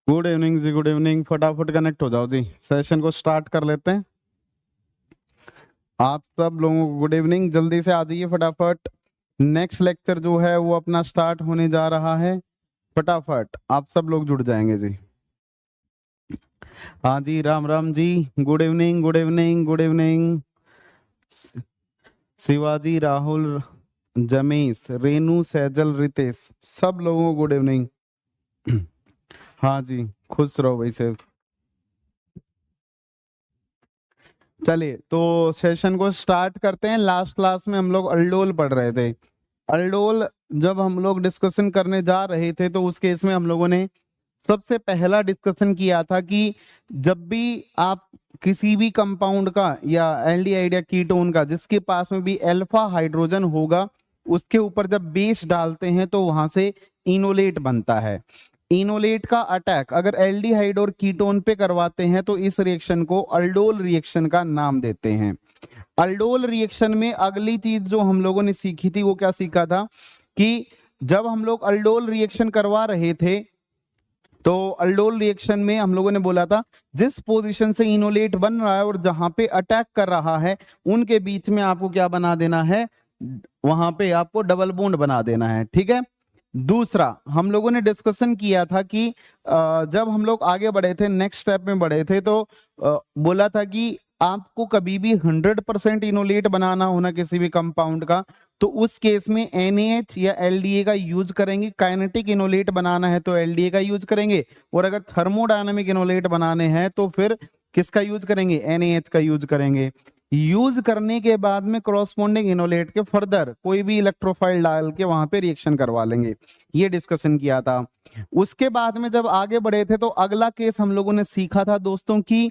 Good evening जी, good evening. फटाफट connect हो जाओ जी, सेशन को स्टार्ट कर लेते हैं। आप सब लोगों को गुड इवनिंग, जल्दी से आ जाइए फटाफट। नेक्स्ट लेक्चर जो है वो अपना स्टार्ट होने जा रहा है। फटाफट आप सब लोग जुड़ जाएंगे जी। हाँ जी, Ram Ram ji, good evening, good evening, good evening. Shivaji, Rahul, Jamish, Renu, Sejal, Ritesh, सब लोगों को गुड इवनिंग। हाँ जी, खुश रहो भाई साहब। चलिए तो सेशन को स्टार्ट करते हैं। लास्ट क्लास में हम लोग अल्डोल पढ़ रहे थे। अल्डोल जब हम लोग डिस्कशन करने जा रहे थे तो उस केस में हम लोगों ने सबसे पहला डिस्कशन किया था कि जब भी आप किसी भी कंपाउंड का या एल्डिहाइड या कीटोन का जिसके पास में भी अल्फा हाइड्रोजन होगा उसके ऊपर जब बेस डालते हैं तो वहां से इनोलेट बनता है। इनोलेट का अटैक अगर एल्डिहाइड और कीटोन पे करवाते हैं तो इस रिएक्शन को अल्डोल रिएक्शन का नाम देते हैं। अल्डोल रिएक्शन में अगली चीज जो हम लोगों ने सीखी थी वो क्या सीखा था कि जब हम लोग अल्डोल रिएक्शन करवा रहे थे तो अल्डोल रिएक्शन में हम लोगों ने बोला था जिस पोजीशन से इनोलेट बन रहा है और जहां पे अटैक कर रहा है उनके बीच में आपको क्या बना देना है, वहां पे आपको डबल बॉन्ड बना देना है। ठीक है। दूसरा हम लोगों ने डिस्कशन किया था कि जब हम लोग आगे बढ़े थे, नेक्स्ट स्टेप में बढ़े थे तो बोला था कि आपको कभी भी 100% इनोलेट बनाना होना किसी भी कंपाउंड का तो उस केस में NaH या LDA का यूज करेंगे। काइनेटिक इनोलेट बनाना है तो LDA का यूज करेंगे और अगर थर्मोडायनामिक इनोलेट बनाने हैं तो फिर किसका यूज करेंगे, NaH का यूज करेंगे। यूज करने के बाद में क्रॉसपॉन्डिंग इनोलेट के फर्दर कोई भी इलेक्ट्रोफाइल डाल के वहां पे रिएक्शन करवा लेंगे, ये डिस्कशन किया था। उसके बाद में जब आगे बढ़े थे तो अगला केस हम लोगों ने सीखा था दोस्तों की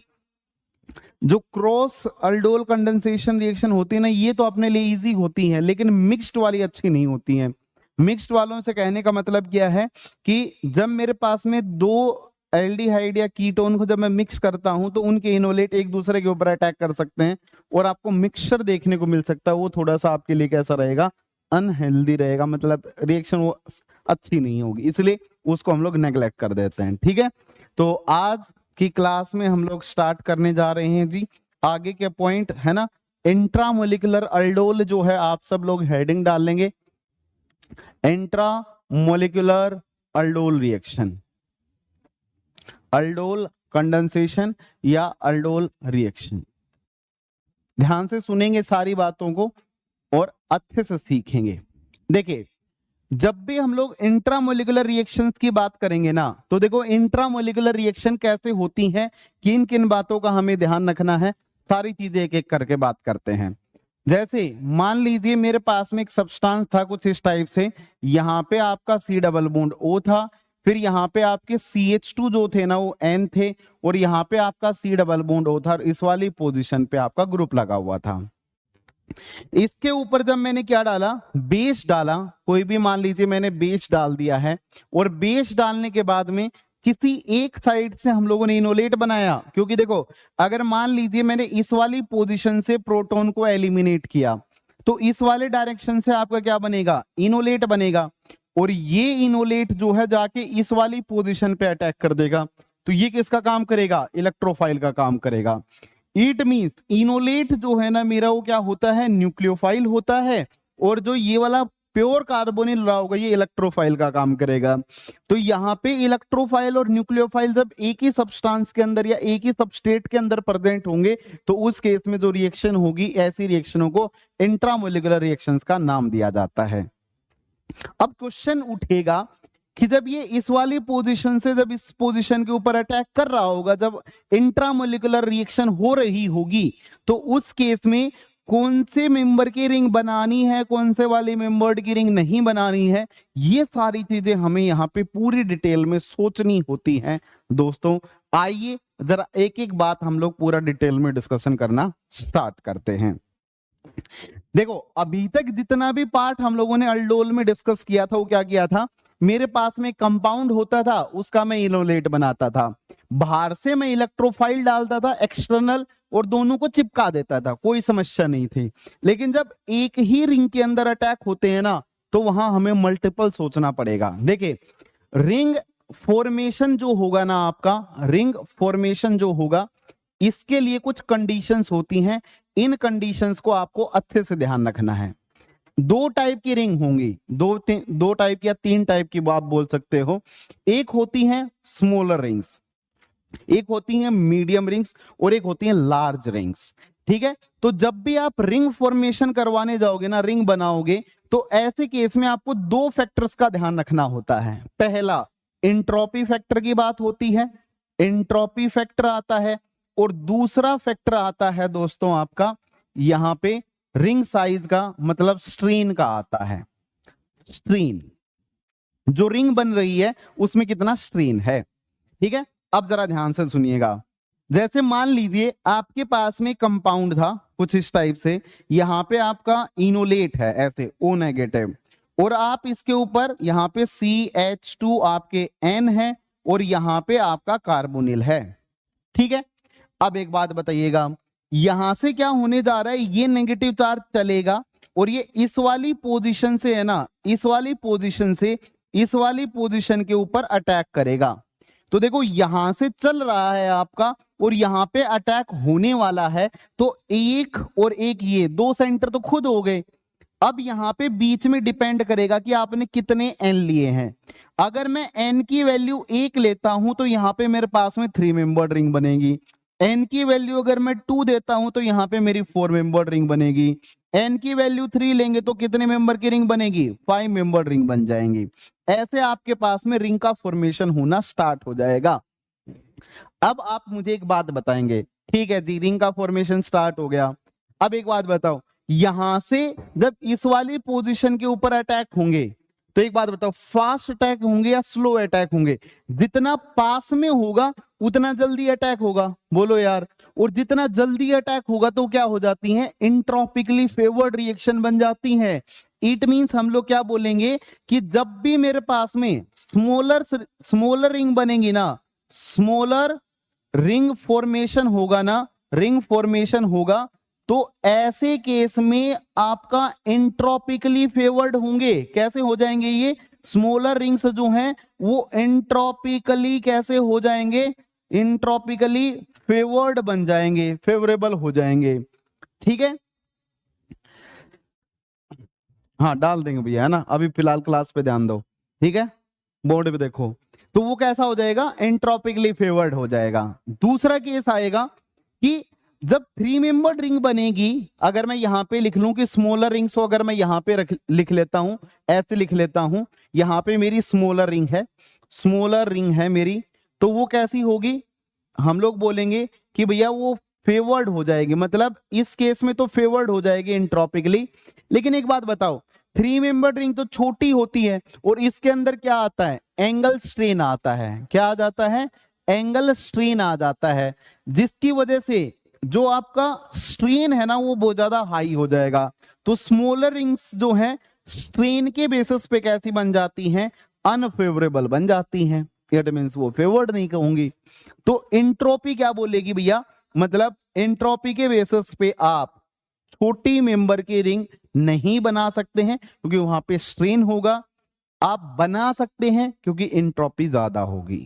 जो क्रॉस अल्डोल कंडेंसेशन रिएक्शन होती है ना, ये तो अपने लिए इजी होती है लेकिन मिक्स्ड वाली अच्छी नहीं होती है। मिक्स्ड वालों से कहने का मतलब क्या है कि जब मेरे पास में दो एल्डिहाइड या कीटोन को जब मैं मिक्स करता हूं तो उनके इनोलेट एक दूसरे के ऊपर अटैक कर सकते हैं और आपको मिक्सचर देखने को मिल सकता है। वो थोड़ा सा आपके लिए कैसा रहेगा, अनहेल्दी रहेगा, मतलब रिएक्शन वो अच्छी नहीं होगी, इसलिए उसको हम लोग नेग्लेक्ट कर देते हैं। ठीक है। तो आज की क्लास में हम लोग स्टार्ट करने जा रहे हैं जी। आगे के पॉइंट है ना, इंट्रामोलिकुलर अल्डोल जो है आप सब लोग हेडिंग डाल लेंगे, intramolecular aldol reaction, aldol condensation या अल्डोल रिएक्शन। ध्यान से सुनेंगे सारी बातों को और अच्छे से सीखेंगे। देखिए जब भी हम लोग इंट्रामोलिकुलर रिएक्शंस की बात करेंगे ना तो देखो इंट्रामोलिकुलर रिएक्शन कैसे होती है, किन किन बातों का हमें ध्यान रखना है, सारी चीजें एक एक करके बात करते हैं। जैसे मान लीजिए मेरे पास में एक सब्सटेंस था कुछ इस टाइप से, यहाँ पे आपका C डबल बॉन्ड O था, फिर यहाँ पे आपके CH2 जो थे ना वो N थे और यहाँ पे आपका C डबल बॉन्ड O था, इस वाली पोजीशन पे आपका ग्रुप लगा हुआ था। इसके ऊपर जब मैंने क्या डाला, बेस डाला, कोई भी मान लीजिए मैंने बेस डाल दिया है और बेस डालने के बाद में किसी एक साइड से हम लोगों ने इनोलेट बनाया, क्योंकि देखो अगर मान लीजिए मैंने इस वाली पोजीशन से प्रोटॉन को एलिमिनेट किया तो इस वाले डायरेक्शन से आपका क्या बनेगा, इनोलेट बनेगा और ये इनोलेट जो है जाके इस वाली पोजीशन पे अटैक कर देगा तो ये किसका काम करेगा, इलेक्ट्रोफाइल का काम करेगा। इट मींस इनोलेट जो है ना मेरा वो क्या होता है, न्यूक्लियोफाइल होता है और जो ये वाला प्योर कार्बोनिल रहा होगा ये इलेक्ट्रोफाइल का काम करेगा। तो यहाँ पे इलेक्ट्रोफाइल और न्यूक्लियोफाइल जब एक ही सब्सटेंस के अंदर या एक ही सबस्ट्रेट के अंदर प्रेजेंट होंगे तो उस केस में जो रिएक्शन होगी ऐसी रिएक्शनों को इंट्रामोलिकुलर रिएक्शंस का नाम दिया जाता है। अब क्वेश्चन उठेगा कि जब ये इस वाली पोजीशन से जब इस पोजीशन के ऊपर अटैक कर रहा होगा, जब इंट्रामोलिकुलर रिएक्शन हो रही होगी तो उस केस में कौन से मेंबर की रिंग बनानी है, कौन से वाले मेंबर की रिंग नहीं बनानी है, ये सारी चीजें हमें यहाँ पे पूरी डिटेल में सोचनी होती है। दोस्तों आइए जरा एक एक बात हम लोग पूरा डिटेल में डिस्कशन करना स्टार्ट करते हैं। देखो अभी तक जितना भी पार्ट हम लोगों ने अल्डोल में डिस्कस किया था वो क्या किया था, मेरे पास में कंपाउंड होता था उसका मैं इनोलेट बनाता था, बाहर से मैं इलेक्ट्रोफाइल डालता था एक्सटर्नल और दोनों को चिपका देता था, कोई समस्या नहीं थी। लेकिन जब एक ही रिंग के अंदर अटैक होते हैं ना तो वहां हमें मल्टीपल सोचना पड़ेगा। देखिए रिंग फॉर्मेशन जो होगा ना आपका, रिंग फॉर्मेशन जो होगा, इसके लिए कुछ कंडीशंस होती हैं। इन कंडीशंस को आपको अच्छे से ध्यान रखना है। दो टाइप की रिंग होंगी, दो टाइप या तीन टाइप की आप बोल सकते हो। एक होती है स्मॉलर रिंग्स, एक होती है मीडियम रिंग्स, और एक होती है लार्ज रिंग्स। ठीक है, तो जब भी आप रिंग फॉर्मेशन करवाने जाओगे ना, रिंग बनाओगे, तो ऐसे केस में आपको दो फैक्टर्स का ध्यान रखना होता है। पहला एंट्रोपी फैक्टर की बात होती है, एंट्रोपी फैक्टर आता है, और दूसरा फैक्टर आता है दोस्तों आपका यहां पे रिंग साइज का, मतलब स्ट्रेन का आता है। स्ट्रेन, जो रिंग बन रही है उसमें कितना स्ट्रेन है। ठीक है, अब जरा ध्यान से सुनिएगा। जैसे मान लीजिए आपके पास में कंपाउंड था कुछ इस टाइप से, यहां पे आपका इनोलेट है ऐसे O नेगेटिव, और आप इसके ऊपर यहां पे CH2 आपके N है, और यहां पे आपका कार्बोनिल है। ठीक है, अब एक बात बताइएगा, यहां से क्या होने जा रहा है, ये नेगेटिव चार्ज चलेगा, और ये इस वाली पोजीशन से है ना, इस वाली पोजीशन से इस वाली पोजीशन के ऊपर अटैक करेगा। तो देखो यहां से चल रहा है आपका, और यहां पे अटैक होने वाला है, तो एक और एक, ये दो सेंटर तो खुद हो गए। अब यहां पे बीच में डिपेंड करेगा कि आपने कितने एन लिए हैं। अगर मैं एन की वैल्यू 1 लेता हूं तो यहां पे मेरे पास में 3 मेंबर्ड रिंग बनेगी। एन की वैल्यू अगर मैं 2 देता हूं तो यहां पे मेरी 4 मेंबर्ड रिंग बनेगी। एन की वैल्यू 3 लेंगे तो कितने मेंबर की रिंग बनेगी, 5 मेंबर्ड रिंग बन जाएंगी। ऐसे आपके पास में रिंग का फॉर्मेशन होना स्टार्ट हो जाएगा। अब आप मुझे एक बात बताएंगे, ठीक है जी, रिंग का फॉर्मेशन स्टार्ट हो गया। अब एक बात बताओ, यहां से जब इस वाली पोजीशन के ऊपर अटैक होंगे, तो एक बात बताओ, फास्ट अटैक होंगे या स्लो अटैक होंगे? जितना पास में होगा उतना जल्दी अटैक होगा, बोलो यार। और जितना जल्दी अटैक होगा तो क्या हो जाती है, इंट्रोपिकली फेवर्ड रिएक्शन बन जाती है। इट मींस हम लोग क्या बोलेंगे कि जब भी मेरे पास में स्मॉलर रिंग बनेगी ना, स्मॉलर रिंग फॉर्मेशन होगा ना, रिंग फॉर्मेशन होगा, तो ऐसे केस में आपका एंट्रोपिकली फेवर्ड होंगे। कैसे हो जाएंगे ये स्मॉलर रिंग्स जो हैं, वो एंट्रोपिकली कैसे हो जाएंगे, एंट्रोपिकली फेवर्ड बन जाएंगे, फेवरेबल हो जाएंगे। ठीक है, हाँ डाल देंगे भैया, है ना, अभी फिलहाल क्लास पे ध्यान दो। ठीक है, बोर्ड पे देखो, तो वो कैसा हो जाएगा, एंट्रोपिकली फेवर्ड हो जाएगा। दूसरा केस आएगा कि जब 3 मेंबर्ड रिंग बनेगी, अगर मैं यहां पे लिख लूं कि स्मॉलर रिंग्स को, अगर मैं यहां पे लिख लेता हूं, ऐसे लिख लेता हूं, यहां पे मेरी स्मॉलर रिंग है, स्मॉलर रिंग है मेरी, तो वो कैसी होगी, हम लोग बोलेंगे कि भैया वो फेवर्ड हो जाएगी, मतलब इस केस में तो फेवर्ड हो जाएगी एंट्रोपिकली। लेकिन एक बात बताओ, 3 मेंबर्ड रिंग तो छोटी होती है, और इसके अंदर क्या आता है, एंगल स्ट्रेन आता है। क्या आ जाता है, एंगल स्ट्रेन आ जाता है, जिसकी वजह से जो आपका स्ट्रेन है ना वो बहुत ज्यादा हाई हो जाएगा। तो स्मॉलर रिंग्स जो है स्ट्रेन के बेसिस पे कैसी बन जाती हैं, अनफेवरेबल बन जाती हैं। इट मींस वो फेवर्ड नहीं कहूंगी। तो एंट्रोपी क्या बोलेगी भैया, मतलब एंट्रोपी के बेसिस पे आप छोटी मेंबर की रिंग नहीं बना सकते हैं क्योंकि वहां पे स्ट्रेन होगा। आप बना सकते हैं क्योंकि एंट्रोपी ज्यादा होगी।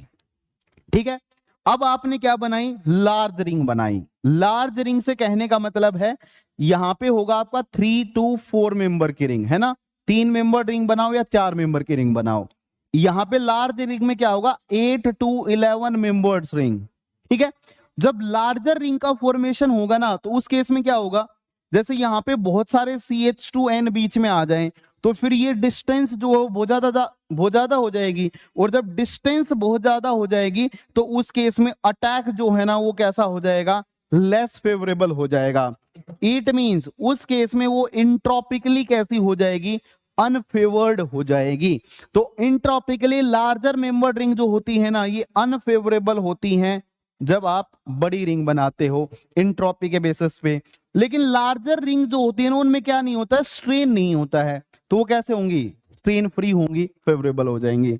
ठीक है, अब आपने क्या बनाई, लार्ज रिंग बनाई। लार्ज रिंग से कहने का मतलब है यहां पे होगा आपका 3 to 4 मेंबर की रिंग, है ना, 3 मेंबर रिंग बनाओ या 4 मेंबर की रिंग बनाओ। यहां पे लार्ज रिंग में क्या होगा, 8 to 11 मेंबर्स रिंग। ठीक है, जब लार्जर रिंग का फॉर्मेशन होगा ना, तो उस केस में क्या होगा, जैसे यहां पे बहुत सारे CH2N बीच में आ जाएं, तो फिर ये डिस्टेंस जो है बहुत ज्यादा हो जाएगी, और जब डिस्टेंस बहुत ज्यादा हो जाएगी तो उस केस में अटैक जो है ना वो कैसा हो जाएगा, लेस फेवरेबल हो जाएगा। इट मींस उस केस में वो इंट्रोपिकली कैसी हो जाएगी, अनफेवर्ड हो जाएगी। तो इंट्रोपिकली लार्जर मेंबर्ड रिंग जो होती है ना, ये अनफेवरेबल होती हैं जब आप बड़ी रिंग बनाते हो इंट्रोपी के बेसिस पे। लेकिन लार्जर रिंग जो होती है ना, उनमें क्या नहीं होता है, स्ट्रेन नहीं होता है, तो वो कैसे होंगी, स्ट्रेन फ्री होंगी, फेवरेबल हो जाएंगी।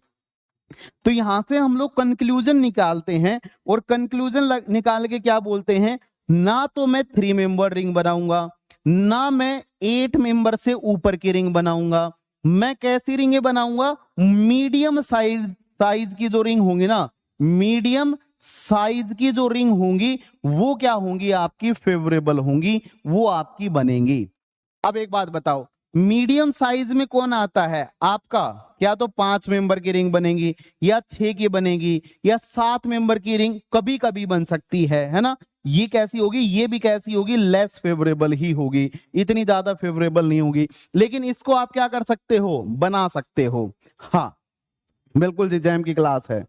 तो यहां से हम लोग कंक्लूजन निकालते हैं, और कंक्लूजन निकाल के क्या बोलते हैं, ना तो मैं 3 मेंबर रिंग बनाऊंगा, ना मैं 8 मेंबर से ऊपर की रिंग बनाऊंगा, मैं कैसी रिंगे बनाऊंगा, मीडियम साइज साइज की जो रिंग होंगी ना, मीडियम साइज की जो रिंग होंगी वो क्या होंगी, आपकी फेवरेबल होंगी, वो आपकी बनेंगी। अब एक बात बताओ, मीडियम साइज में कौन आता है आपका, क्या तो 5 मेंबर की रिंग बनेगी, या 6 की बनेगी, या 7 मेंबर की रिंग कभी कभी बन सकती है ना। ये कैसी होगी, ये भी कैसी होगी, लेस फेवरेबल ही होगी, इतनी ज्यादा फेवरेबल नहीं होगी। लेकिन इसको आप क्या कर सकते हो, बना सकते हो। हाँ बिल्कुल जी, जैम की क्लास है।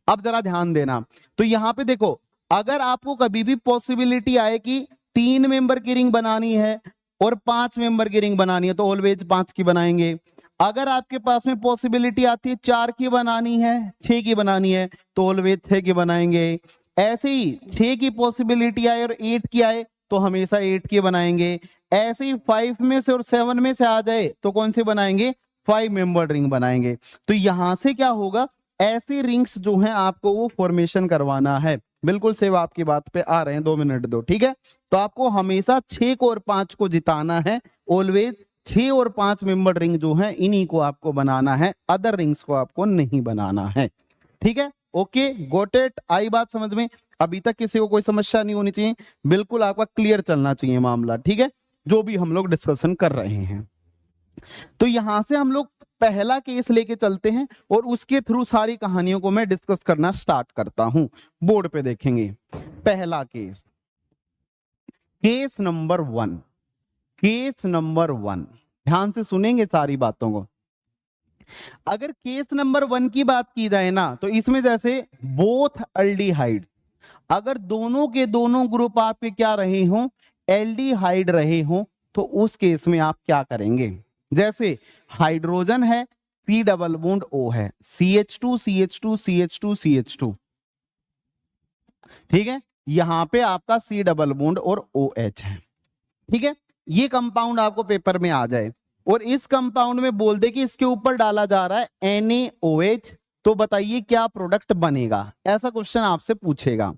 अब जरा ध्यान देना, तो यहां पे देखो, अगर आपको कभी भी पॉसिबिलिटी आए कि 3 मेंबर की रिंग बनानी है और 5 मेंबर की रिंग बनानी है, तो ऑलवेज 5 की बनाएंगे। अगर आपके पास में पॉसिबिलिटी आती है 4 की बनानी है, 6 की बनानी है, तो ऑलवेज 6 की बनाएंगे। ऐसे ही 6 की पॉसिबिलिटी आए और 8 की आए तो हमेशा 8 की बनाएंगे। ऐसे ही 5 में से और 7 में से आ जाए तो कौन सी बनाएंगे, 5 मेंबर रिंग बनाएंगे। तो यहां से क्या होगा, ऐसी रिंग्स जो हैं आपको वो फॉर्मेशन करवाना है। बिल्कुल सेव आपकी बात पे आ रहे हैं, 2 मिनट दो, ठीक है। तो आपको हमेशा 6 को और 5 को जिताना है, ऑलवेज 6 और 5 मेंबर रिंग जो है इन्हीं को आपको बनाना है, अदर रिंग्स को आपको नहीं बनाना है, ठीक है। ओके गोट इट, आई बात समझ में। अभी तक किसी को कोई समस्या नहीं होनी चाहिए, बिल्कुल आपका क्लियर चलना चाहिए मामला, ठीक है, जो भी हम लोग डिस्कशन कर रहे हैं। तो यहां से हम लोग पहला केस लेके चलते हैं और उसके थ्रू सारी कहानियों को मैं डिस्कस करना स्टार्ट करता हूं। बोर्ड पे देखेंगे पहला case, case number 1। Case number 1 ध्यान से सुनेंगे सारी बातों को। अगर केस नंबर 1 की बात की जाए ना, तो इसमें जैसे बोथ एल्डिहाइड, अगर दोनों के दोनों ग्रुप आपके क्या रहे हों, एल्डिहाइड रहे हों, तो उस केस में आप क्या करेंगे। जैसे हाइड्रोजन है, C डबल बॉन्ड O है, CH2 CH2 CH2 CH2, ठीक है। यहां पे आपका C डबल बॉन्ड और OH है, ठीक है। ये कंपाउंड आपको पेपर में आ जाए और इस कंपाउंड में बोल दे कि इसके ऊपर डाला जा रहा है NaOH, तो बताइए क्या प्रोडक्ट बनेगा, ऐसा क्वेश्चन आपसे पूछेगा।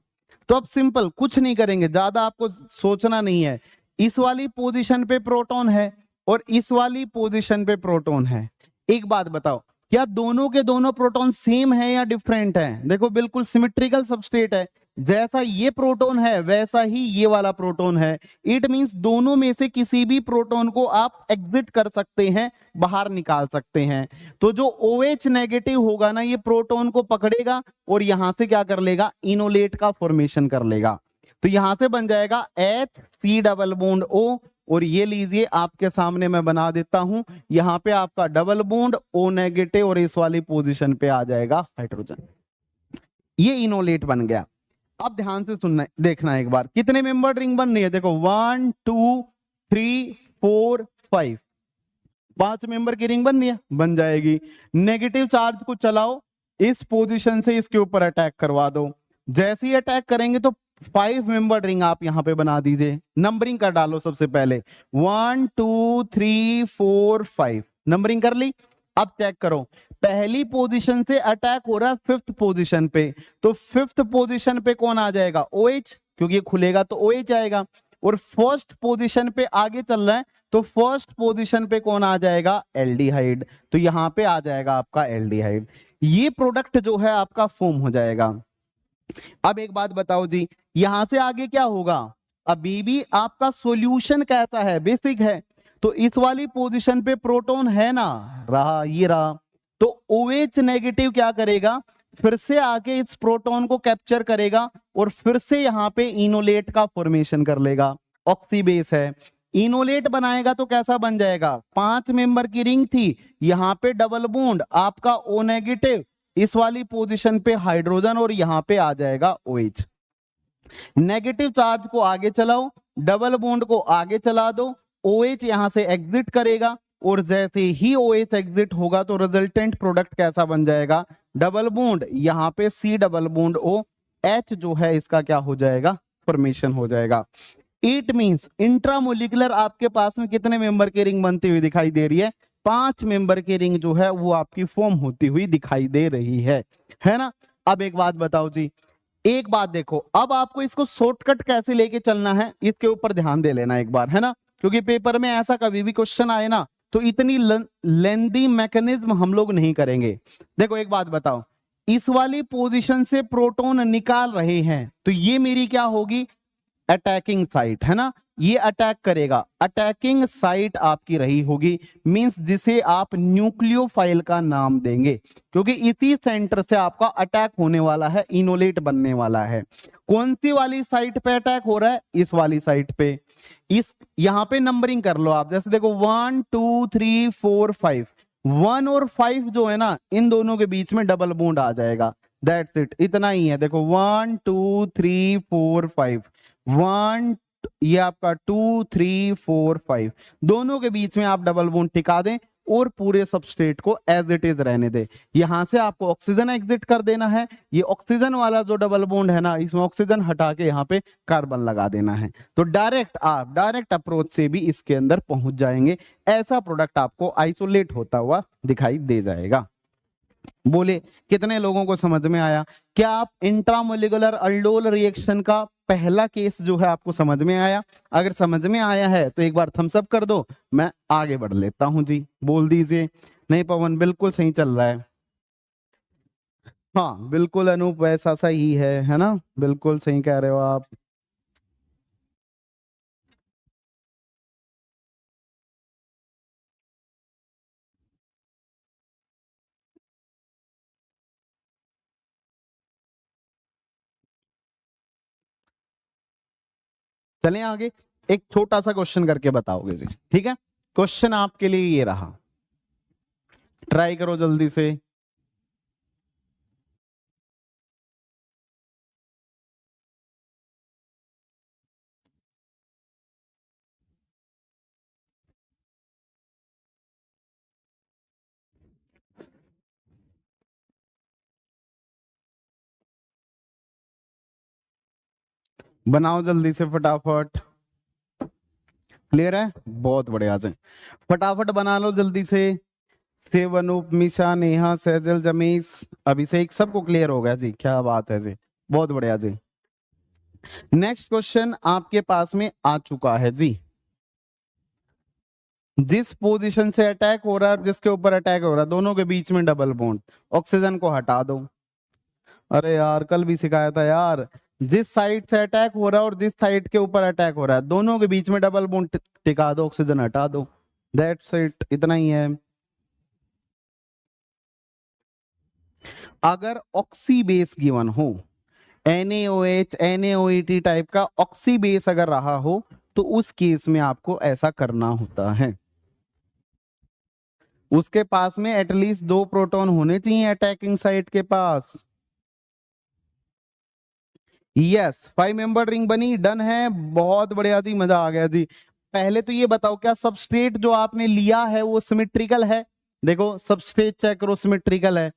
तो अब सिंपल कुछ नहीं करेंगे, ज्यादा आपको सोचना नहीं है। इस वाली पोजीशन पे प्रोटॉन है और इस वाली पोजीशन पे प्रोटॉन है। एक बात बताओ, क्या दोनों के दोनों प्रोटॉन सेम है या डिफरेंट है। देखो बिल्कुल सिमेट्रिकल सबस्टेट है, जैसा ये प्रोटॉन है वैसा ही ये वाला प्रोटॉन है। इट मींस दोनों में से किसी भी प्रोटॉन को आप एग्जिट कर सकते हैं, बाहर निकाल सकते हैं। तो जो OH नेगेटिव होगा ना, ये प्रोटॉन को पकड़ेगा और यहां से क्या कर लेगा, इनोलेट का फॉर्मेशन कर लेगा। तो यहां से बन जाएगा HC डबल बॉन्ड O, और ये लीजिए आपके सामने मैं बना देता हूं, यहां पे आपका डबल बॉन्ड O नेगेटिव और इस वाली पोजीशन पे आ जाएगा हाइड्रोजन, ये इनोलेट बन गया। अब ध्यान से सुनना, देखना एक बार कितने मेंबर रिंग बन रही है। देखो 1 2 3 4 5, 5 मेंबर की रिंग बन रही है, बन जाएगी। नेगेटिव चार्ज को चलाओ, इस पोजीशन से इसके ऊपर अटैक करवा दो। जैसे ही अटैक करेंगे तो 5 मेंबर रिंग आप यहां पे बना दीजिए। नंबरिंग कर डालो सबसे पहले, 1 2 3 4 5, नंबरिंग कर ली। अब चेक करो, पहली पोजीशन से अटैक हो रहा है 5th पोजीशन पे, तो 5th पोजीशन पे कौन आ जाएगा, OH, क्योंकि ये खुलेगा तो OH आएगा। और फर्स्ट पोजीशन पे आगे चल रहा है तो फर्स्ट पोजीशन पे कौन आ जाएगा, एल्डिहाइड, तो यहां पे आ जाएगा आपका एल्डिहाइड। ये प्रोडक्ट जो है आपका फॉर्म हो जाएगा। अब एक बात बताओ जी, यहां से आगे क्या होगा, अभी भी आपका सॉल्यूशन कैसा है, बेसिक है। तो इस वाली पोजीशन पे प्रोटॉन है ना, रहा ये रहा, तो OH नेगेटिव क्या करेगा, फिर से आके इस प्रोटॉन को कैप्चर करेगा और फिर से यहां पे इनोलेट का फॉर्मेशन कर लेगा। ऑक्सीबेस है, इनोलेट बनाएगा तो कैसा बन जाएगा, 5 मेंबर की रिंग थी, यहां पे डबल बॉन्ड आपका O नेगेटिव, इस वाली पोजीशन पे हाइड्रोजन और यहां पे आ जाएगा OH। नेगेटिव चार्ज को आगे चलाओ, डबल बॉन्ड को आगे चला दो, OH यहां से एग्जिट करेगा और जैसे ही OH एग्जिट होगा तो रिजल्टेंट प्रोडक्ट कैसा बन जाएगा, डबल बॉन्ड, यहां पे C double bond O, H जो है इसका क्या हो जाएगा, फॉर्मेशन हो जाएगा। इट मींस इंट्रामोलिकुलर आपके पास में कितने मेंबर की रिंग बनती हुई दिखाई दे रही है, 5 मेंबर की रिंग जो है वो आपकी फॉर्म होती हुई दिखाई दे रही है ना। अब एक बात बताओ जी, एक बात देखो, अब आपको इसको शॉर्टकट कैसे लेके चलना है इसके ऊपर ध्यान दे लेना एक बार, है ना, क्योंकि पेपर में ऐसा कभी भी क्वेश्चन आए ना तो इतनी लेंदी मैकेनिज्म हम लोग नहीं करेंगे। देखो एक बात बताओ, इस वाली पोजीशन से प्रोटॉन निकाल रहे हैं, तो ये मेरी क्या होगी, अटैकिंग साइट है ना, ये अटैक करेगा, अटैकिंग साइट आपकी रही होगी, मींस जिसे आप न्यूक्लियोफाइल का नाम देंगे, क्योंकि इसी सेंटर से आपका अटैक होने वाला है, इनोलेट बनने वाला है। कौन सी वाली साइट पे अटैक हो रहा है, इस वाली साइट पे। इस यहां पे नंबरिंग कर लो आप, जैसे देखो 1 2 3 4 5, 1 और 5 जो है ना, इन दोनों के बीच में डबल बॉन्ड आ जाएगा, दैट्स इट, इतना ही है। देखो 1 2 3 4 5, 1, ये आपका 2 3 4 5, दोनों के बीच में आप डबल बॉन्ड टिका दें और पूरे सबस्ट्रेट को एज इट इज रहने दें। यहां से आपको ऑक्सीजन एग्जिट कर देना है, ये ऑक्सीजन वाला जो डबल बॉन्ड है ना, इसमें ऑक्सीजन हटा के यहाँ पे कार्बन लगा देना है, तो डायरेक्ट अप्रोच से भी इसके अंदर पहुंच जाएंगे। ऐसा प्रोडक्ट आपको आइसोलेट होता हुआ दिखाई दे जाएगा। बोले कितने लोगों को समझ में आया? क्या आप इंट्रामोलिकुलर अल्डोल रिएक्शन का पहला केस जो है आपको समझ में आया? अगर समझ में आया है तो एक बार थम्स अप कर दो, मैं आगे बढ़ लेता हूं जी। बोल दीजिए नहीं पवन बिल्कुल सही चल रहा है। हाँ बिल्कुल अनूप वैसा सही है ना, बिल्कुल सही कह रहे हो आप। चलें आगे, एक छोटा सा क्वेश्चन करके बताओगे जी, ठीक है? क्वेश्चन आपके लिए ये रहा, ट्राई करो जल्दी से। बनाओ जल्दी से फटाफट। क्लियर है? बहुत बढ़िया जी, फटाफट बना लो जल्दी से। सेव, अनूप, मिशा, नेहा, सैजल, जमीश, अभिषेक, सबको क्लियर हो गया जी, क्या बात है जी, बहुत बढ़िया जी। नेक्स्ट क्वेश्चन आपके पास में आ चुका है जी। जिस पोजीशन से अटैक हो रहा है, जिसके ऊपर अटैक हो रहा है, दोनों के बीच में डबल बॉन्ड, ऑक्सीजन को हटा दो। अरे यार कल भी सिखाया था यार, जिस साइड से अटैक हो रहा है और जिस साइड के ऊपर अटैक हो रहा है, दोनों के बीच में डबल बॉन्ड टिका दो, ऑक्सीजन हटा दो, दैट्स इट, इतना ही है। अगर ऑक्सी बेस गिवन हो, NaOH NaOET टाइप का ऑक्सी बेस अगर रहा हो, तो उस केस में आपको ऐसा करना होता है। उसके पास में एटलीस्ट 2 प्रोटॉन होने चाहिए अटैकिंग साइट के पास। यस 5 मेंबर रिंग बनी, डन है, बहुत बढ़िया जी, मजा आ गया जी। पहले तो ये बताओ क्या सबस्ट्रेट जो आपने लिया है वो सिमेट्रिकल है? देखो सबस्ट्रेट चेक करो, सिमेट्रिकल है।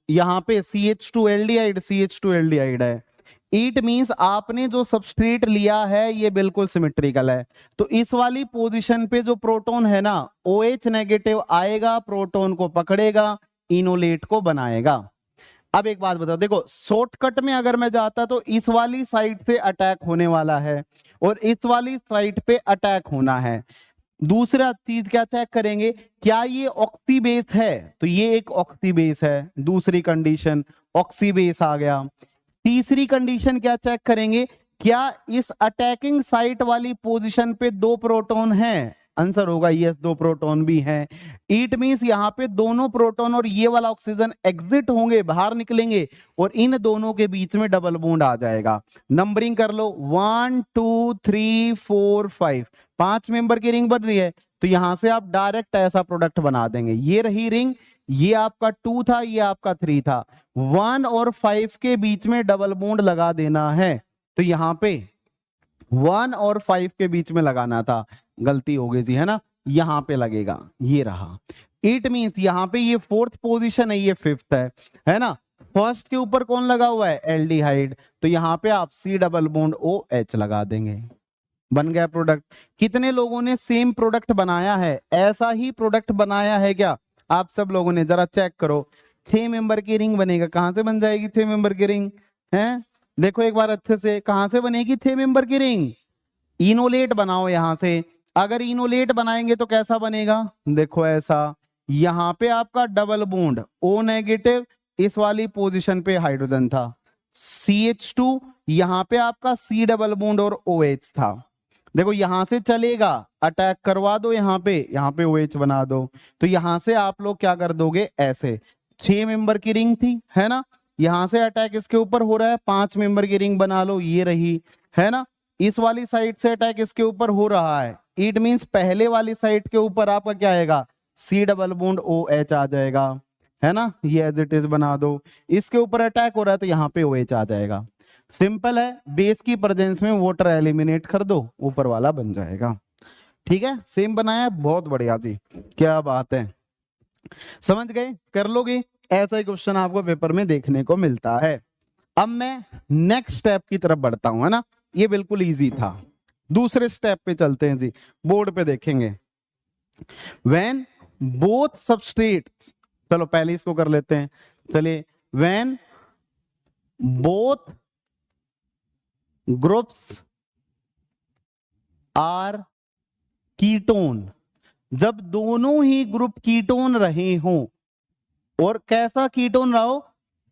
यहाँ पे CH2 एल्डिहाइड CH2 एल्डिहाइड है, इट मींस आपने जो सबस्ट्रेट लिया है ये बिल्कुल सिमेट्रिकल है। तो इस वाली पोजीशन पे जो प्रोटॉन है ना, OH नेगेटिव आएगा, प्रोटॉन को पकड़ेगा, इनोलेट को बनाएगा। अब एक बात बताओ, देखो शॉर्टकट में अगर मैं जाता तो इस वाली साइड से अटैक होने वाला है और इस वाली साइड पे अटैक होना है। दूसरा चीज क्या चेक करेंगे, क्या ये ऑक्सी बेस है? तो ये एक ऑक्सी बेस है, दूसरी कंडीशन ऑक्सी बेस आ गया। तीसरी कंडीशन क्या चेक करेंगे, क्या इस अटैकिंग साइट वाली पोजीशन पे 2 प्रोटॉन हैं? आंसर होगा यस, 2 प्रोटॉन भी हैं। इट मींस यहाँ पे दोनों प्रोटॉन और ये वाला ऑक्सीजन एग्जिट होंगे, बाहर निकलेंगे और इन दोनों के बीच में डबल बॉन्ड आ जाएगा। नंबरिंग कर लो 1 2 3 4 5, 5 मेंबर की रिंग बन रही है, तो यहां से आप डायरेक्ट ऐसा प्रोडक्ट बना देंगे। ये रही रिंग, ये आपका 2 था, ये आपका 3 था, 1 और 5 के बीच में डबल बॉन्ड लगा देना है। तो यहां पे 1 और 5 के बीच में लगाना था, गलती हो गई जी, है ना, यहां पे लगेगा, ये रहा। इट मींस यहां पे ये 4th पोजीशन है, ये 5th है ना। फर्स्ट के ऊपर कौन लगा हुआ है? एल्डिहाइड, तो यहां पे आप C डबल बॉन्ड OH लगा देंगे, बन गया प्रोडक्ट। कितने लोगों ने सेम प्रोडक्ट बनाया है? ऐसा ही प्रोडक्ट बनाया है क्या आप सब लोगों ने? जरा चेक करो। 6 मेंबर की रिंग बनेगा, कहां से बन जाएगी 6 मेंबर की रिंग? है, देखो एक बार अच्छे से, कहां से बनेगी 6 मेंबर की रिंग? इनोलेट बनाओ यहां से। अगर इनोलेट बनाएंगे तो कैसा बनेगा? देखो ऐसा, यहां पे आपका डबल बॉन्ड O नेगेटिव इस वाली पोजीशन पे हाइड्रोजन था, CH2 यहां पे आपका C डबल बॉन्ड और OH था। देखो यहां से चलेगा, अटैक करवा दो यहाँ पे OH बना दो, तो यहां से आप लोग क्या कर दोगे, ऐसे 6 मेंबर की रिंग थी, है ना, यहां से अटैक इसके ऊपर हो रहा है, 5 मेंबर की रिंग बना लो, ये रही, है ना, इस वाली साइड से अटैक इसके ऊपर हो रहा है, इट मींस पहले वाली साइड के ऊपर आपका क्या आएगा, C डबल बॉन्ड OH आ जाएगा, है ना, ये एज इट इज बना दो, इसके ऊपर अटैक हो रहा है तो यहाँ पे OH आ जाएगा। सिंपल है, बेस की प्रेजेंस में वाटर एलिमिनेट कर दो, ऊपर वाला बन जाएगा। ठीक है, सेम बनाया, बहुत बढ़िया जी, क्या बात है, समझ गए, कर लोगे, ऐसा ही क्वेश्चन आपको पेपर में देखने को मिलता है। अब मैं नेक्स्ट स्टेप की तरफ बढ़ता हूं, है ना, ये बिल्कुल इजी था, दूसरे स्टेप पे चलते हैं जी, बोर्ड पे देखेंगे। व्हेन बोथ सबस्ट्रेट्स, चलो पहले इसको कर लेते हैं, चलिए, when both groups are ketone, जब दोनों ही ग्रुप कीटोन रहे हों, और कैसा कीटोन रहा हो,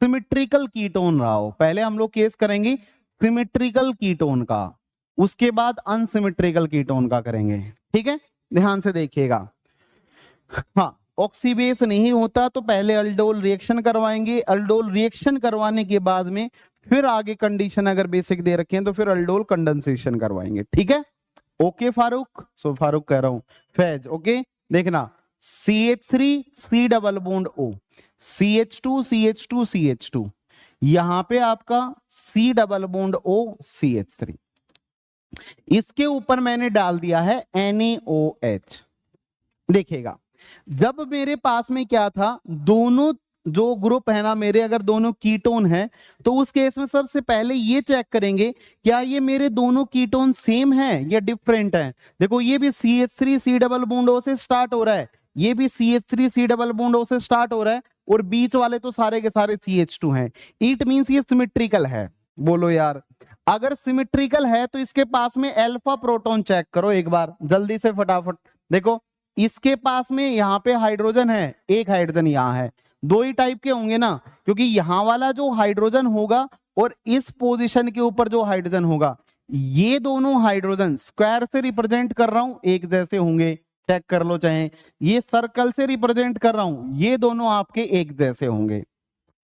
सिमेट्रिकल कीटोन रहा हो, पहले हम लोग केस करेंगे सिमेट्रिकल कीटोन का, उसके बाद अनसिमेट्रिकल कीटोन का करेंगे, ठीक है, ध्यान से देखिएगा। हाँ, ऑक्सीबेस नहीं होता तो पहले अल्डोल रिएक्शन करवाएंगे, अल्डोल रिएक्शन करवाने के बाद में फिर आगे कंडीशन अगर बेसिक दे रखे हैं तो फिर अल्डोल कंडेंसेशन करवाएंगे, ठीक है, ओके फारूक, सो फारूक कह रहा हूं, फैज ओके, देखना CH3 C double bond O, CH2 CH2 CH2, यहां पे आपका C double bond O CH3, इसके ऊपर मैंने डाल दिया है NaOH। देखिएगा, जब मेरे पास में क्या था, दोनों जो ग्रुप है ना मेरे, अगर दोनों कीटोन है तो उस केस में सबसे पहले ये चेक करेंगे क्या ये मेरे दोनों कीटोन सेम है या डिफरेंट है। देखो ये भी CH3 C double bond O से स्टार्ट हो रहा है, ये भी CH3 C double bond O से स्टार्ट हो रहा है, और बीच वाले तो सारे के सारे CH2 हैं, इट मींस ये सिमेट्रिकल है। बोलो यार, अगर सिमेट्रिकल है तो इसके पास में अल्फा प्रोटॉन चेक करो एक बार जल्दी से फटाफट। देखो इसके पास में यहाँ पे हाइड्रोजन है, एक हाइड्रोजन यहाँ है, दो ही टाइप के होंगे ना, क्योंकि यहाँ वाला जो हाइड्रोजन होगा और इस पोजीशन के ऊपर जो हाइड्रोजन होगा, ये दोनों हाइड्रोजन स्क्वायर से रिप्रेजेंट कर रहा हूं, एक जैसे होंगे, चेक कर लो, चाहे ये सर्कल से रिप्रेजेंट कर रहा हूं, ये दोनों आपके एक जैसे होंगे।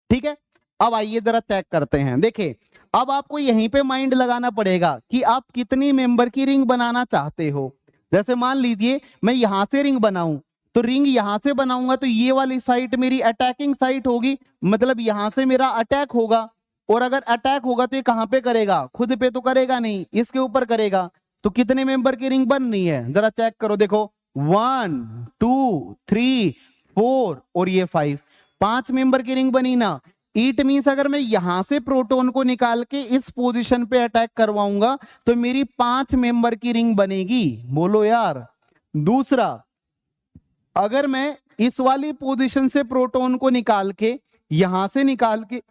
ठीक है, अब आइए जरा चेक करते हैं। देखिए अब आपको यहीं पे माइंड लगाना पड़ेगा कि आप कितनी मेंबर की रिंग बनाना चाहते हो। जैसे मान लीजिए मैं यहां से रिंग बनाऊं, तो रिंग यहां से बनाऊंगा तो ये वाली साइट मेरी अटैकिंग साइट होगी, मतलब यहां से मेरा अटैक होगा, और अगर अटैक होगा तो ये कहां पे करेगा, खुद पे तो करेगा नहीं, इसके ऊपर करेगा। तो कितने मेंबर की रिंग बननी है जरा चेक करो। देखो 1 2 3 4 और ये 5, 5 मेंबर की रिंग बनी ना। इट मींस अगर मैं यहां से प्रोटॉन को निकाल के इस पोजीशन पे अटैक करवाऊंगा तो मेरी 5 मेंबर की रिंग बनेगी। बोलो यार। दूसरा, अगर मैं इस वाली पोजीशन से प्रोटॉन को निकाल के यहां से निकाल के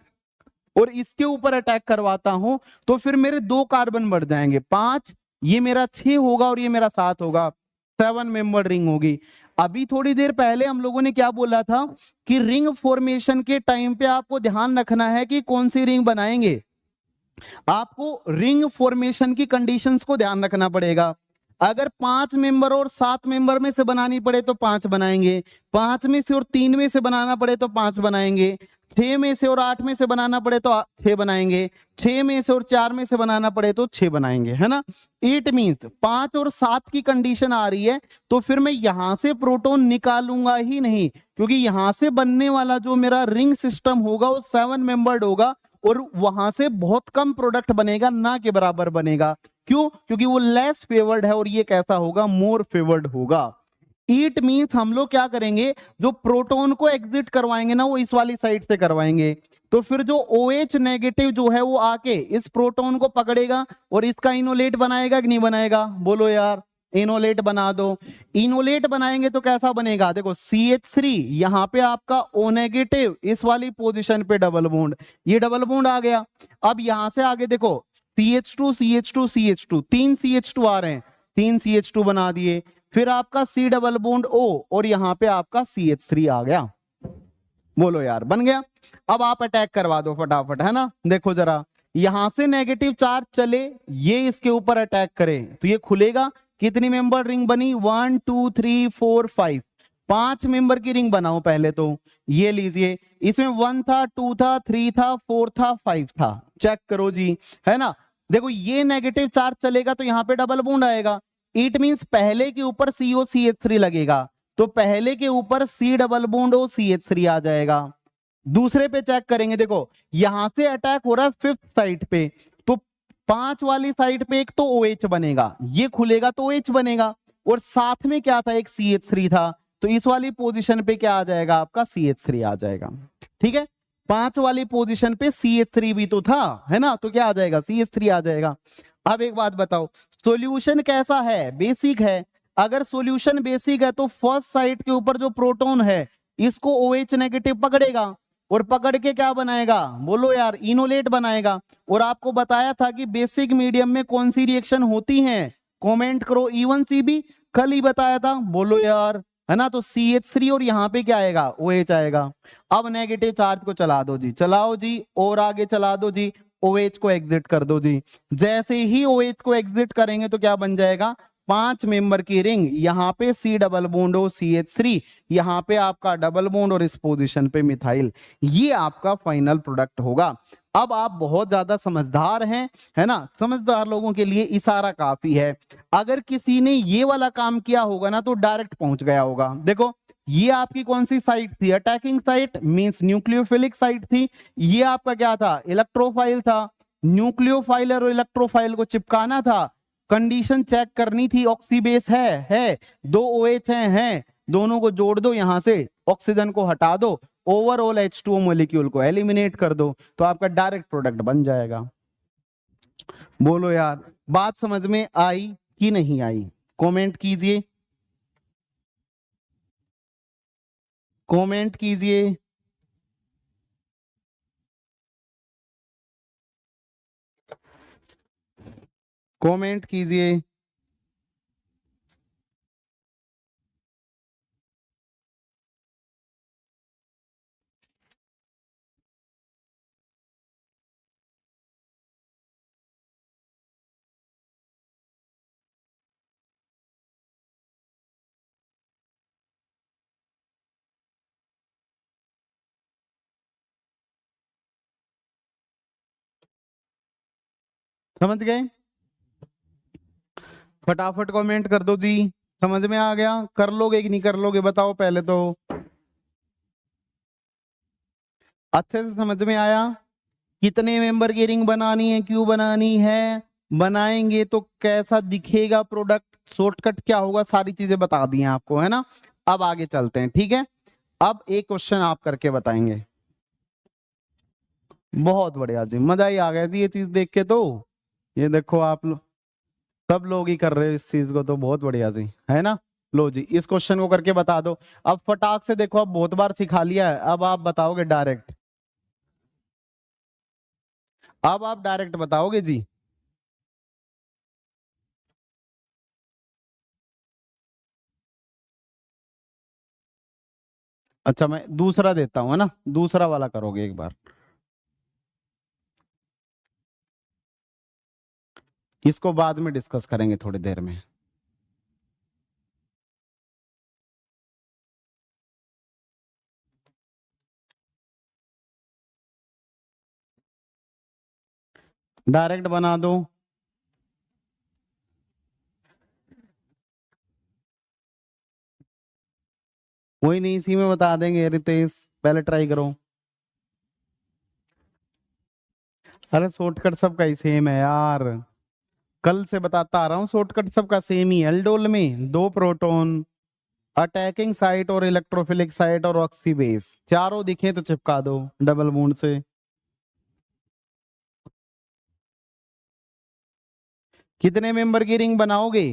और इसके ऊपर अटैक करवाता हूं तो फिर मेरे 2 कार्बन बढ़ जाएंगे, 5, ये मेरा 6 होगा और ये मेरा 7 होगा, 7 मेंबर रिंग होगी। अभी थोड़ी देर पहले हम लोगों ने क्या बोला था कि रिंग फॉर्मेशन के टाइम पे आपको ध्यान रखना है कि कौन सी रिंग बनाएंगे। आपको रिंग फॉर्मेशन की कंडीशंस को ध्यान रखना पड़ेगा। अगर 5 मेंबर और 7 मेंबर में से बनानी पड़े तो 5 बनाएंगे, 5 में से और 3 में से बनाना पड़े तो 5 बनाएंगे, 6 में से और 8 में से बनाना पड़े तो 6 बनाएंगे, 6 में से और 4 में से बनाना पड़े तो 6 बनाएंगे, है ना। इट मींस 5 और 7 की कंडीशन आ रही है तो फिर मैं यहां से प्रोटॉन निकालूंगा ही नहीं, क्योंकि यहां से बनने वाला जो मेरा रिंग सिस्टम होगा वो 7 मेंबर्ड होगा और वहां से बहुत कम प्रोडक्ट बनेगा, ना के बराबर बनेगा। क्यों? क्योंकि वो लेस फेवर्ड है और ये कैसा होगा, मोर फेवर्ड होगा। इट मींस हम लोग क्या करेंगे, जो प्रोटॉन को एग्जिट करवाएंगे ना वो इस वाली साइड से करवाएंगे, तो फिर जो OH नेगेटिव जो है वो आके इस प्रोटॉन को पकड़ेगा और इसका इनोलेट बनाएगा कि नहीं बनाएगा। बोलो यार, इनोलेट बना दो। इनोलेट बनाएंगे तो कैसा बनेगा, देखो CH3 यहां पे आपका O नेगेटिव इस वाली पोजीशन पे डबल बॉन्ड, ये डबल बॉन्ड आ गया। अब यहां से आगे देखो CH2 CH2 CH2, 3 CH2 आ रहे हैं, 3 CH2 बना दिए, फिर आपका C डबल बॉन्ड O और यहां पे आपका CH3 आ गया। बोलो यार, बन गया। अब आप अटैक करवा दो फटाफट, है ना। देखो जरा, यहां से नेगेटिव चार्ज चले, ये इसके ऊपर अटैक करे तो ये खुलेगा। कितनी मेंबर रिंग बनी? 1 2 3 4 5, 5 मेंबर की रिंग बनाओ पहले तो। ये लीजिए, इसमें 1 था, 2 था, 3 था, 4 था, 5 था। चेक करो जी, है ना। देखो ये नेगेटिव चार्ज चलेगा तो यहाँ पे डबल बॉन्ड आएगा। इट मींस पहले के ऊपर COCH3 लगेगा, तो पहले के ऊपर C डबल बॉन्ड OCH3 आ जाएगा। दूसरे पे चेक करेंगे, देखो यहां से अटैक हो रहा है 5th साइड पे, तो 5 वाली साइड पे एक तो OH बनेगा, ये खुलेगा तो OH बनेगा, और साथ में क्या था? एक CH3 था, तो इस वाली पोजीशन पे क्या आ जाएगा? आपका CH3 आ जाएगा। ठीक है, 5 वाली पोजीशन पे CH3 भी तो था, है ना, तो क्या आ जाएगा? CH3 आ जाएगा। अब एक बात बताओ, सॉल्यूशन कैसा है? बेसिक है। अगर सॉल्यूशन बेसिक है तो फर्स्ट साइड के ऊपर जो प्रोटॉन है इसको OH नेगेटिव पकड़ेगा, और पकड़ के क्या बनाएगा? बोलो यार, इनोलेट बनाएगा। और आपको बताया था कि बेसिक मीडियम में कौन सी रिएक्शन होती है, कमेंट करो। E1CB कल ही बताया था, बोलो यार, है ना। तो CH3 और यहाँ पे क्या आएगा? OH आएगा। अब नेगेटिव चार्ज को चला दो जी, चलाओ जी, और आगे चला दो जी, OH को एग्जिट कर दो जी। जैसे ही OH को एग्जिट करेंगे तो क्या बन जाएगा? 5 मेंबर की रिंग, यहाँ पे C डबल बॉन्ड हो CH3, यहाँ पे आपका डबल बॉन्ड और इस पोजीशन पे मिथाइल। ये आपका फाइनल प्रोडक्ट होगा। अब आप बहुत ज्यादा समझदार हैं, है ना। समझदार लोगों के लिए इशारा काफी है। अगर किसी ने ये वाला काम किया होगा ना तो डायरेक्ट पहुंच गया होगा। देखो ये आपकी कौन सी साइट थी? Attacking site means nucleophilic site थी। ये आपका क्या था? इलेक्ट्रोफाइल था। न्यूक्लियोफाइल और इलेक्ट्रोफाइल को चिपकाना था, कंडीशन चेक करनी थी, ऑक्सीबेस है, दो OH हैं, दोनों को जोड़ दो, यहां से ऑक्सीजन को हटा दो, ओवरऑल H2O मॉलिक्यूल को एलिमिनेट कर दो, तो आपका डायरेक्ट प्रोडक्ट बन जाएगा। बोलो यार, बात समझ में आई कि नहीं आई? कमेंट कीजिए, कमेंट कीजिए। कमेंट कीजिए। समझ गए? फटाफट कमेंट कर दो जी। समझ में आ गया? कर लोगे कि नहीं कर लोगे? बताओ पहले तो। अच्छे से समझ में आया? कितने मेंबर की रिंग बनानी है, क्यों बनानी है, बनाएंगे तो कैसा दिखेगा प्रोडक्ट, शॉर्टकट क्या होगा, सारी चीजें बता दी हैं आपको, है ना। अब आगे चलते हैं, ठीक है। अब एक क्वेश्चन आप करके बताएंगे। बहुत बढ़िया जी, मजा ही आ गया जी ये चीज देख के तो। ये देखो आप सब लोग ही कर रहे हो इस चीज को, तो बहुत बढ़िया जी, है ना। लो जी, इस क्वेश्चन को करके बता दो। अब फटाक से देखो, अब बहुत बार सिखा लिया है, अब आप बताओगे डायरेक्ट। अब आप डायरेक्ट बताओगे जी। अच्छा, मैं दूसरा देता हूँ, है ना, दूसरा वाला करोगे एक बार। इसको बाद में डिस्कस करेंगे थोड़ी देर में। डायरेक्ट बना दो। कोई नहीं, इसी में बता देंगे रितेश, पहले ट्राई करो। अरे शॉर्टकट सबका ही सेम है यार, कल से बताता आ रहा हूँ, शॉर्टकट सबका सेम ही है। एल्डोल में 2 प्रोटॉन, अटैकिंग साइट और इलेक्ट्रोफिलिक साइट और ऑक्सी बेस, चारों दिखे तो चिपका दो डबल बॉन्ड से। कितने मेंबर की रिंग बनाओगे?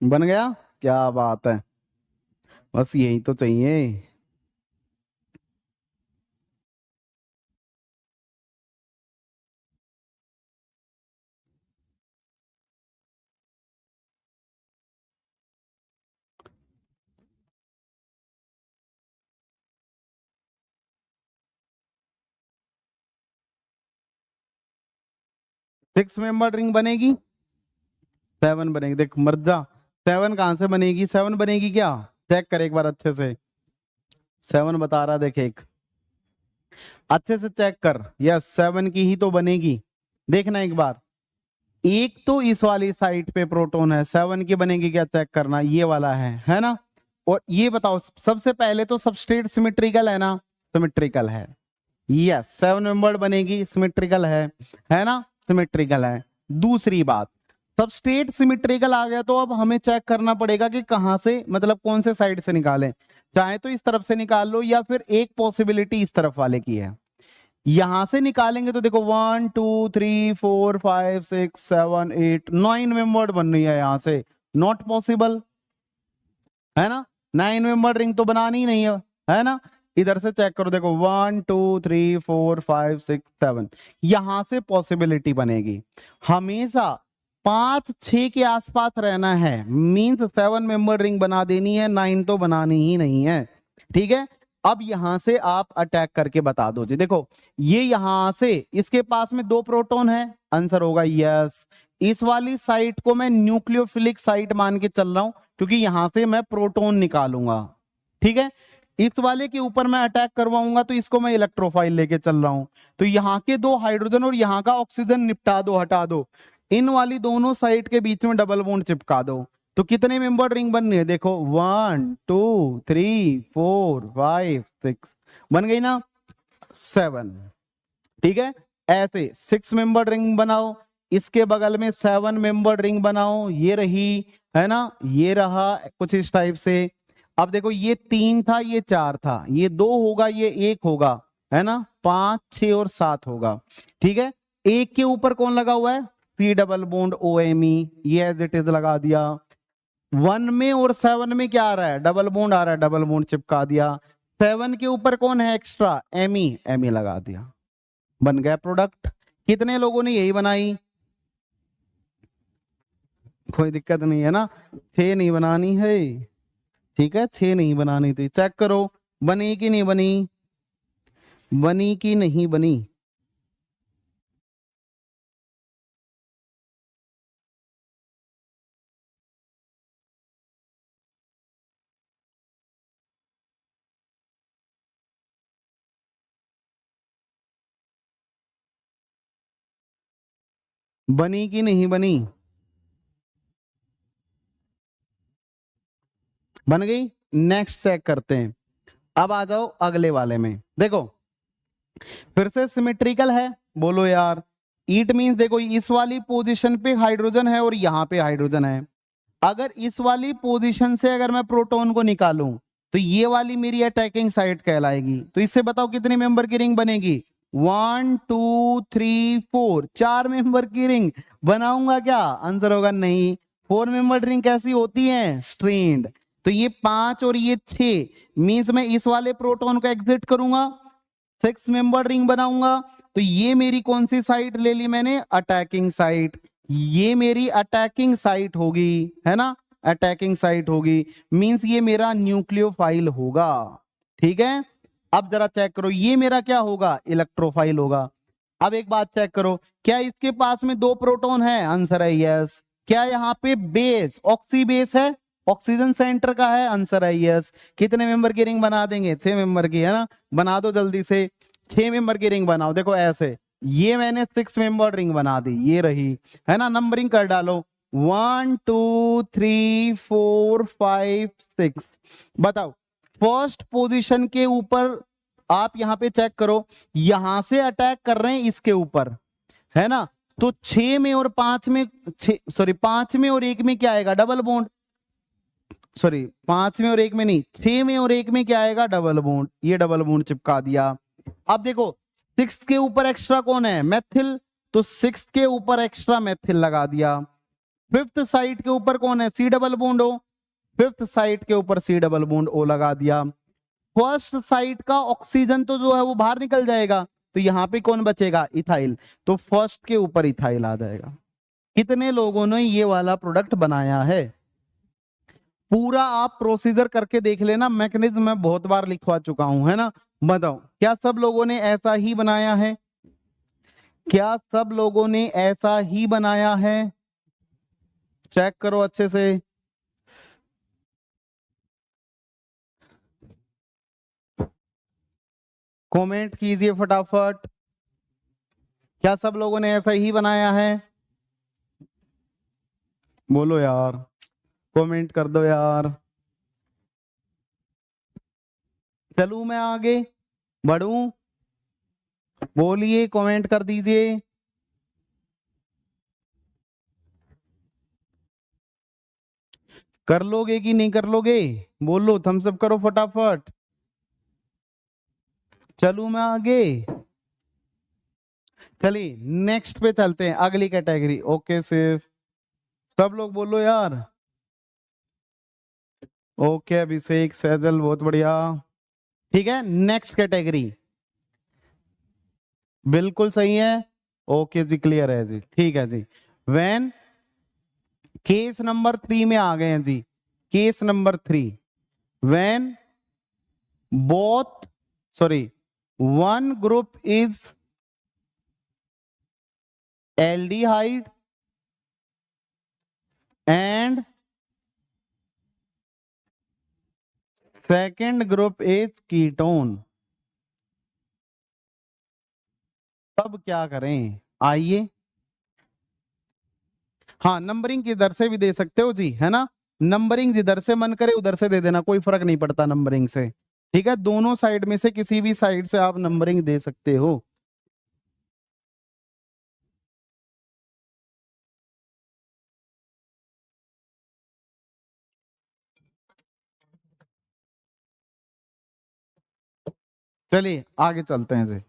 बन गया? क्या बात है। बस यही तो चाहिए। सिक्स मेंबर रिंग बनेगी, सेवन बनेगी। देख मर्जा, सेवन कहां से बनेगी? सेवन बनेगी क्या? चेक कर एक बार अच्छे से। सेवन बता रहा, देख एक अच्छे से चेक कर। यस, सेवन की ही तो बनेगी। देखना एक बार, एक तो इस वाली साइड पे प्रोटॉन है, सेवन की बनेगी क्या? चेक करना, ये वाला है ना। और ये बताओ, सबसे पहले तो सबस्ट्रेट सिमेट्रिकल है ना? सिमेट्रिकल है। यस, सेवन मेंबर्ड बनेगी, सिमेट्रिकल है ना? सिमेट्रिकल है। दूसरी बात, सबस्ट्रेट सिमेट्रिकल आ गया तो अब हमें चेक करना पड़ेगा कि कहां से, मतलब कौन से साइड से निकालें। चाहे तो इस तरफ से निकाल लो, या फिर एक पॉसिबिलिटी इस तरफ वाले की है। यहां से निकालेंगे तो देखो 1 2 3 4 5 6 7 8 9 मेंबर्ड बन रही है यहां से। नॉट पॉसिबल, है ना? 9 मेंबर्ड रिंग तो बनानी ही नहीं है ना? इधर से चेक करो, देखो 1 2 3 4 5 6 7, यहां से पॉसिबिलिटी बनेगी। हमेशा 5 6 के आसपास रहना है, मींस 7 मेंबर रिंग बना देनी है, 9 तो बनानी ही नहीं है। ठीक है, अब यहां से आप अटैक करके बता दो जी। देखो ये यहां से, इसके पास में 2 प्रोटॉन है, आंसर होगा यस। इस वाली साइट को मैं न्यूक्लियोफिलिक साइट मान के चल रहा हूं, क्योंकि यहां से मैं प्रोटॉन निकालूंगा। ठीक है, इस वाले के ऊपर मैं अटैक करवाऊंगा तो इसको मैं इलेक्ट्रोफाइल लेके चल रहा हूं। तो यहाँ के 2 हाइड्रोजन और यहाँ का ऑक्सीजन निपटा दो, हटा दो। इन वाली दोनों साइड के बीच में डबल बॉन्ड चिपका दो। तो कितने मेंबर रिंग बन रही है? देखो 1 2 3 4 5 6 बन गई ना? 7। ठीक है, ऐसे 6 मेंबर रिंग बनाओ, इसके बगल में 7 मेंबर रिंग बनाओ, ये रही, है ना? ये रहा कुछ इस टाइप से। अब देखो ये 3 था, ये 4 था, ये 2 होगा, ये 1 होगा, है ना? 5 6 और 7 होगा। ठीक है, एक के ऊपर कौन लगा हुआ है? सी डबल बॉन्ड OMe, ये एज इट इज लगा दिया। 1 में और 7 में क्या आ रहा है? डबल बॉन्ड आ रहा है, डबल बॉन्ड चिपका दिया। 7 के ऊपर कौन है एक्स्ट्रा? Me लगा दिया, बन गया प्रोडक्ट। कितने लोगों ने यही बनाई? कोई दिक्कत नहीं है ना? 6 नहीं बनानी है, ठीक है, 6 नहीं बनानी थी। चेक करो बनी कि नहीं बनी, बनी कि नहीं बनी। बनी कि नहीं बनी? बन गई। नेक्स्ट चेक करते हैं। अब आ जाओ अगले वाले में। देखो फिर से सिमेट्रिकल है, बोलो यार। इट मींस देखो इस वाली पोजीशन पे हाइड्रोजन है और यहाँ पे हाइड्रोजन है। अगर इस वाली पोजीशन से अगर मैं प्रोटॉन को निकालूं तो ये वाली मेरी अटैकिंग साइट कहलाएगी। तो इससे बताओ कितने मेंबर की रिंग बनेगी? 1 2 3 4, 4 मेंबर की रिंग बनाऊंगा क्या? आंसर होगा नहीं। 4 मेंबर रिंग कैसी होती है? स्ट्रेन्ड। तो ये 5 और ये 6, मींस मैं इस वाले प्रोटॉन को एग्जिट करूंगा, 6 मेंबर रिंग बनाऊंगा। तो ये मेरी कौन सी साइट ले ली मैंने? Attacking site. ये मेरी अटैकिंग साइट होगी, है ना? अटैकिंग साइट होगी, मींस ये मेरा न्यूक्लियोफाइल होगा। ठीक है, अब जरा चेक करो, ये मेरा क्या होगा? इलेक्ट्रोफाइल होगा। अब एक बात चेक करो, क्या इसके पास में 2 प्रोटॉन है? आंसर है यस। क्या यहाँ पे बेस ऑक्सी बेस है? ऑक्सीजन सेंटर का है? आंसर है यस। कितने मेंबर की रिंग बना देंगे? 6 मेंबर की, है ना? बना दो जल्दी से, 6 मेंबर की रिंग बनाओ। देखो ऐसे, ये मैंने 6 मेंबर रिंग बना दी, ये रही, है ना? नंबरिंग कर डालो, 1 2 3 4 5 6। बताओ फर्स्ट पोजीशन के ऊपर आप यहां पे चेक करो, यहां से अटैक कर रहे हैं इसके ऊपर, है ना? तो 6 में और 5 में, 5 में और 1 में क्या आएगा? Double bond. 5 में और 1 में नहीं, 6 में और 1 में क्या आएगा? Double bond. ये डबल बॉन्ड चिपका दिया। अब देखो 6 के ऊपर एक्स्ट्रा कौन है? मेथिल। तो 6 के ऊपर एक्स्ट्रा मेथिल लगा दिया। 5th साइड के ऊपर कौन है? सी डबल बॉन्ड हो। फिफ्थ साइट के ऊपर C डबल बॉन्ड O लगा दिया। फर्स्ट साइट का ऑक्सीजन तो जो है वो बाहर निकल जाएगा, तो यहां पे कौन बचेगा, इथाइल, तो फर्स्ट के ऊपर इथाइल आ जाएगा। कितने लोगों ने ये वाला प्रोडक्ट बनाया है, पूरा आप प्रोसीजर करके देख लेना, मैकेनिज्म मैं बहुत बार लिखवा चुका हूं, है ना। बताओ क्या सब लोगों ने ऐसा ही बनाया है, क्या सब लोगों ने ऐसा ही बनाया है, चेक करो अच्छे से। कमेंट कीजिए फटाफट, क्या सब लोगों ने ऐसा ही बनाया है, बोलो यार, कमेंट कर दो यार। चलूं मैं आगे बढ़ूं, बोलिए, कमेंट कर दीजिए। कर लोगे कि नहीं कर लोगे, बोलो, थम्स अप करो फटाफट। चलूं मैं आगे, चलिए नेक्स्ट पे चलते हैं, अगली कैटेगरी। ओके सिर्फ सब लोग बोलो यार। ओके अभिषेक सैजल, बहुत बढ़िया, ठीक है। नेक्स्ट कैटेगरी बिल्कुल सही है, ओके जी, क्लियर है जी, ठीक है जी। व्हेन केस नंबर 3 में आ गए हैं जी, case number 3, when both sorry one group is aldehyde and second group is ketone, तब क्या करें, आइए। हाँ नंबरिंग किधर से भी दे सकते हो जी, है ना, नंबरिंग जिधर से मन करे उधर से दे देना, कोई फर्क नहीं पड़ता नंबरिंग से, ठीक है। दोनों साइड में से किसी भी साइड से आप नंबरिंग दे सकते हो। चलिए आगे चलते हैं जी।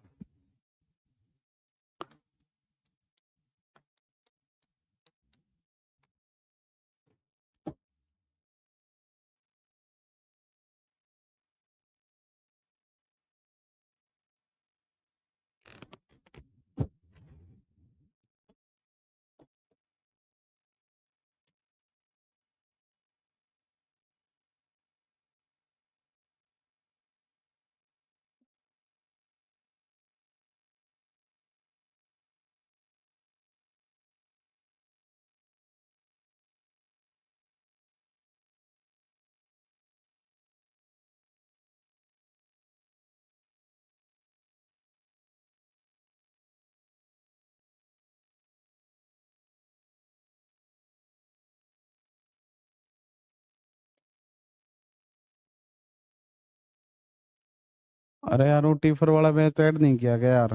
अरे यार वो टीफर वाला बैच ऐड नहीं किया गया यार,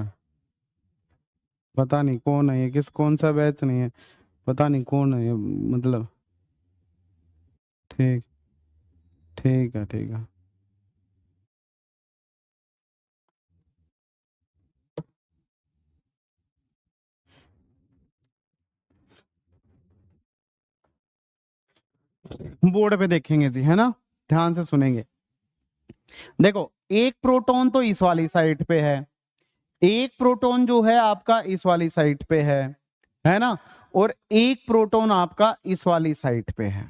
पता नहीं कौन है ये, किस कौन सा बैच नहीं है, पता नहीं कौन है ये, मतलब ठीक, ठीक है, ठीक है। बोर्ड पे देखेंगे जी, है ना, ध्यान से सुनेंगे। देखो एक प्रोटॉन तो इस वाली साइड पे है, एक प्रोटॉन जो है आपका इस वाली साइड पे है ना, और एक प्रोटॉन आपका इस वाली साइड पे है।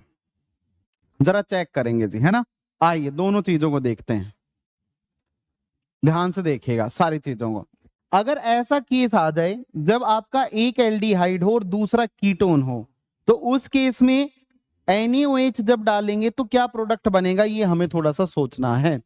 जरा चेक करेंगे जी, है ना, आइए दोनों चीजों को देखते हैं, ध्यान से देखिएगा सारी चीजों को। अगर ऐसा केस आ जाए जब आपका एक एल्डिहाइड हो और दूसरा कीटोन हो, तो उस केस में NaOH जब डालेंगे तो क्या प्रोडक्ट बनेगा, ये हमें थोड़ा सा सोचना है।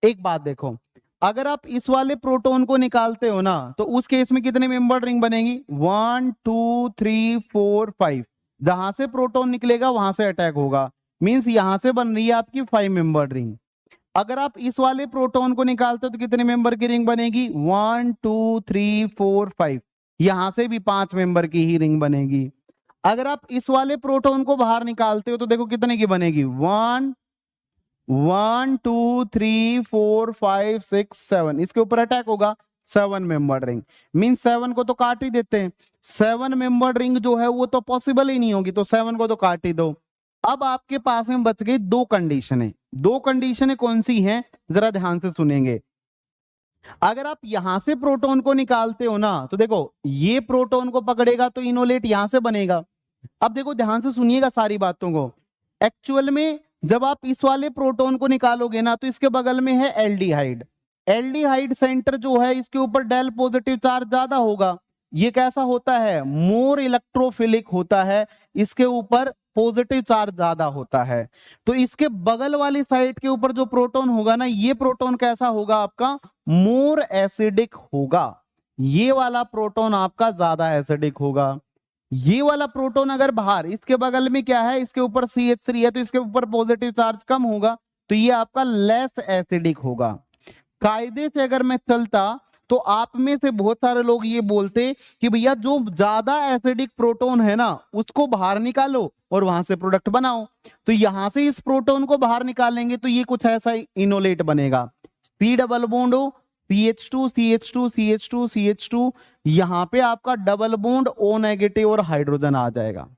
एक बात देखो, अगर आप इस वाले प्रोटॉन को निकालते हो ना, तो उस केस में कितने मेंबर रिंग बनेगी, 1 2 3 4 5, जहां से प्रोटॉन निकलेगा वहां से अटैक होगा, मींस यहां से बन रही है आपकी 5 मेंबर रिंग। अगर आप इस वाले प्रोटॉन को निकालते हो तो कितने मेंबर की रिंग बनेगी, 1 2 3 4 5, यहां से भी 5 मेंबर की ही रिंग बनेगी। अगर आप इस वाले प्रोटॉन को बाहर निकालते हो तो देखो कितने की बनेगी, 1 1 2 3 4 5 6 7, इसके ऊपर अटैक होगा, 7 मेंबर रिंग, मीन 7 को तो काट ही देते हैं, 7 मेंबर रिंग जो है वो तो पॉसिबल ही नहीं होगी, तो 7 को तो काट ही दो। अब आपके पास में बच गई दो कंडीशनें। दो कंडीशनें कौन सी हैं, जरा ध्यान से सुनेंगे। अगर आप यहां से प्रोटॉन को निकालते हो ना, तो देखो ये प्रोटॉन को पकड़ेगा तो इनोलेट यहां से बनेगा। अब देखो ध्यान से सुनिएगा सारी बातों को। एक्चुअल में जब आप इस वाले प्रोटॉन को निकालोगे ना, तो इसके बगल में है एल्डिहाइड। एल्डिहाइड सेंटर जो है इसके ऊपर डेल पॉजिटिव चार्ज ज्यादा होगा। ये कैसा होता है, मोर इलेक्ट्रोफिलिक होता है, इसके ऊपर पॉजिटिव चार्ज ज्यादा होता है। तो इसके बगल वाली साइड के ऊपर जो प्रोटॉन होगा ना, ये प्रोटॉन कैसा होगा आपका, मोर एसिडिक होगा। ये वाला प्रोटॉन आपका ज्यादा एसिडिक होगा। ये वाला प्रोटॉन अगर बाहर, इसके बगल में क्या है, इसके ऊपर CH3 है, तो इसके ऊपर पॉजिटिव चार्ज कम होगा, तो ये आपका लेस एसिडिक होगा। कायदे से अगर मैं चलता तो आप में से बहुत सारे लोग ये बोलते कि भैया जो ज्यादा एसिडिक प्रोटॉन है ना, उसको बाहर निकालो और वहां से प्रोडक्ट बनाओ। तो यहां से इस प्रोटॉन को बाहर निकालेंगे तो ये कुछ ऐसा इनोलेट बनेगा, C double bond O, CH2 CH2 CH2 CH2, यहां पे आपका डबल बॉन्ड O नेगेटिव और हाइड्रोजन आ जाएगा।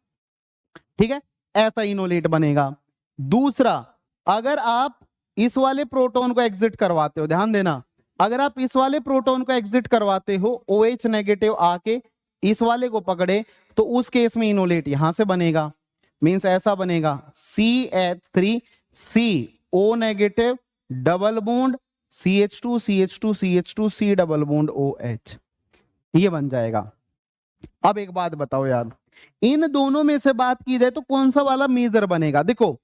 ठीक है, ऐसा इनोलेट बनेगा। दूसरा, अगर आप इस वाले प्रोटॉन को एग्जिट करवाते हो, ध्यान देना, अगर आप इस वाले प्रोटॉन को एग्जिट करवाते हो, OH नेगेटिव आके इस वाले को पकड़े, तो उस केस में इनोलेट यहां से बनेगा। मींस ऐसा बनेगा CH3 CO negative double bond CH2 CH2 CH2 C double bond OH, ये बन जाएगा। अब एक बात बताओ यार, इन दोनों में से बात की जाए तो कौन सा वाला मेजर बनेगा। देखो,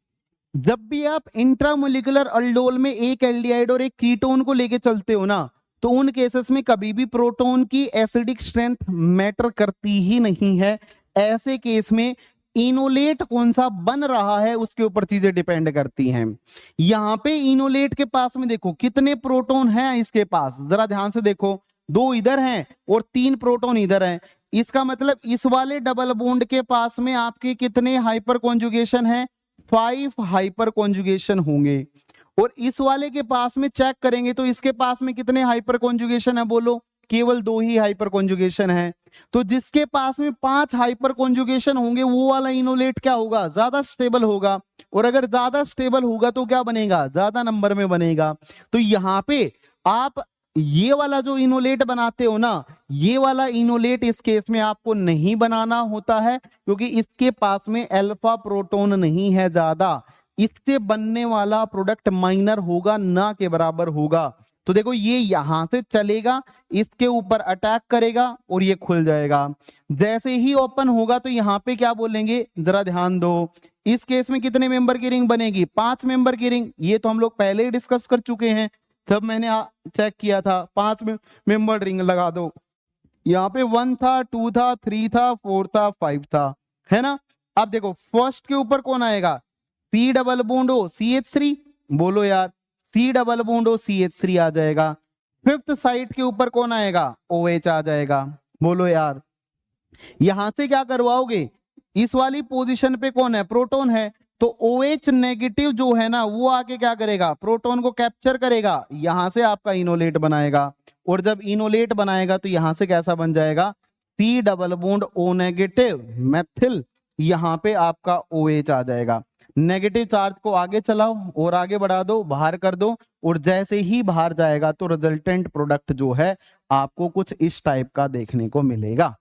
जब भी आप इंट्रामोलिकुलर अल्डोल में एक एल्डिहाइड और एक कीटोन को लेके चलते हो ना, तो उन केसेस में कभी भी प्रोटॉन की एसिडिक स्ट्रेंथ मैटर करती ही नहीं है। ऐसे केस में इनोलेट कौन सा बन रहा है उसके ऊपर चीजें डिपेंड करती हैं। यहां पे इनोलेट के पास में देखो कितने प्रोटॉन हैं इसके पास, जरा ध्यान से देखो, 2 इधर हैं और 3 प्रोटॉन इधर हैं। इसका मतलब इस वाले डबल बॉन्ड के पास में आपके कितने हाइपर कॉन्जुगेशन है, 5 हाइपर कॉन्जुगेशन होंगे। और इस वाले के पास में चेक करेंगे तो इसके पास में कितने हाइपर कॉन्जुगेशन है, बोलो, केवल 2 ही हाइपर कॉन्जुगेशन है। तो जिसके पास में 5 हाइपर कॉन्जुगेशन होंगे वो वाला इनोलेट क्या होगा, ज्यादा स्टेबल होगा। और अगर ज्यादा स्टेबल होगा तो क्या बनेगा, ज्यादा नंबर में बनेगा। तो यहां पे आप ये वाला जो इनोलेट बनाते हो ना, ये वाला इनोलेट इस केस में आपको नहीं बनाना होता है, क्योंकि इसके पास में अल्फा प्रोटॉन नहीं है ज्यादा। इससे बनने वाला प्रोडक्ट माइनर होगा, ना के बराबर होगा। तो देखो ये यहां से चलेगा, इसके ऊपर अटैक करेगा और ये खुल जाएगा। जैसे ही ओपन होगा तो यहाँ पे क्या बोलेंगे, जरा ध्यान दो, इस केस में कितने मेंबर की रिंग बनेगी, 5 मेंबर की रिंग। ये तो हम लोग पहले ही डिस्कस कर चुके हैं, जब मैंने चेक किया था। 5 मेंबर रिंग लगा दो। यहाँ पे 1 था, 2 था, 3 था, 4 था, 5 था, है ना। अब देखो फर्स्ट के ऊपर कौन आएगा, C double bond O CH3, बोलो यार, C double bond O CH3 आ जाएगा। फिफ्थ साइड के ऊपर कौन आएगा, OH आ जाएगा, बोलो यार। यहां से क्या करवाओगे, इस वाली पोजीशन पे कौन है, प्रोटॉन है, तो OH नेगेटिव जो है ना, वो आके क्या करेगा, प्रोटॉन को कैप्चर करेगा, यहां से आपका इनोलेट बनाएगा। और जब इनोलेट बनाएगा तो यहां से कैसा बन जाएगा, C double bond O negative methyl, यहां पे आपका OH आ जाएगा। नेगेटिव चार्ज को आगे चलाओ और आगे बढ़ा दो, बाहर कर दो, और जैसे ही बाहर जाएगा तो रिजल्टेंट प्रोडक्ट जो है आपको कुछ इस टाइप का देखने को मिलेगा।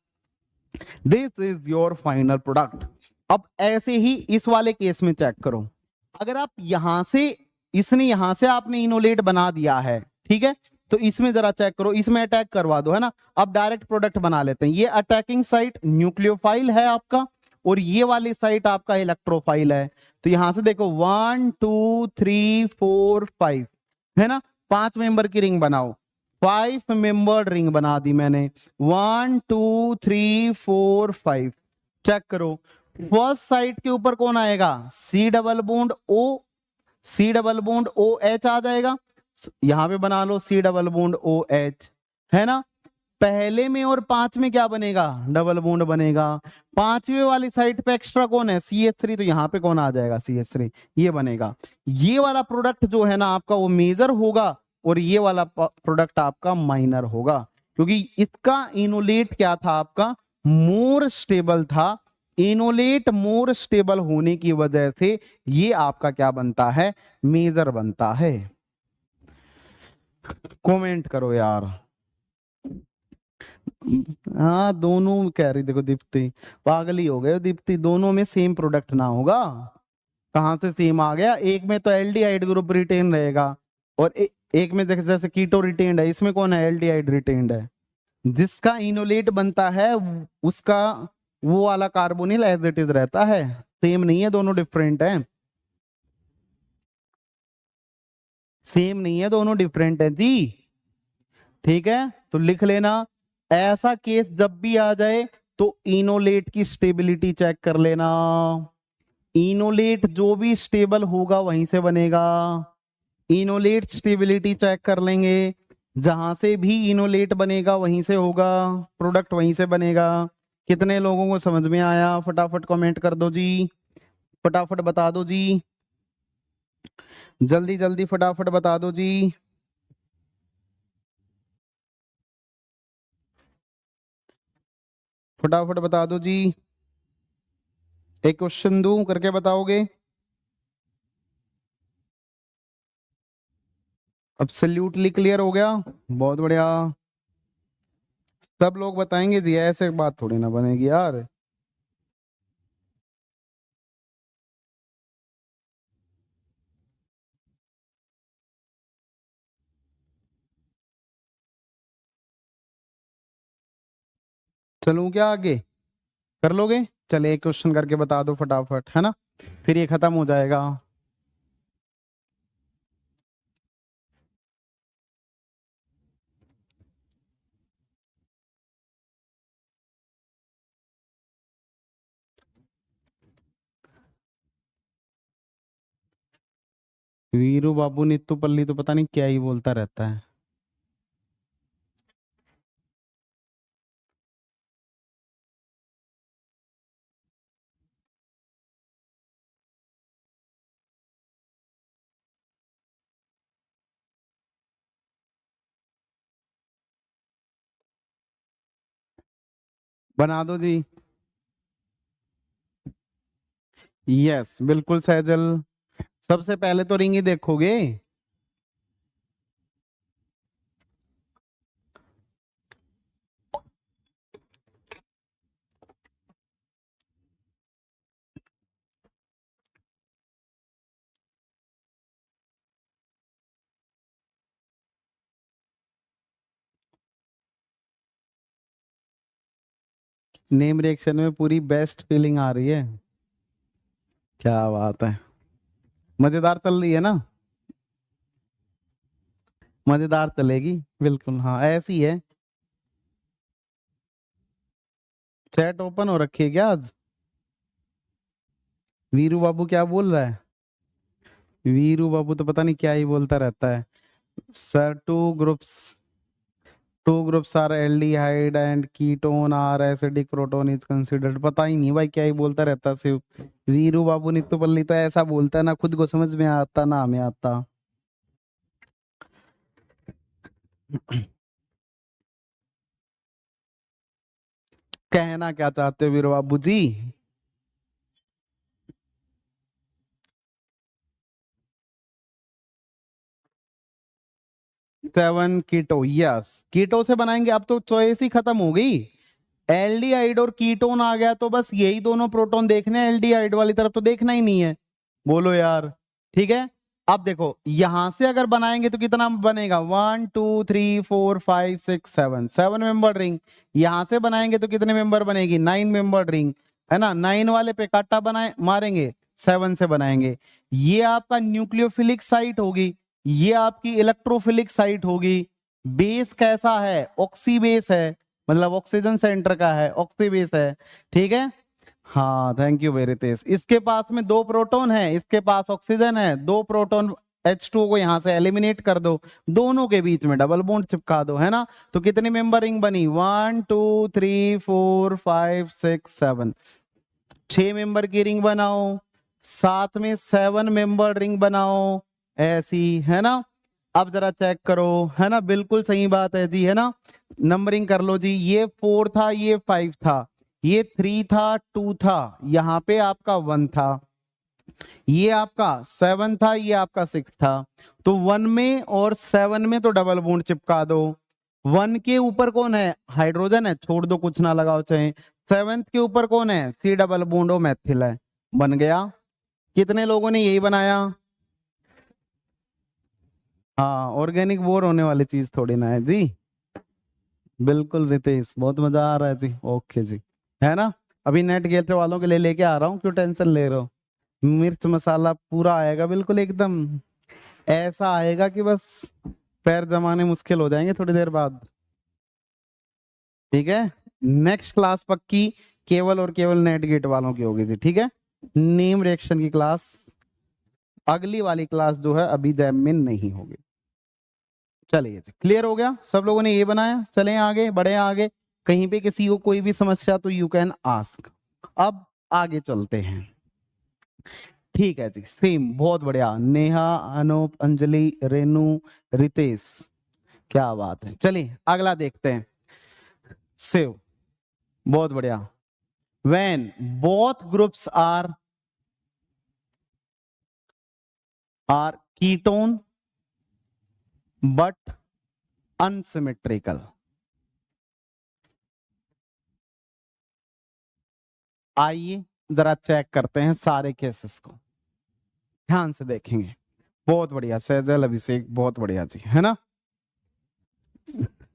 This is your final product. अब ऐसे ही इस वाले केस में चेक करो, अगर आप यहां से, इसने यहां से आपने इनोलेट बना दिया है, ठीक है, तो इसमें जरा चेक करो, इसमें अटैक करवा दो, है ना। अब डायरेक्ट प्रोडक्ट बना लेते हैं। ये अटैकिंग साइट न्यूक्लियोफाइल है आपका, और ये वाली साइट आपका इलेक्ट्रोफाइल है। तो यहां से देखो 1 2 3 4 5, है ना, 5 मेंबर की रिंग बनाओ। 5 मेंबर रिंग बना दी मैंने, 1 2 3 4 5। चेक करो, फर्स्ट साइट के ऊपर कौन आएगा, C double bond O, C double bond OH आ जाएगा। यहां पे बना लो C डबल बॉन्ड OH, है ना। पहले में और 5 में क्या बनेगा, डबल बॉन्ड बनेगा। 5वें वाली साइड पे एक्स्ट्रा कौन है, CH3, तो यहाँ पे कौन आ जाएगा, CH3, ये बनेगा। ये वाला प्रोडक्ट जो है ना आपका वो मेजर होगा, और ये वाला प्रोडक्ट आपका माइनर होगा, क्योंकि इसका इनोलेट क्या था आपका, मोर स्टेबल था, इनोलेट मोर स्टेबल होने की वजह से ये आपका क्या बनता है, मेजर बनता है। कमेंट करो यार। हाँ दोनों कह रही, देखो दीप्ति पागल ही हो गए, दीप्ति दोनों में सेम प्रोडक्ट ना होगा, कहां से सेम आ गया, एक में तो एल्डिहाइड ग्रुप रिटेन रहेगा और एक में जैसे कीटो रिटेन्ड है, इसमें कौन है, एल्डिहाइड रिटेन्ड है। जिसका इनोलेट बनता है उसका वो वाला कार्बोनिल एज इट इज रहता है, सेम नहीं है, दोनों डिफरेंट है, सेम नहीं है, दोनों डिफरेंट है जी। ठीक है, तो लिख लेना, ऐसा केस जब भी आ जाए तो इनोलेट की स्टेबिलिटी चेक कर लेना। इनोलेट जो भी स्टेबल होगा वहीं से बनेगा, इनोलेट स्टेबिलिटी चेक कर लेंगे, जहां से भी इनोलेट बनेगा वहीं से होगा, प्रोडक्ट वहीं से बनेगा। कितने लोगों को समझ में आया, फटाफट कमेंट कर दो जी, फटाफट बता दो जी, जल्दी जल्दी फटाफट बता दो जी। फटाफट बता दो जी, एक क्वेश्चन दूं करके बताओगे। एब्सोल्युटली क्लियर हो गया, बहुत बढ़िया, सब लोग बताएंगे जी, ऐसे बात थोड़ी ना बनेगी यार। चलूं क्या आगे, कर लोगे, चले एक क्वेश्चन करके बता दो फटाफट, है ना, फिर ये खत्म हो जाएगा। वीरू बाबू नीतू पल्ली तो पता नहीं क्या ही बोलता रहता है। बना दो जी, यस बिल्कुल सहजल, सबसे पहले तो रिंग ही देखोगे। नेम रिएक्शन में पूरी बेस्ट फीलिंग आ रही है, क्या बात है, मजेदार चल रही है ना, मजेदार चलेगी बिल्कुल, हाँ ऐसी है। चैट ओपन हो रखी है क्या आज, वीरू बाबू क्या बोल रहा है, वीरू बाबू तो पता नहीं क्या ही बोलता रहता है। Sir two groups are aldehyde and ketone are acidic, proton is considered, पता ही नहीं भाई क्या ही बोलता रहता सिर्फ, वीरू बाबू नित्तू पल्ली तो ऐसा बोलता है ना, खुद को समझ में आता ना हमें आता। कहना क्या चाहते हो वीरू बाबू जी। 7 कीटो, यस कीटो से बनाएंगे, अब तो चॉइस ही खत्म हो गई, एल्डिहाइड और कीटोन आ गया तो बस यही दोनों प्रोटोन देखने हैं, एल्डिहाइड वाली तरफ तो देखना ही नहीं है, बोलो यार। ठीक है, अब देखो यहां से अगर बनाएंगे तो कितना बनेगा, 1 2 3 4 5 6 7, 7 मेंबर रिंग, यहां से बनाएंगे तो कितने मेंबर बनेगी, 9 मेंबर रिंग, है ना, 9 वाले पे काटा बनाए मारेंगे, 7 से बनाएंगे, ये आपका न्यूक्लियोफिलिक साइट होगी, ये आपकी इलेक्ट्रोफिलिक साइट होगी, बेस कैसा है, ऑक्सी बेस है, मतलब ऑक्सीजन सेंटर का है, ऑक्सी बेस है। ठीक है, हाँ थैंक यू वेरी तेज, इसके पास में 2 प्रोटॉन है, इसके पास ऑक्सीजन है, 2 प्रोटॉन, H2 को यहां से एलिमिनेट कर दो, दोनों के बीच में डबल बॉन्ड चिपका दो, है ना, तो कितनी मेंबर रिंग बनी, 1 2 3 4 5 6 7, 6 मेंबर की रिंग बनाओ, साथ में 7 मेंबर रिंग बनाओ, ऐसी, है ना। अब जरा चेक करो, है ना, बिल्कुल सही बात है जी, है ना, नंबरिंग कर लो जी, ये 4 था, ये 5 था, ये 3 था, 2 था, यहाँ पे आपका 1 था, ये आपका 7 था, ये आपका 6 था। तो 1 में और 7 में तो डबल बॉन्ड चिपका दो। 1 के ऊपर कौन है? हाइड्रोजन है, छोड़ दो, कुछ ना लगाओ चाहे। 7 के ऊपर कौन है? C double bond O methyl है। बन गया। कितने लोगों ने यही बनाया? हाँ, ऑर्गेनिक बोर होने वाली चीज थोड़ी ना है जी। बिल्कुल रितेश, बहुत मजा आ रहा है जी। ओके जी, है ना। अभी नेट गेट वालों के लिए लेके आ रहा हूँ, क्यों टेंशन ले रहे हो। मिर्च मसाला पूरा आएगा, बिल्कुल एकदम ऐसा आएगा कि बस पैर जमाने मुश्किल हो जाएंगे थोड़ी देर बाद। ठीक है, नेक्स्ट क्लास पक्की केवल और केवल नेट गेट वालों की होगी जी। ठीक है, नेम रिएक्शन की क्लास, अगली वाली क्लास जो है अभी जैम में नहीं होगी। चलिए जी, क्लियर हो गया सब लोगों ने ये बनाया। चलें आगे, बढ़े आगे। कहीं पे किसी को कोई भी समस्या तो यू कैन आस्क। अब आगे चलते हैं। ठीक है जी, सेम, बहुत बढ़िया। नेहा, अनूप, अंजलि, रेनू, रितेश, क्या बात है। चलिए अगला देखते हैं। सेव, बहुत बढ़िया। When both groups are ketone but unsymmetrical. आइए जरा चेक करते हैं सारे केसेस को, ध्यान से देखेंगे। बहुत बढ़िया सैजल, अभिषेक, बहुत बढ़िया जी, है ना।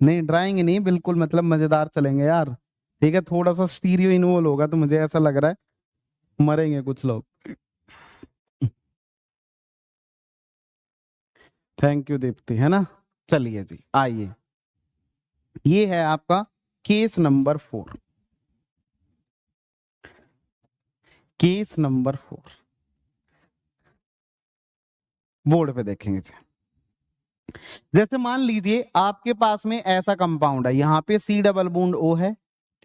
नहीं डराएंगे नहीं, बिल्कुल मतलब मजेदार चलेंगे यार। ठीक है, थोड़ा सा स्टीरियो इन्वॉल्व होगा तो मुझे ऐसा लग रहा है मरेंगे कुछ लोग। थैंक यू दीप्ति, है ना। चलिए जी, आइए, ये है आपका case number 4। Case number 4 board पे देखेंगे जी। जैसे मान लीजिए आपके पास में ऐसा कंपाउंड है, यहाँ पे सी डबल बॉन्ड ओ है।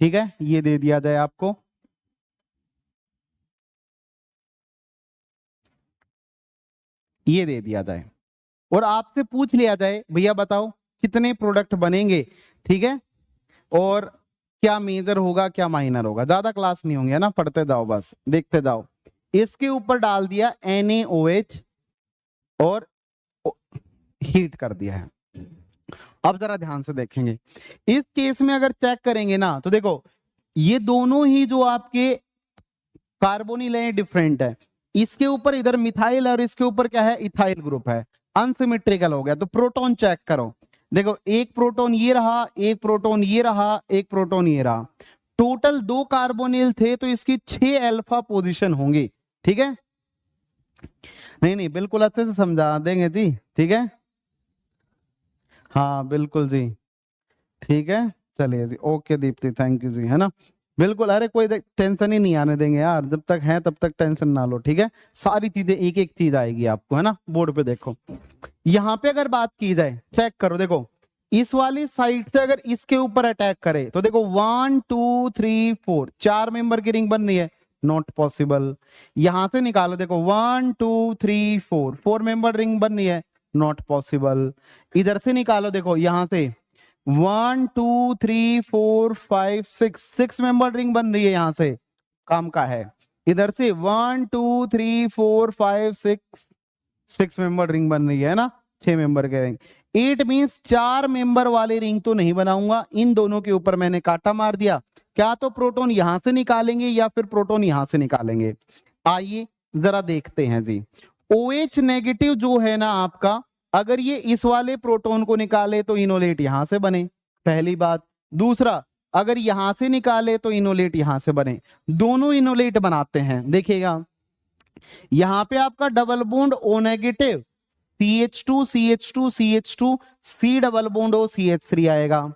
ठीक है, ये दे दिया जाए आपको, ये दे दिया जाए, और आपसे पूछ लिया जाए भैया बताओ कितने प्रोडक्ट बनेंगे। ठीक है, और क्या मेजर होगा क्या माइनर होगा। ज्यादा क्लास नहीं होंगे, है ना, पढ़ते जाओ बस, देखते जाओ। इसके ऊपर डाल दिया NaOH और हीट कर दिया है। अब जरा ध्यान से देखेंगे, इस केस में अगर चेक करेंगे ना तो देखो ये दोनों ही जो आपके कार्बोनिल है डिफरेंट है। इसके ऊपर इधर मिथाइल है और इसके ऊपर क्या है, इथाइल ग्रुप है, अनसिमेट्रिकल हो गया। तो प्रोटॉन चेक करो, देखो एक प्रोटॉन ये रहा, एक प्रोटॉन ये रहा, एक प्रोटॉन ये रहा। टोटल 2 कार्बोनिल थे तो इसकी 6 अल्फा पोजीशन होंगी। ठीक है, नहीं नहीं बिल्कुल अच्छे से समझा देंगे जी। ठीक है, हाँ बिल्कुल जी। ठीक है, चलिए जी, ओके दीप्ति, थैंक यू जी, है ना। बिल्कुल, अरे कोई टेंशन ही नहीं आने देंगे यार, जब तक है तब तक टेंशन ना लो। ठीक है, सारी चीजें एक एक चीज आएगी आपको, है ना। बोर्ड पे देखो, यहाँ पे अगर बात की जाए, चेक करो, देखो इस वाली साइड से अगर इसके ऊपर अटैक करे तो देखो 1 2 3 4 4 मेंबर की रिंग बन रही है, नॉट पॉसिबल। यहां से निकालो, देखो 1 2 3 4 4 मेंबर रिंग बन रही है, नॉट पॉसिबल। इधर से निकालो, देखो यहां से 1 2 3 4 5 6 6 मेंबर रिंग बन रही है, यहां से काम का है। इधर से 1 2 3 4 5 6 6 मेंबर रिंग बन रही है ना, 6 मेंबर के रिंग। 8 मींस 4 मेंबर वाले रिंग तो नहीं बनाऊंगा, इन दोनों के ऊपर मैंने कांटा मार दिया। क्या तो प्रोटॉन यहां से निकालेंगे या फिर प्रोटॉन यहां से निकालेंगे। आइए जरा देखते हैं जी। OH नेगेटिव जो है ना आपका, अगर ये इस वाले प्रोटॉन को निकाले तो इनोलेट यहां से बने, पहली बात। दूसरा, अगर यहां से निकाले तो इनोलेट यहां से बने, दोनों इनोलेट बनाते हैं। देखिएगा यहां पे आपका double bond O negative, CH2 CH2 CH2 C double bond O CH3 आएगा।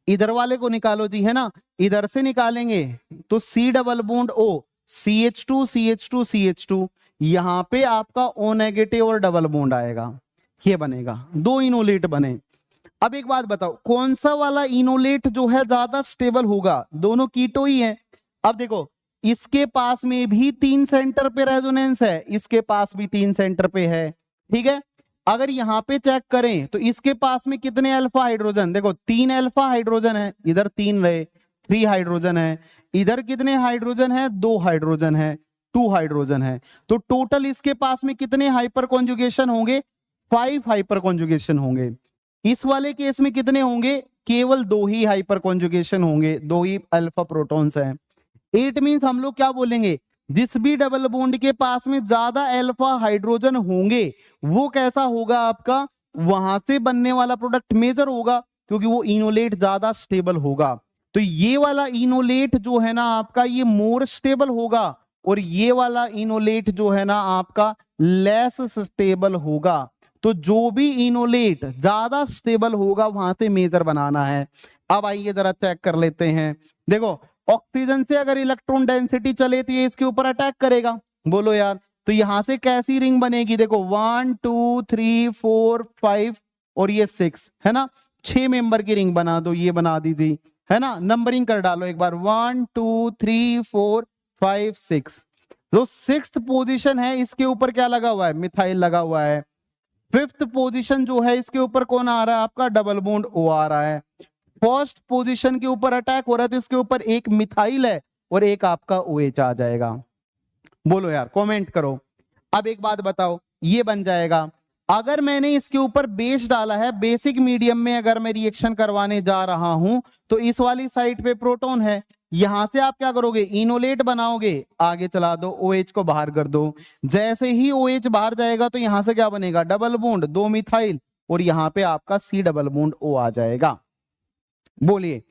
इधर वाले को निकालो जी, है ना, इधर से निकालेंगे तो C double bond O CH2 CH2 CH2, यहां पे आपका O नेगेटिव और डबल बॉन्ड आएगा, ये बनेगा, 2 इनोलेट बने। अब एक बात बताओ, कौन सा वाला इनोलेट जो है ज्यादा स्टेबल होगा, दोनों कीटो ही है। अब देखो इसके पास में भी 3 सेंटर पे रेजोनेंस है, इसके पास भी 3 सेंटर पे है। ठीक है, अगर यहां पे चेक करें तो इसके पास में कितने अल्फा हाइड्रोजन, देखो 3 अल्फा हाइड्रोजन है, इधर 3 रहे, 3 हाइड्रोजन है, इधर कितने हाइड्रोजन है, 2 हाइड्रोजन है, 2 हाइड्रोजन है, तो टोटल इसके पास में कितने हाइपर कॉन्जुगेशन होंगे, 5 हाइपर कॉन्जुगेशन होंगे। इस वाले केस में कितने होंगे, केवल 2 ही हाइपर कॉन्जुगेशन होंगे, 2 ही अल्फा प्रोटॉन्स हैं। इट मींस हम लोग क्या बोलेंगे, जिस भी डबल बॉन्ड के पास में ज्यादा अल्फा हाइड्रोजन होंगे वो कैसा होगा आपका, वहां से बनने वाला प्रोडक्ट मेजर होगा, क्योंकि वो इनोलेट ज्यादा स्टेबल होगा। तो ये वाला इनोलेट जो है ना आपका, ये मोर स्टेबल होगा, और ये वाला इनोलेट जो है ना आपका लेस स्टेबल होगा। तो जो भी इनोलेट ज्यादा स्टेबल होगा वहां से मेजर बनाना है। अब आइए जरा चेक कर लेते हैं। देखो, ऑक्सीजन से अगर इलेक्ट्रॉन डेंसिटी चले तो ये इसके ऊपर अटैक करेगा, बोलो यार। तो यहां से कैसी रिंग बनेगी, देखो 1 2 3 4 5 और ये 6 है ना, 6 मेंबर की रिंग बना दो, ये बना दीजिए, है ना। नंबरिंग कर डालो एक बार, 1 2 3 4 5 6। जो 6th पोजीशन है इसके ऊपर क्या लगा हुआ है, मिथाइल लगा हुआ है। 5th पोजीशन जो है इसके ऊपर कौन आ रहा है, आपका डबल बॉन्ड ओ आ रहा है। फर्स्ट पोजीशन के ऊपर अटैक हो रहा है तो इसके ऊपर एक मिथाइल है और एक आपका OH आ जाएगा। बोलो यार, कमेंट करो। अब एक बात बताओ, ये बन जाएगा। अगर मैंने इसके ऊपर बेस डाला है, बेसिक मीडियम में अगर मैं रिएक्शन करवाने जा रहा हूं, तो इस वाली साइड पे प्रोटॉन है, यहां से आप क्या करोगे, इनोलेट बनाओगे, आगे चला दो, OH को बाहर कर दो। जैसे ही OH बाहर जाएगा तो यहां से क्या बनेगा, डबल बॉन्ड, 2 मिथाइल, और यहां पे आपका C डबल बॉन्ड O आ जाएगा। बोलिए,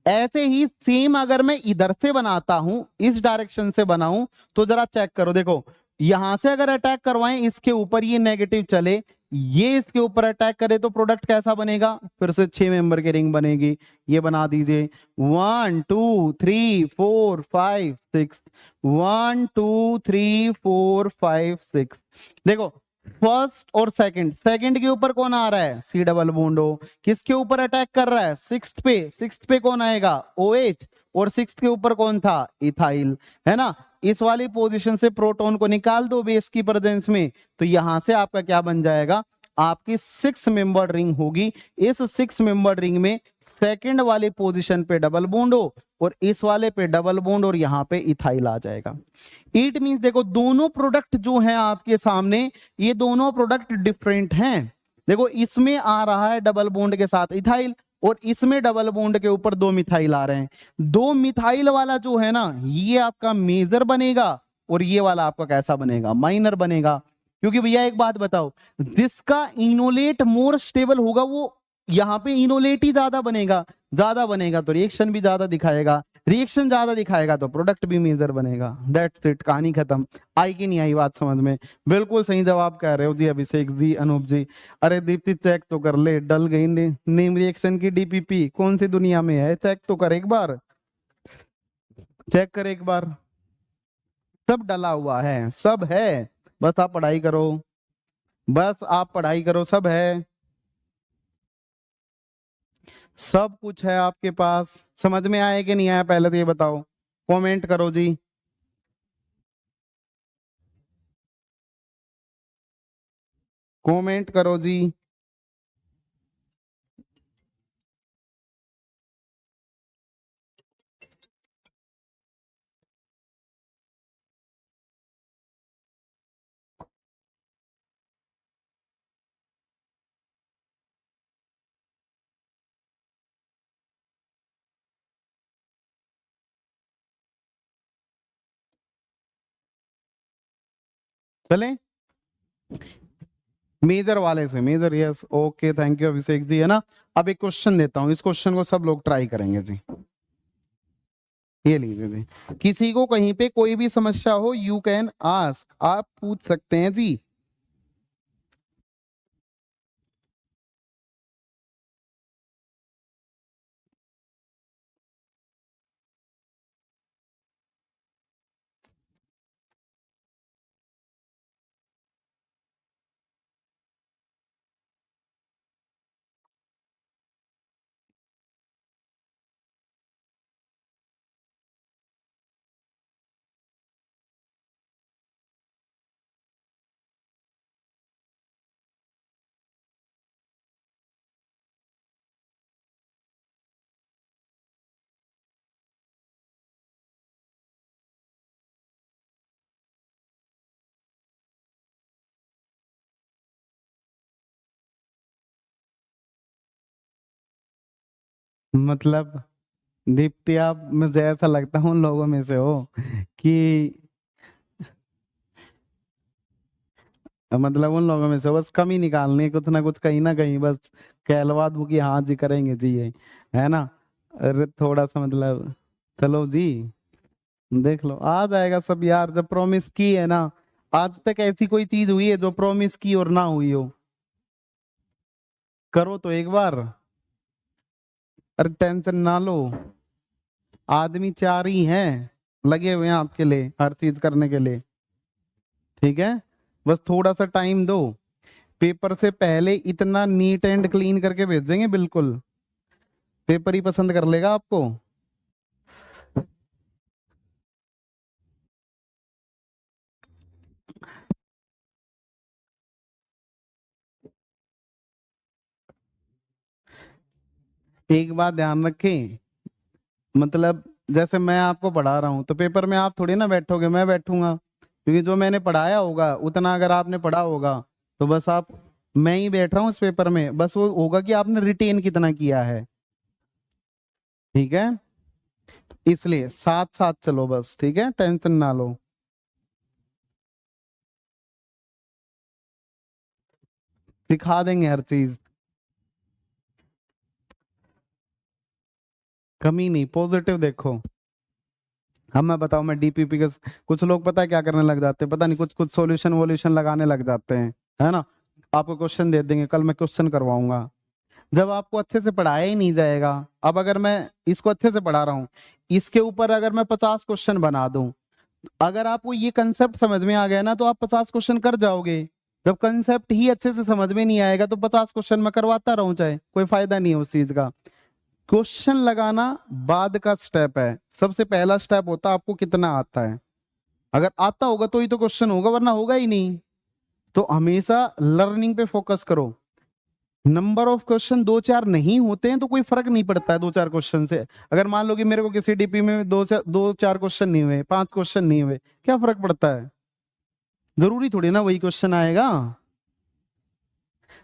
ऐसे ही सेम अगर मैं इधर से बनाता हूं, इस डायरेक्शन से बनाऊं, तो जरा चेक करो, देखो यहां से अगर अटैक करवाएं इसके ऊपर, ये नेगेटिव चले, ये इसके ऊपर अटैक करे तो प्रोडक्ट कैसा बनेगा, फिर से 6 मेंबर की रिंग बनेगी। ये बना दीजिए 1 2 3 4 5 6, 1 2 3 4 5 6। देखो, फर्स्ट और सेकंड, सेकंड के ऊपर कौन आ रहा है, C डबल बॉन्ड O। किसके ऊपर अटैक कर रहा है, 6th पे, 6th पे कौन आएगा, OH, और 6th के ऊपर कौन था, इथाइल, है ना। इस वाली पोजीशन से प्रोटॉन को निकाल दो बेस की प्रेजेंस में, तो यहां से आपका क्या बन जाएगा, आपकी 6 मेंबर रिंग होगी। इस 6 मेंबर रिंग में सेकंड वाले पोजीशन पे डबल बॉन्ड हो, और इस वाले पे डबल बॉन्ड, और यहां पे इथाइल आ जाएगा। इट मींस देखो, दोनों प्रोडक्ट जो हैं आपके सामने, ये दोनों प्रोडक्ट डिफरेंट हैं। देखो, इसमें आ रहा है डबल बॉन्ड के साथ इथाइल, और इसमें डबल बॉन्ड के ऊपर 2 मिथाइल आ रहे हैं। 2 मिथाइल वाला जो है ना, ये आपका मेजर बनेगा, और ये वाला आपका कैसा बनेगा, माइनर बनेगा। क्योंकि भैया एक बात बताओ, जिसका इनोलेट मोर स्टेबल होगा वो यहाँ पे इनोलेट ही ज्यादा बनेगा तो रिएक्शन भी ज्यादा दिखाएगा, रिएक्शन ज्यादा दिखाएगा तो प्रोडक्ट भी मेजर बनेगा। दैट्स इट, कहानी खत्म। आई कि नहीं आई बात समझ में, बिल्कुल सही जवाब कह रहे हो जी अभिषेक जी, अनूप जी। अरे दीप्ति चेक तो कर ले, डल गई नेम रिएक्शन की DPP कौन सी दुनिया में है, चेक तो कर एक बार, चेक कर एक बार। सब डला हुआ है, सब है, बस आप पढ़ाई करो, बस आप पढ़ाई करो, सब है, सब कुछ है आपके पास। समझ में आया कि नहीं आया, पहले तो ये बताओ, कमेंट करो जी। कमेंट करो जी। चलें मेजर वाले से, major, yes, okay, thank you Abhishek ji, है ना। अब एक क्वेश्चन देता हूं, इस क्वेश्चन को सब लोग ट्राई करेंगे जी। ये लीजिए जी, किसी को कहीं पे कोई भी समस्या हो, यू कैन आस्क, आप पूछ सकते हैं जी। मतलब दीप्ति, आप मुझे ऐसा लगता है उन लोगों में से हो कि मतलब उन लोगों में से बस कमी निकालनी है, कुछ ना कुछ कहीं ना कहीं बस कहलवा दूं कि हाँ जी करेंगे जी ये, है ना। अरे थोड़ा सा मतलब, चलो जी देख लो आ जाएगा सब यार, जब प्रॉमिस की है ना। आज तक ऐसी कोई चीज हुई है जो प्रॉमिस की और ना हुई हो? करो तो एक बार। अरे टेंशन ना लो, आदमी चार ही हैं लगे हुए हैं आपके लिए, हर चीज करने के लिए। ठीक है, बस थोड़ा सा टाइम दो। पेपर से पहले इतना नीट एंड क्लीन करके भेजेंगे, बिल्कुल पेपर ही पसंद कर लेगा आपको। एक बात ध्यान रखें, मतलब जैसे मैं आपको पढ़ा रहा हूं तो पेपर में आप थोड़ी ना बैठोगे, मैं बैठूंगा, क्योंकि जो मैंने पढ़ाया होगा उतना अगर आपने पढ़ा होगा तो बस आप, मैं ही बैठ रहा हूँ इस पेपर में, बस वो होगा कि आपने रिटेन कितना किया है। ठीक है, इसलिए साथ साथ चलो बस, ठीक है, टेंशन ना लो। सिखा देंगे हर चीज, कमी नहीं, पॉजिटिव देखो। हम मैं बताऊं, मैं डीपीपी के कुछ लोग पता है क्या करने लग जाते हैं, पता नहीं कुछ कुछ सॉल्यूशन वॉल्यूशन लगाने लग जाते हैं, है ना। आपको क्वेश्चन दे देंगे, कल मैं क्वेश्चन करवाऊंगा, जब आपको अच्छे से पढ़ाया ही नहीं जाएगा। अब अगर मैं इसको अच्छे से पढ़ा रहा हूँ, इसके ऊपर अगर मैं 50 क्वेश्चन बना दूं, अगर आपको ये कंसेप्ट समझ में आ गया ना तो आप 50 क्वेश्चन कर जाओगे। जब कंसेप्ट ही अच्छे से समझ में नहीं आएगा तो 50 क्वेश्चन मैं करवाता रहूं चाहे, कोई फायदा नहीं है उस चीज का। क्वेश्चन लगाना बाद का स्टेप है, सबसे पहला स्टेप होता है आपको कितना आता है। अगर आता होगा तो ही तो क्वेश्चन होगा, वरना होगा ही नहीं। तो हमेशा लर्निंग पे फोकस करो। नंबर ऑफ क्वेश्चन दो चार नहीं होते हैं तो कोई फर्क नहीं पड़ता है दो चार क्वेश्चन से। अगर मान लो कि मेरे को किसी डीपी में दो चार क्वेश्चन नहीं हुए, 5 क्वेश्चन नहीं हुए, क्या फर्क पड़ता है? जरूरी थोड़ी ना वही क्वेश्चन आएगा।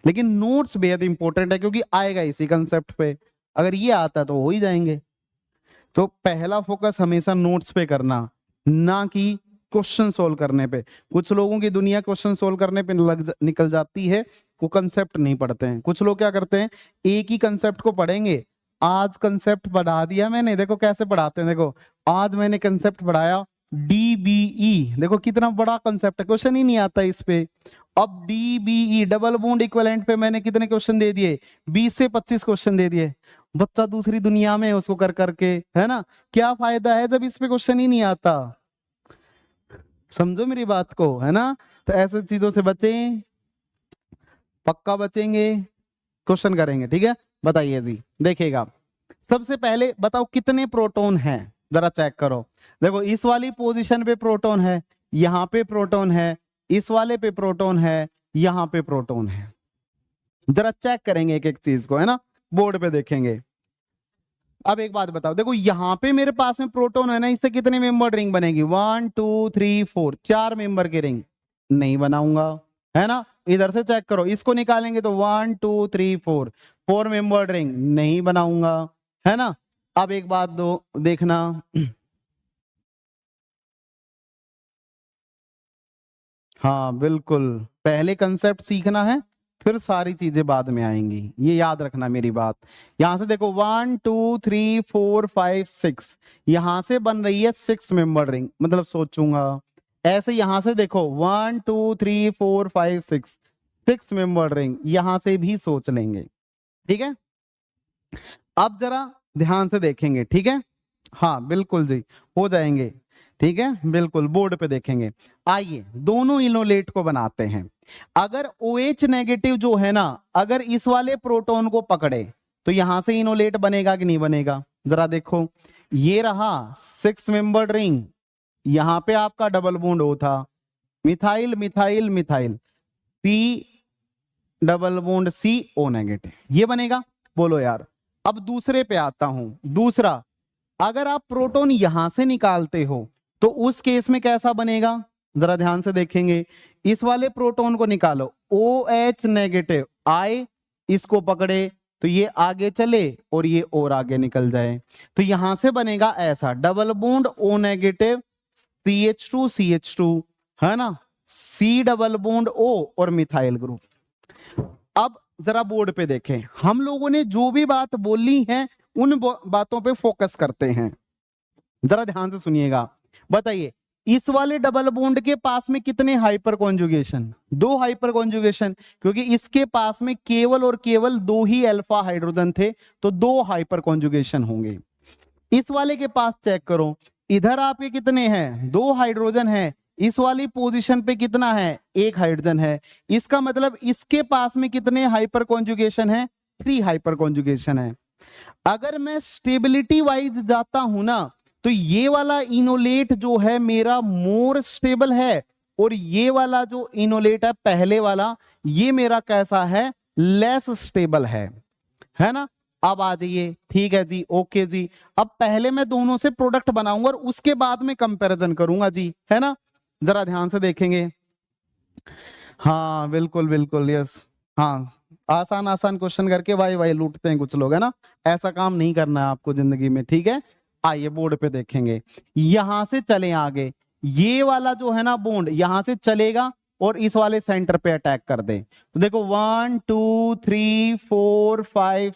लेकिन नोट्स बेहद इंपॉर्टेंट है, क्योंकि आएगा इसी कंसेप्ट पे, अगर ये आता तो हो ही जाएंगे। तो पहला फोकस हमेशा नोट्स पे करना, ना कि क्वेश्चन सोल्व करने पे। कुछ लोगों की दुनिया क्वेश्चन सोल्व करने पे निकल जाती है, वो कंसेप्ट नहीं पढ़ते हैं। कुछ लोग क्या करते हैं, एक ही कंसेप्ट को पढ़ेंगे। आज कंसेप्ट पढ़ा दिया मैंने, देखो कैसे पढ़ाते हैं, देखो आज मैंने कंसेप्ट पढ़ाया डीबीई, देखो कितना बड़ा कंसेप्ट है, क्वेश्चन ही नहीं आता इस पे। अब डीबीई डबल बॉन्ड इक्विवेलेंट पे मैंने कितने क्वेश्चन दे दिए, 20 से 25 क्वेश्चन दे दिए। बच्चा दूसरी दुनिया में है उसको कर करके, है ना। क्या फायदा है जब इस पे क्वेश्चन ही नहीं आता? समझो मेरी बात को, है ना। तो ऐसे चीजों से बचें, पक्का बचेंगे, क्वेश्चन करेंगे, ठीक है। बताइए जी, देखिएगा सबसे पहले बताओ कितने प्रोटॉन हैं, जरा चेक करो। देखो इस वाली पोजीशन पे प्रोटॉन है, यहाँ पे प्रोटॉन है, इस वाले पे प्रोटॉन है, यहाँ पे प्रोटॉन है। जरा चेक करेंगे एक एक चीज को, है ना, बोर्ड पे देखेंगे। अब एक बात बताओ, देखो यहाँ पे मेरे पास में प्रोटॉन है ना, इससे कितने मेंबर रिंग बनेगी? 1 2 3 4, 4 मेंबर की रिंग नहीं बनाऊंगा, है ना। इधर से चेक करो, इसको निकालेंगे तो 1 2 3 4, 4 मेंबर रिंग नहीं बनाऊंगा, है ना। अब एक बात दो देखना, हाँ बिल्कुल, पहले कंसेप्ट सीखना है, फिर सारी चीजें बाद में आएंगी, ये याद रखना मेरी बात। यहां से देखो 1 2 3 4 5 6, यहां से बन रही है 6 मेंबर रिंग, मतलब सोचूंगा। ऐसे यहां से देखो 1 2 3 4 5 6, 6 मेंबर रिंग, यहां से भी सोच लेंगे, ठीक है। अब जरा ध्यान से देखेंगे, ठीक है। हाँ बिल्कुल जी, हो जाएंगे, ठीक है, बिल्कुल बोर्ड पे देखेंगे। आइए दोनों इनोलेट को बनाते हैं। अगर OH नेगेटिव जो है ना, अगर इस वाले प्रोटॉन को पकड़े तो यहां से इनोलेट बनेगा कि नहीं बनेगा? जरा देखो, ये रहा 6 मेंबर्ड रिंग, यहां पे आपका डबल बॉन्ड O था, methyl methyl methyl, P double bond CO negative, ये बनेगा? बोलो यार। अब दूसरे पे आता हूं, दूसरा, अगर आप प्रोटॉन यहां से निकालते हो तो उस केस में कैसा बनेगा? जरा ध्यान से देखेंगे, इस वाले प्रोटॉन को निकालो, OH नेगेटिव आए, इसको पकड़े तो ये आगे चले और ये और आगे निकल जाए, तो यहां से बनेगा ऐसा double bond O negative CH2 है ना, C डबल बॉन्ड O और मिथाइल ग्रुप। अब जरा बोर्ड पे देखें, हम लोगों ने जो भी बात बोली है उन बातों पे फोकस करते हैं, जरा ध्यान से सुनिएगा। बताइए इस वाले डबल बॉन्ड के पास में कितने हाइपर कॉन्जुगेशन? 2 हाइपर कॉन्जुगेशन, क्योंकि इसके पास में केवल और केवल 2 ही अल्फा हाइड्रोजन थे, तो 2 हाइपर कॉन्जुगेशन होंगे। इस वाले के पास चेक करो, इधर आपके कितने हैं? 2 हाइड्रोजन है, इस वाली पोजीशन पे कितना है? 1 हाइड्रोजन है। इसका मतलब इसके पास में कितने हाइपर कॉन्जुगेशन है? 3 हाइपर कॉन्जुगेशन है। अगर मैं स्टेबिलिटी वाइज जाता हूं ना, तो ये वाला इनोलेट जो है मेरा मोर स्टेबल है, और ये वाला जो इनोलेट है पहले वाला, ये मेरा कैसा है? लेस स्टेबल है ना। अब आ जाइए, ठीक है जी, ओके जी। अब पहले मैं दोनों से प्रोडक्ट बनाऊंगा और उसके बाद में कंपैरिजन करूंगा जी, है ना। जरा ध्यान से देखेंगे, हाँ बिल्कुल बिल्कुल, यस, हाँ आसान आसान क्वेश्चन करके भाई लूटते हैं कुछ लोग, है ना। ऐसा काम नहीं करना है आपको जिंदगी में, ठीक है। आइए बोर्ड पे देखेंगे, यहां से चले आगे, ये वाला जो है ना बॉन्ड यहां से चलेगा और इस वाले सेंटर पे अटैक कर दे, तो देखो 1 2 3 4 5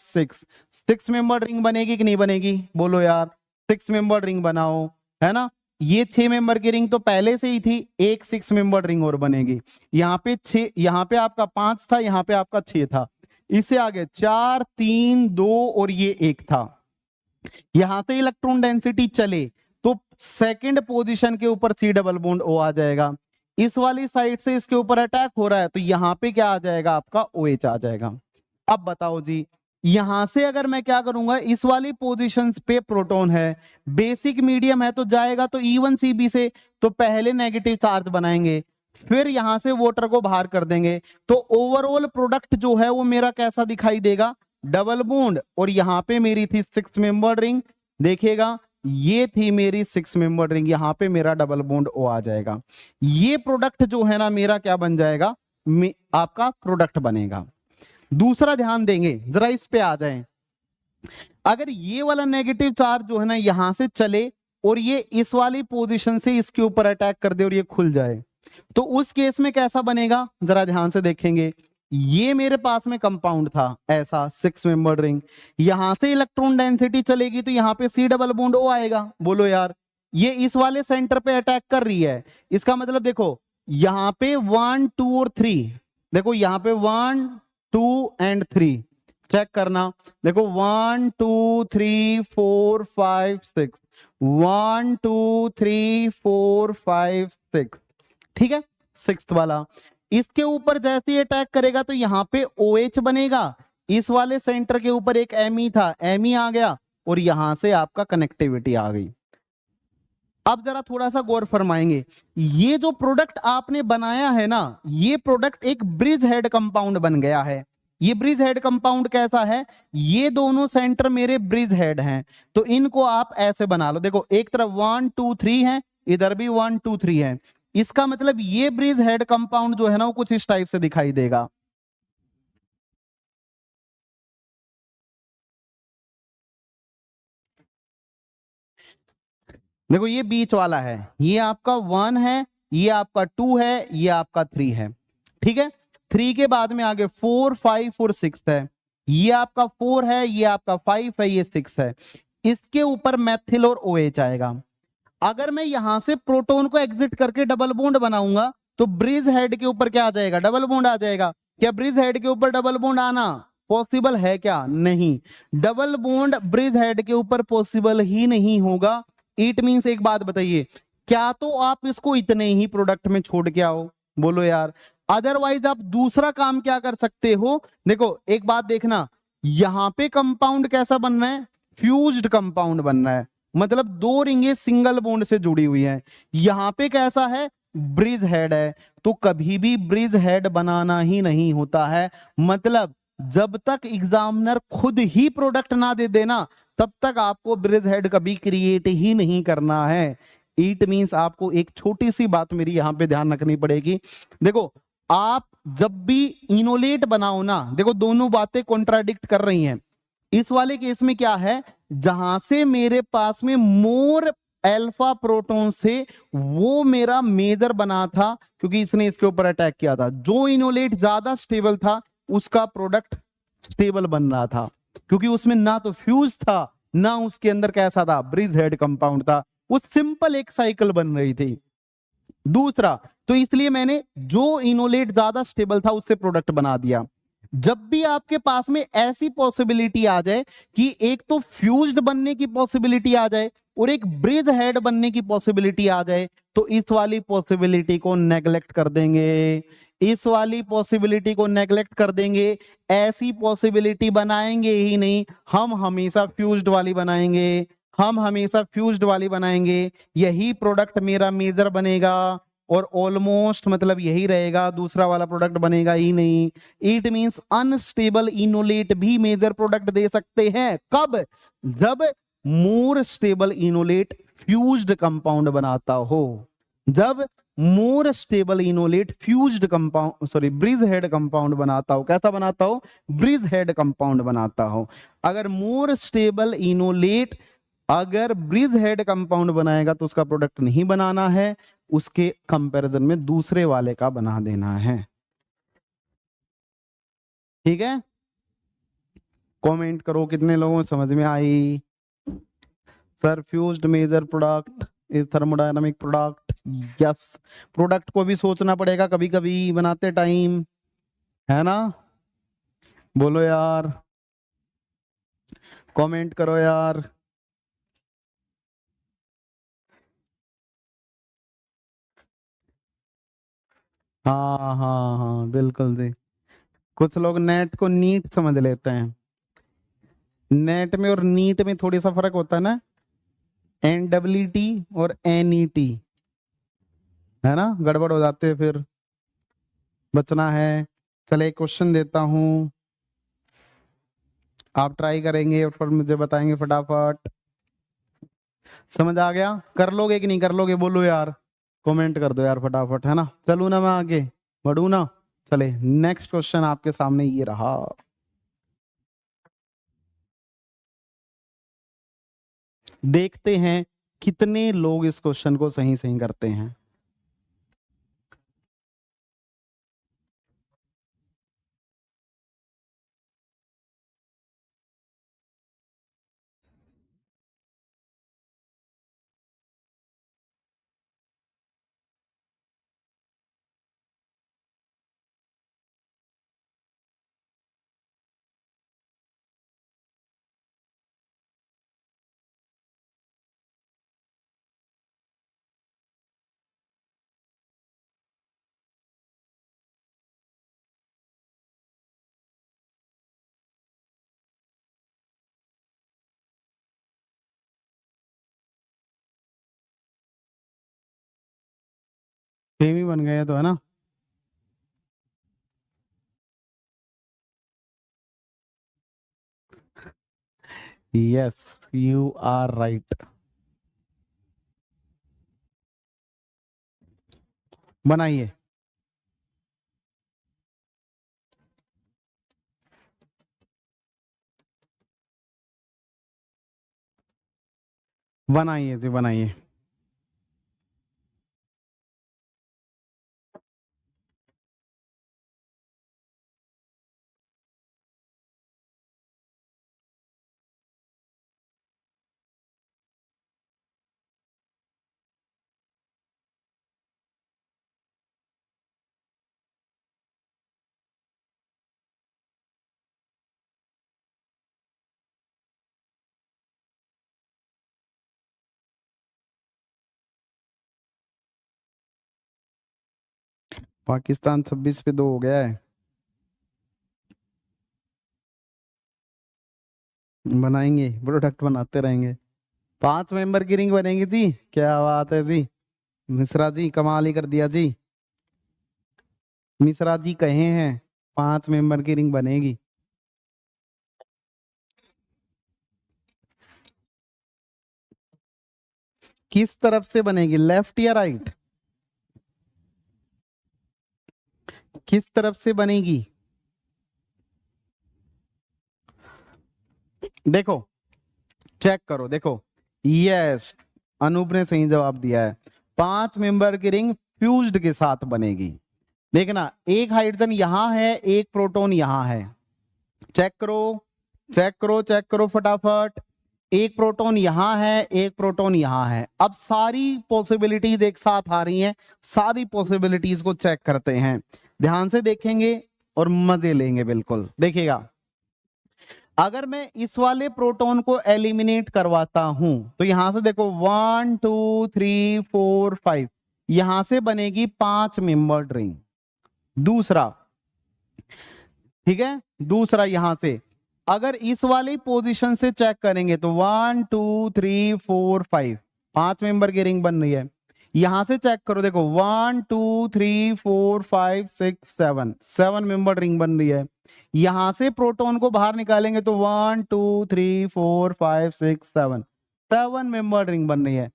6 मेंबर रिंग बनेगी कि नहीं बनेगी? बोलो यार, 6 मेंबर रिंग बनाओ, है ना। ये 6 मेंबर की रिंग तो पहले से ही थी, एक 6 मेंबर रिंग और बनेगी। यहाँ पे 6, यहाँ पे आपका 5 था, यहाँ पे आपका 6 था, इससे आगे 4 3 2 और ये 1 था। यहां से इलेक्ट्रॉन डेंसिटी चले तो सेकंड पोजीशन के ऊपर C डबल बॉन्ड O आ जाएगा। इस वाली साइड से इसके ऊपर अटैक हो रहा है, तो यहां पे क्या आ जाएगा? आपका OH आ जाएगा। अब बताओ जी, यहां से अगर मैं क्या करूंगा, इस वाली पोजीशन पे प्रोटॉन है, बेसिक मीडियम है, तो जाएगा तो E1CB से, तो पहले नेगेटिव चार्ज बनाएंगे, फिर यहां से वाटर को बाहर कर देंगे, तो ओवरऑल प्रोडक्ट जो है वो मेरा कैसा दिखाई देगा? डबल बॉन्ड, और यहां पे मेरी थी 6 मेंबर रिंग, देखिएगा ये थी मेरी 6 मेंबर रिंग, यहां पे मेरा डबल बॉन्ड O आ जाएगा। ये प्रोडक्ट जो है ना मेरा क्या बन जाएगा? आपका प्रोडक्ट बनेगा। दूसरा ध्यान देंगे, जरा इस पे आ जाएं, अगर ये वाला नेगेटिव चार्ज जो है ना यहां से चले और ये इस वाली पोजीशन से इसके ऊपर अटैक कर दे और ये खुल जाए, तो उस केस में कैसा बनेगा? जरा ध्यान से देखेंगे, ये मेरे पास में कंपाउंड था ऐसा 6 मेंबर रिंग, यहां से इलेक्ट्रॉन डेंसिटी चलेगी तो यहां पे C डबल बॉन्ड O आएगा। बोलो यार, ये इस वाले सेंटर पे अटैक कर रही है, इसका मतलब देखो यहां पे 1 2 और 3, देखो यहां पे 1 2 एंड 3 चेक करना, देखो 1 2 3 4 5 6, 1 2 3 4 5 6, ठीक है। 6th वाला इसके ऊपर जैसे ही अटैक करेगा तो यहाँ पे OH बनेगा, इस वाले सेंटर के ऊपर एक Me था, Me आ गया और यहां से आपका कनेक्टिविटी आ गई। अब जरा थोड़ा सा गौर फरमाएंगे, ये जो प्रोडक्ट आपने बनाया है ना, ये प्रोडक्ट एक ब्रिज हेड कंपाउंड बन गया है। ये ब्रिज हेड कंपाउंड कैसा है? ये दोनों सेंटर मेरे ब्रिज हेड हैं, तो इनको आप ऐसे बना लो, देखो एक तरफ 1 2 3 है, इधर भी 1 2 3 है, इसका मतलब ये ब्रिज हेड कंपाउंड जो है ना वो कुछ इस टाइप से दिखाई देगा। देखो ये बीच वाला है, ये आपका 1 है, ये आपका 2 है, ये आपका 3 है, ठीक है। 3 के बाद में आगे 4 5 और 6 है, ये आपका 4 है, ये आपका 5 है, ये 6 है, इसके ऊपर मैथिल और OH आएगा। अगर मैं यहां से प्रोटॉन को एग्जिट करके डबल बॉन्ड बनाऊंगा तो ब्रिज हेड के ऊपर क्या आ जाएगा? डबल बॉन्ड आ जाएगा। क्या ब्रिज हेड के ऊपर डबल बॉन्ड आना पॉसिबल है क्या? नहीं, डबल बॉन्ड ब्रिज हेड के ऊपर पॉसिबल ही नहीं होगा। इट मींस, एक बात बताइए, क्या तो आप इसको इतने ही प्रोडक्ट में छोड़ के आओ, बोलो यार, अदरवाइज आप दूसरा काम क्या कर सकते हो? देखो एक बात देखना, यहां पे कंपाउंड कैसा बनना है? फ्यूज्ड कंपाउंड बनना है, मतलब 2 रिंगे सिंगल बॉन्ड से जुड़ी हुई हैं। यहां पे कैसा है? ब्रिज हेड है, तो कभी भी ब्रिज हेड बनाना ही नहीं होता है। मतलब जब तक एग्जामिनर खुद ही प्रोडक्ट ना दे देना तब तक आपको ब्रिज हेड कभी क्रिएट ही नहीं करना है। इट मींस आपको एक छोटी सी बात मेरी यहां पे ध्यान रखनी पड़ेगी। देखो आप जब भी इनोलेट बनाओ ना, देखो दोनों बातें कॉन्ट्राडिक्ट कर रही हैं। इस वाले केस में क्या है, जहां से मेरे पास में मोर अल्फा प्रोटॉन से वो मेरा मेजर बना था, क्योंकि इसने इसके ऊपर अटैक किया था। जो इनोलेट ज्यादा स्टेबल था उसका प्रोडक्ट स्टेबल बन रहा था, क्योंकि उसमें ना तो फ्यूज था ना उसके अंदर कैसा था, ब्रिज हेड कंपाउंड था। वो सिंपल एक साइकिल बन रही थी। दूसरा, तो इसलिए मैंने जो इनोलेट ज्यादा स्टेबल था उससे प्रोडक्ट बना दिया। जब भी आपके पास में ऐसी पॉसिबिलिटी आ जाए कि एक तो फ्यूज्ड बनने की पॉसिबिलिटी आ जाए और एक ब्रिज हेड बनने की पॉसिबिलिटी आ जाए, तो इस वाली पॉसिबिलिटी को नेग्लेक्ट कर देंगे, इस वाली पॉसिबिलिटी को नेग्लेक्ट कर देंगे। ऐसी पॉसिबिलिटी बनाएंगे ही नहीं, हम हमेशा फ्यूज्ड वाली बनाएंगे, हम हमेशा फ्यूज्ड वाली बनाएंगे। यही प्रोडक्ट मेरा मेजर बनेगा और ऑलमोस्ट मतलब यही रहेगा, दूसरा वाला प्रोडक्ट बनेगा ही नहीं। इट मींस अनस्टेबल इनोलेट भी मेजर प्रोडक्ट दे सकते हैं। कब? जब more stable enolate fused compound बनाता हो। जब more stable enolate fused compound, sorry, bridge head compound बनाता हो। कैसा बनाता हो? ब्रिज हेड कंपाउंड बनाता हो। अगर मोर स्टेबल इनोलेट अगर ब्रिज हेड कंपाउंड बनाएगा तो उसका प्रोडक्ट नहीं बनाना है, उसके कंपैरिजन में दूसरे वाले का बना देना है। ठीक है, कमेंट करो कितने लोगों को समझ में आई। Sir fused major product is thermodynamic product. Yes, product को भी सोचना पड़ेगा कभी कभी बनाते टाइम, है ना? बोलो यार, कमेंट करो यार। हाँ हाँ हाँ, बिल्कुल जी। कुछ लोग नेट को नीट समझ लेते हैं। नेट में और नीट में थोड़ी सा फर्क होता है ना, NEET और NET, है ना? गड़बड़ हो जाते हैं, फिर बचना है। चले एक क्वेश्चन देता हूं, आप ट्राई करेंगे और फिर मुझे बताएंगे फटाफट। समझ आ गया? कर लोगे कि नहीं कर लोगे? बोलो यार, कमेंट कर दो यार फटाफट, है ना? चलू ना मैं आगे, बढ़ू ना? चले नेक्स्ट क्वेश्चन आपके सामने ये रहा। देखते हैं कितने लोग इस क्वेश्चन को सही सही करते हैं। सेम ही बन गए तो, है ना? Yes, you are right. बनाइए। बनाइए जी, बनाइए। पाकिस्तान 26 पे 2 हो गया है। बनाएंगे, प्रोडक्ट बनाते रहेंगे। 5 मेंबर की रिंग बनेगी जी, क्या बात है जी। मिश्रा जी कमाल ही कर दिया जी। मिश्रा जी कहे हैं 5 मेंबर की रिंग बनेगी। किस तरफ से बनेगी, लेफ्ट या राइट? किस तरफ से बनेगी? देखो चेक करो, देखो यस अनूप ने सही जवाब दिया है। 5 मेंबर की रिंग फ्यूज्ड के साथ बनेगी। देखना एक हाइड्रोजन यहां है, एक प्रोटॉन यहां है। चेक करो चेक करो चेक करो फटाफट। एक प्रोटॉन यहां है, एक प्रोटॉन यहां है। अब सारी पॉसिबिलिटीज एक साथ आ रही हैं, सारी पॉसिबिलिटीज को चेक करते हैं, ध्यान से देखेंगे और मजे लेंगे बिल्कुल। देखिएगा अगर मैं इस वाले प्रोटॉन को एलिमिनेट करवाता हूं तो यहां से देखो 1 2 3 4 5 यहां से बनेगी 5 मेंबर्ड रिंग। दूसरा, ठीक है, दूसरा यहां से अगर इस वाली पोजीशन से चेक करेंगे तो 1 2 3 4 5 5 मेंबर की रिंग बन रही है। यहां से चेक करो, देखो 1 2 3 4 5 6 7 7 मेंबर रिंग बन रही है। यहां से प्रोटॉन को बाहर निकालेंगे तो 1 2 3 4 5 6 7 7 मेंबर रिंग बन रही है।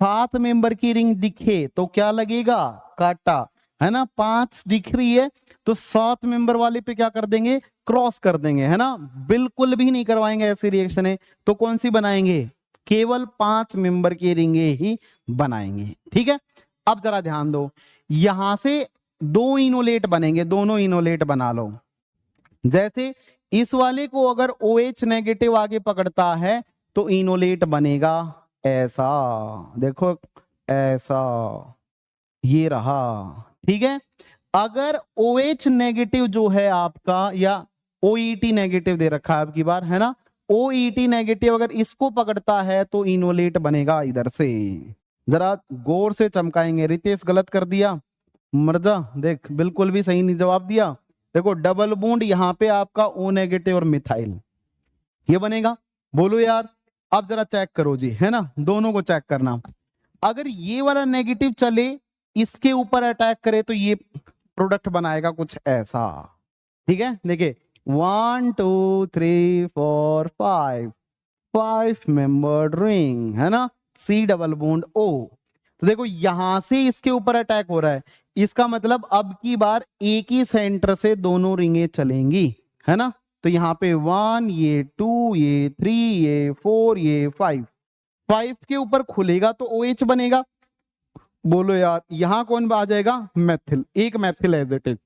7 मेंबर की रिंग दिखे तो क्या लगेगा? काटा, है ना। 5 दिख रही है तो 7 मेंबर वाले पे क्या कर देंगे? क्रॉस कर देंगे, है ना। बिल्कुल भी नहीं करवाएंगे ऐसी रिएक्शन है तो कौन सी बनाएंगे? केवल 5 मेंबर की रिंगे ही बनाएंगे, ठीक है। अब जरा ध्यान दो, यहां से 2 इनोलेट बनेंगे, दोनों इनोलेट बना लो। जैसे इस वाले को अगर OH नेगेटिव आगे पकड़ता है तो इनोलेट बनेगा ऐसा, देखो ऐसा, ये रहा, ठीक है। अगर OH नेगेटिव जो है आपका, या OET नेगेटिव दे रखा है आपकी बार, है ना, OET नेगेटिव अगर इसको पकड़ता है तो इनोलेट बनेगा इधर से। जरा गौर से चमकाएंगे। रितेश गलत कर दिया, मर्जा देख बिल्कुल भी सही नहीं जवाब दिया। देखो डबल बॉन्ड यहाँ पे आपका O नेगेटिव और मिथाइल, ये बनेगा। बोलो यार, अब जरा चेक करो जी, है ना, दोनों को चेक करना। अगर ये वाला नेगेटिव चले इसके ऊपर अटैक करे तो ये प्रोडक्ट बनाएगा कुछ ऐसा, ठीक है। देखिए 1 2 3 4 5 मेंबर्ड रिंग, है ना, C डबल बॉन्ड O। तो देखो यहां से इसके ऊपर अटैक हो रहा है, इसका मतलब अब की बार एक ही सेंटर से दोनों रिंगे चलेंगी, है ना। तो यहाँ पे 1, ये 2, ये 3, ये 4, ये 5 के ऊपर खुलेगा तो OH बनेगा। बोलो यार, यहां कौन आ जाएगा? मैथिल, एक मैथिल एज इट इज।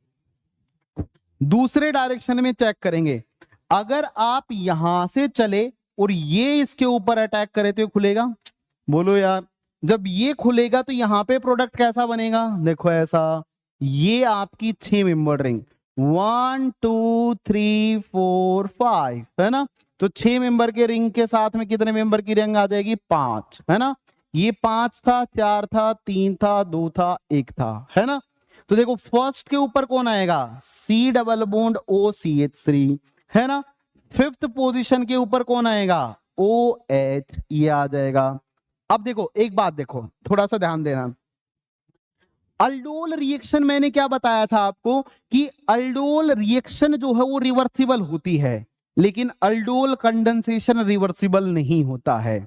दूसरे डायरेक्शन में चेक करेंगे, अगर आप यहां से चले और ये इसके ऊपर अटैक करे तो खुलेगा। बोलो यार, जब ये खुलेगा तो यहां पे प्रोडक्ट कैसा बनेगा? देखो ऐसा, ये आपकी 6 मेंबर रिंग 1 2 3 4 5, है ना। तो 6 मेंबर के रिंग के साथ में कितने मेंबर की रिंग आ जाएगी? 5, है ना। ये 5 था, 4 था, 3 था, 2 था, 1 था, है ना। तो देखो फर्स्ट के ऊपर कौन आएगा? C डबल बॉन्ड OCH3, है ना। 5th पोजीशन के ऊपर कौन आएगा? OH, ये आ जाएगा। अब देखो एक बात, देखो थोड़ा सा ध्यान देना। अल्डोल रिएक्शन मैंने क्या बताया था आपको कि अल्डोल रिएक्शन जो है वो रिवर्सिबल होती है, लेकिन अल्डोल कंडेंसेशन रिवर्सिबल नहीं होता है।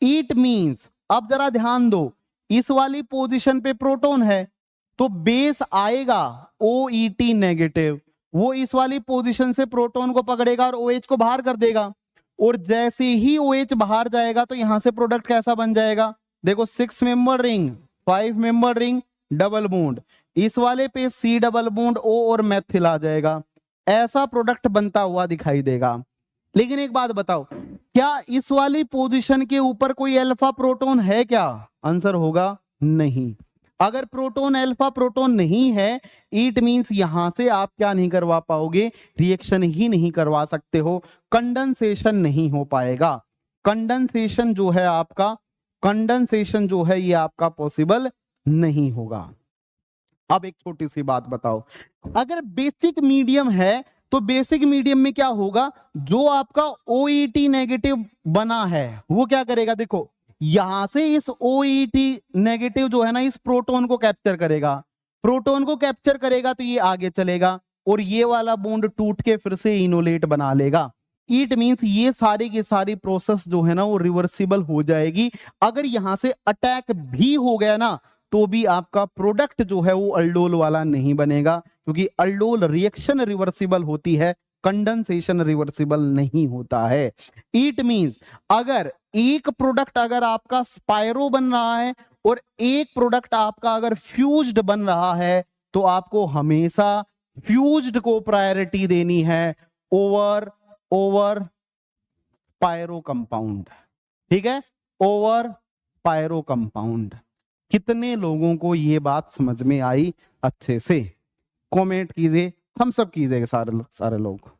इट मींस, अब जरा ध्यान दो, इस वाली पोजीशन पे प्रोटॉन है तो बेस आएगा OET नेगेटिव, वो इस वाली पोजीशन से प्रोटॉन को पकड़ेगा और OH को बाहर कर देगा। और जैसे ही OH बाहर जाएगा तो यहां से प्रोडक्ट कैसा बन जाएगा? देखो 6 member ring, 5 member ring, double bond, इस वाले पे C डबल बॉन्ड O और मैथिल आ जाएगा। ऐसा प्रोडक्ट बनता हुआ दिखाई देगा। लेकिन एक बात बताओ, क्या इस वाली पोजीशन के ऊपर कोई अल्फा प्रोटॉन है क्या? आंसर होगा नहीं। अगर प्रोटॉन अल्फा प्रोटॉन नहीं है, इट मींस यहां से आप क्या नहीं करवा पाओगे? रिएक्शन ही नहीं करवा सकते हो, कंडेंसेशन नहीं हो पाएगा। कंडेंसेशन जो है आपका, कंडेंसेशन जो है ये आपका पॉसिबल नहीं होगा। अब एक छोटी सी बात बताओ, अगर बेसिक मीडियम है तो बेसिक मीडियम में क्या होगा? जो आपका OET नेगेटिव बना है वो क्या करेगा? देखो यहां से इस OET नेगेटिव जो है ना, इस प्रोटॉन को कैप्चर करेगा, प्रोटॉन को कैप्चर करेगा तो ये आगे चलेगा और ये वाला बॉन्ड टूट के फिर से इनोलेट बना लेगा। इट मींस ये सारी की सारी प्रोसेस जो है ना वो रिवर्सिबल हो जाएगी। अगर यहां से अटैक भी हो गया ना तो भी आपका प्रोडक्ट जो है वो अल्डोल वाला नहीं बनेगा, क्योंकि अल्डोल रिएक्शन रिवर्सिबल होती है, कंडेंसेशन रिवर्सिबल नहीं होता है। इट मींस अगर एक प्रोडक्ट अगर आपका स्पायरो बन रहा है और एक प्रोडक्ट आपका अगर फ्यूज्ड बन रहा है, तो आपको हमेशा फ्यूज्ड को प्रायोरिटी देनी है ओवर स्पायरो कंपाउंड। ठीक है, ओवर स्पायरो कंपाउंड। कितने लोगों को ये बात समझ में आई अच्छे से? कमेंट कीजिए, हम सब कीजिएगा सारे लोग।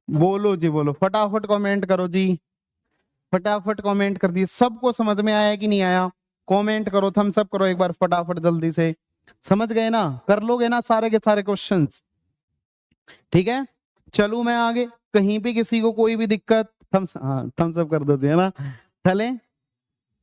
बोलो जी, बोलो, फटाफट कमेंट करो जी, फटाफट कमेंट कर दिए। सबको समझ में आया कि नहीं आया? कमेंट करो, थम्स अप करो एक बार फटाफट जल्दी से। समझ गए ना? कर लोगे ना सारे के सारे क्वेश्चंस? ठीक है, चलू मैं आगे। कहीं पे किसी को कोई भी दिक्कत थम्स अप कर देते है ना। चले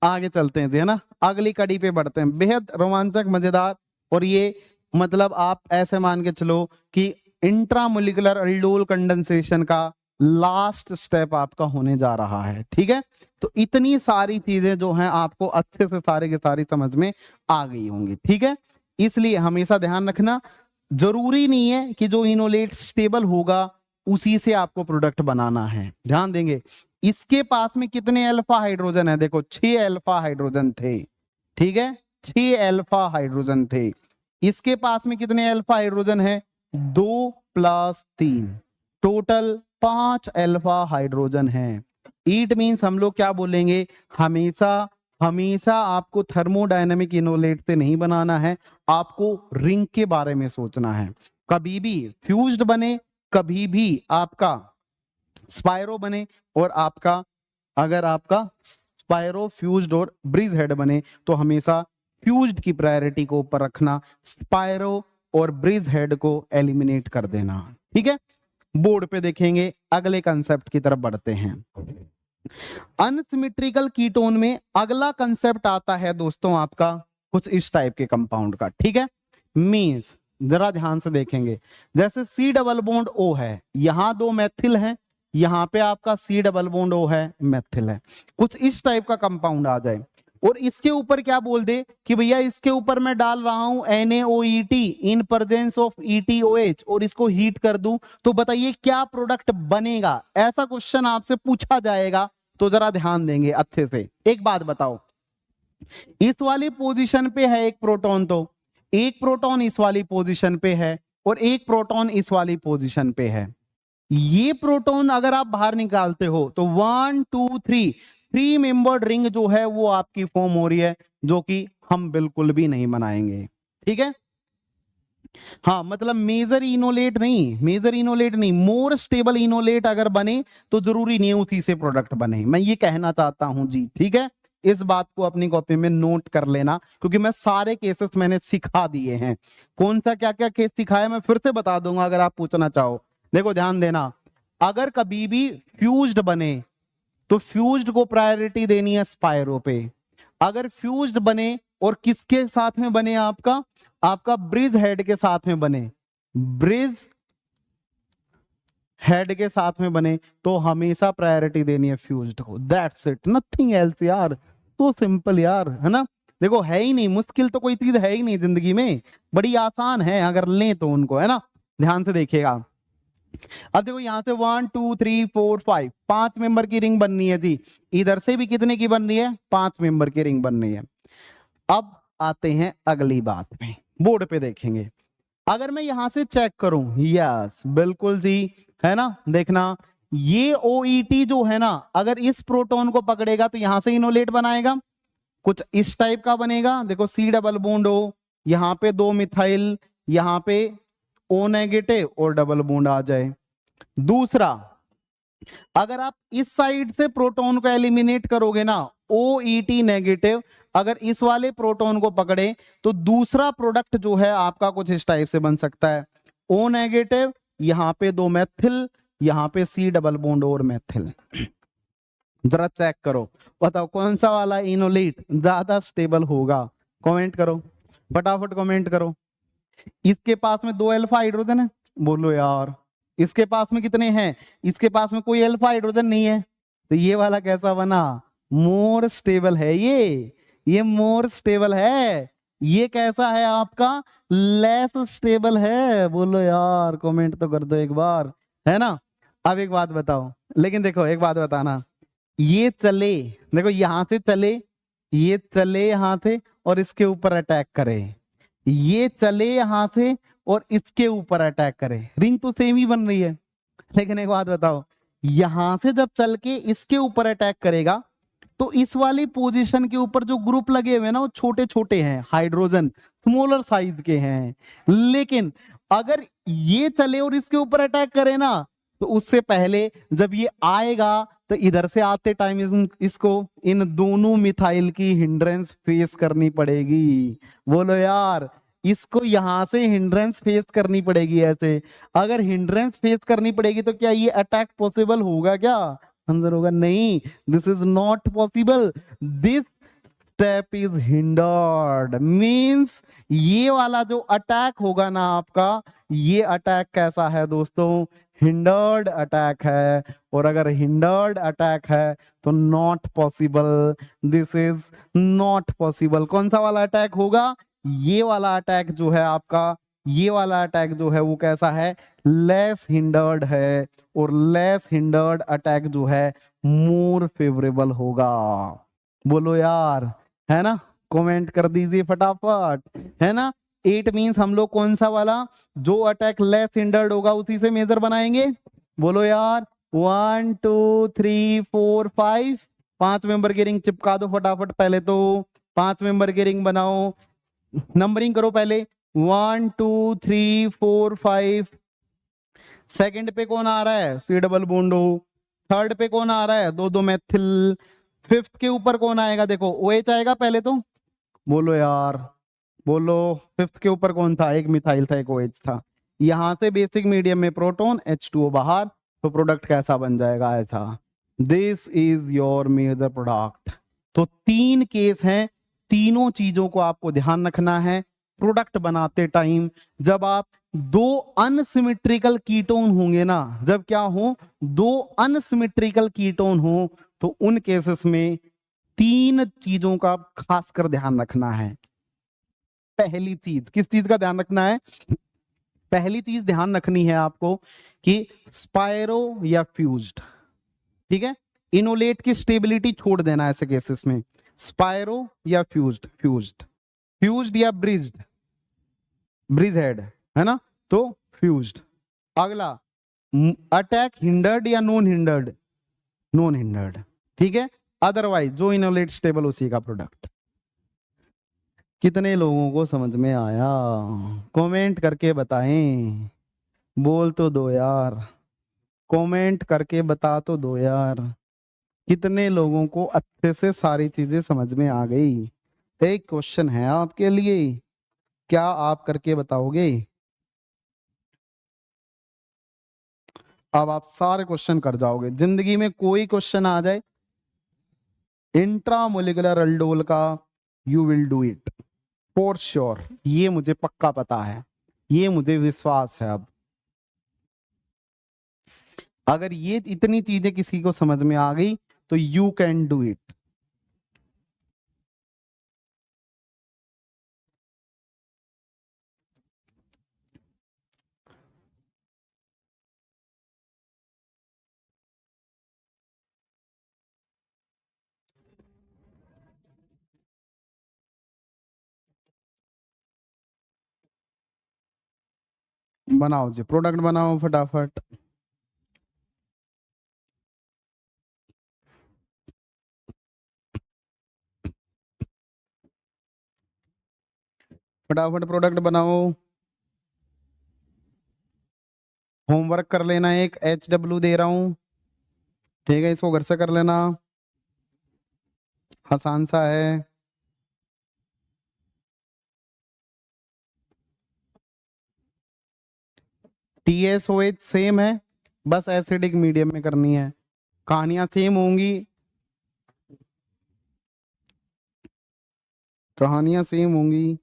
आगे चलते हैं जी, है ना। अगली कड़ी पे बढ़ते हैं, बेहद रोमांचक मजेदार। और ये मतलब आप ऐसे मान के चलो कि इंट्रामोलिकुलर अल्डोल कंडेंसेशन का लास्ट स्टेप आपका होने जा रहा है। ठीक है, तो इतनी सारी चीजें जो हैं आपको अच्छे से सारे की सारी समझ में आ गई होंगी। ठीक है, इसलिए हमेशा ध्यान रखना, जरूरी नहीं है कि जो इनोलेट स्टेबल होगा उसी से आपको प्रोडक्ट बनाना है। ध्यान देंगे, इसके पास में कितने अल्फा हाइड्रोजन है? देखो 6 अल्फा हाइड्रोजन थे। ठीक है, 6 अल्फा हाइड्रोजन थे। इसके पास में कितने अल्फा हाइड्रोजन है? 2 + 3, टोटल 5 अल्फा हाइड्रोजन है। इट मींस हम लोग क्या बोलेंगे, हमेशा आपको थर्मोडायनेमिक इनोलेट से नहीं बनाना है, आपको रिंग के बारे में सोचना है। कभी भी फ्यूज्ड बने, कभी भी आपका स्पायरो बने, और अगर आपका स्पायरो फ्यूज्ड और ब्रिज हेड बने, तो हमेशा फ्यूज्ड की प्रायोरिटी को ऊपर रखना, स्पायरो और ब्रिज हेड को एलिमिनेट कर देना। ठीक है, बोर्ड पे देखेंगे, अगले कंसेप्ट की तरफ बढ़ते हैं। अनसिमेट्रिकल कीटोन में अगला कंसेप्ट आता है दोस्तों आपका कुछ इस टाइप के कंपाउंड का। ठीक है, मींस जरा ध्यान से देखेंगे, जैसे C डबल बॉन्ड O है, यहां 2 मैथिल है, यहां पे आपका C डबल बॉन्ड O है, मैथिल है। कुछ इस टाइप का कंपाउंड आ जाए और इसके ऊपर क्या बोल दे कि भैया इसके ऊपर मैं डाल रहा हूं NaOET in presence of ETOH और इसको हीट कर दूं, तो बताइए क्या प्रोडक्ट बनेगा? ऐसा क्वेश्चन आपसे पूछा जाएगा, तो जरा ध्यान देंगे अच्छे से। एक बात बताओ, इस वाली पोजीशन पे है एक प्रोटॉन, तो एक प्रोटॉन इस वाली पोजीशन पे है और एक प्रोटॉन इस वाली पोजीशन पे है। ये प्रोटॉन अगर आप बाहर निकालते हो तो 1 2 3 मेंबर्ड रिंग जो है वो आपकी फॉर्म हो रही है, जो कि हम बिल्कुल भी नहीं बनाएंगे। ठीक है, हाँ, मतलब मेजर इनोलेट नहीं, मोर स्टेबल इनोलेट अगर बने तो जरूरी नहीं है उसी से प्रोडक्ट बने, मैं ये कहना चाहता हूं जी। ठीक है, इस बात को अपनी कॉपी में नोट कर लेना, क्योंकि मैं सारे केसेस मैंने सिखा दिए हैं। कौन सा क्या क्या केस सिखाया मैं फिर से बता दूंगा अगर आप पूछना चाहो। देखो ध्यान देना, अगर कभी भी फ्यूज्ड बने तो फ्यूज्ड को प्रायोरिटी देनी है स्पायरो पे। अगर फ्यूज्ड बने और किसके साथ में बने, आपका ब्रिज हेड के साथ में बने, ब्रिज हेड के साथ में बने, तो हमेशा प्रायोरिटी देनी है फ्यूज्ड को। दैट्स इट, नथिंग एल्स यार, तो सिंपल यार, है ना। देखो है ही नहीं, मुश्किल तो कोई चीज है ही नहीं जिंदगी में, बड़ी आसान है अगर लें तो उनको, है ना। ध्यान से देखिएगा, अब देखो यहां से 1 2 3 4 5 5 मेंबर की रिंग बननी है जी। इधर से भी कितने की बननी है? 5 मेंबर की रिंग बननी है। अब आते हैं अगली बात में, बोर्ड पे देखेंगे। अगर मैं यहां से चेक करूं, यस बिल्कुल जी, है ना। देखना ये OET जो है ना, अगर इस प्रोटॉन को पकड़ेगा तो यहां से इनोलेट बनाएगा, कुछ इस टाइप का बनेगा। देखो C डबल बॉन्ड O यहाँ पे 2 मिथाइल, यहाँ पे O नेगेटिव और डबल बॉन्ड आ जाए। दूसरा, अगर आप इस साइड से प्रोटॉन को एलिमिनेट करोगे ना, OET नेगेटिव, अगर इस वाले प्रोटॉन को पकड़े तो दूसरा प्रोडक्ट जो है आपका कुछ इस टाइप से बन सकता है। O नेगेटिव, यहाँ पे 2 मैथिल, यहाँ पे C डबल बॉन्ड और मैथिल। जरा चेक करो, बताओ कौन सा वाला इनोलेट ज्यादा स्टेबल होगा। कमेंट करो, फटाफट कमेंट करो। इसके पास में 2 अल्फा हाइड्रोजन है, बोलो यार। इसके पास में कितने हैं? इसके पास में कोई अल्फा हाइड्रोजन नहीं है, तो ये वाला कैसा बना? मोर स्टेबल है ये मोर स्टेबल है। ये कैसा है आपका? लेस स्टेबल है। बोलो यार, कमेंट तो कर दो एक बार, है ना। अब एक बात बताओ, लेकिन देखो एक बात बताना, ये चले, देखो यहां से चले, ये चले यहां से और इसके ऊपर अटैक करे, ये चले यहां से और इसके ऊपर अटैक करे, रिंग तो सेम ही बन रही है। लेकिन एक बात बताओ, यहां से जब चल के इसके ऊपर अटैक करेगा तो इस वाली पोजीशन के ऊपर जो ग्रुप लगे हुए हैं ना, वो छोटे छोटे हैं, हाइड्रोजन स्मॉलर साइज के हैं। लेकिन अगर ये चले और इसके ऊपर अटैक करे ना, तो उससे पहले जब ये आएगा तो इधर से आते टाइम इसको इन दोनों मिथाइल की हिंड्रेंस फेस करनी पड़ेगी। बोलो यार, इसको यहां से हिंड्रेंस फेस करनी पड़ेगी ऐसे। अगर हिंड्रेंस फेस करनी पड़ेगी तो क्या ये अटैक पॉसिबल होगा? क्या आंसर होगा? नहीं, this is not possible. This step is hindered, means ये वाला जो अटैक होगा ना आपका, ये अटैक कैसा है दोस्तों? हिंडर्ड अटैक है। और अगर हिंडर्ड अटैक है तो not possible, this is not possible. कौन सा वाला अटैक होगा? ये वाला अटैक जो है आपका, ये वाला अटैक जो है वो कैसा है? लेस हिंडर्ड है। और लेस हिंडर्ड अटैक जो है मोर फेवरेबल होगा। बोलो यार, है ना। कमेंट कर दीजिए फटाफट, है ना। 8 मींस हम लोग कौन सा वाला जो अटैक लेस हिंडर्ड होगा उसी से मेजर बनाएंगे। बोलो यार, 1 2 3 4 5, 5 मेंबर के रिंग चिपका दो फटाफट। पहले तो 5 मेंबर के रिंग बनाओ, नंबरिंग करो पहले, 1 2 3 4 5। सेकंड पे कौन आ रहा है? C double bond O। Third पे कौन आ रहा है? 2 मैथिल। फिफ्थ के ऊपर कौन आएगा? देखो OH आएगा पहले तो। बोलो यार, बोलो, फिफ्थ के ऊपर कौन था? एक मिथाइल था, एक OH था। यहां से बेसिक मीडियम में प्रोटॉन, H2O बाहर, तो प्रोडक्ट कैसा बन जाएगा? ऐसा। This is your major product. तो 3 केस हैं, तीनों चीजों को आपको ध्यान रखना है प्रोडक्ट बनाते टाइम। जब आप 2 अनसिमेट्रिकल कीटोन होंगे ना, जब क्या हो? 2 अनसिमेट्रिकल कीटोन हो, तो उन केसेस में 3 चीजों का खासकर ध्यान रखना है। पहली चीज, किस चीज का ध्यान रखना है? पहली चीज ध्यान रखनी है आपको कि स्पायरो या फ्यूज्ड, ठीक है। इनोलेट की स्टेबिलिटी छोड़ देना ऐसे केसेस में। स्पायरो या फ्यूज्ड, फ्यूज्ड, फ्यूज्ड या ब्रिज्ड, ब्रिज हेड, है ना, तो फ्यूज्ड। अगला, अटैक हिंडर्ड या नॉन हिंडर्ड, नॉन हिंडर्ड, ठीक है। अदरवाइज जो इनोलेट स्टेबल उसी का प्रोडक्ट। कितने लोगों को समझ में आया? कमेंट करके बताएं, बोल तो दो यार, कमेंट करके बता तो दो यार, कितने लोगों को अच्छे से सारी चीजें समझ में आ गई। एक क्वेश्चन है आपके लिए, क्या आप करके बताओगे? अब आप सारे क्वेश्चन कर जाओगे, जिंदगी में कोई क्वेश्चन आ जाए इंट्रामोलिकुलर अल्डोल का, you will do it for sure. ये मुझे पक्का पता है, ये मुझे विश्वास है। अब अगर ये इतनी चीजें किसी को समझ में आ गई तो यू कैन डू इट। बनाओ जी, प्रोडक्ट बनाओ फटाफट। फटाफट प्रोडक्ट बनाओ, होमवर्क कर लेना, एक HW दे रहा हूं, ठीक है, इसको घर से कर लेना, आसान सा है। TSOH सेम है, बस एसिडिक मीडियम में करनी है, कहानियां सेम होंगी, कहानियां सेम होंगी।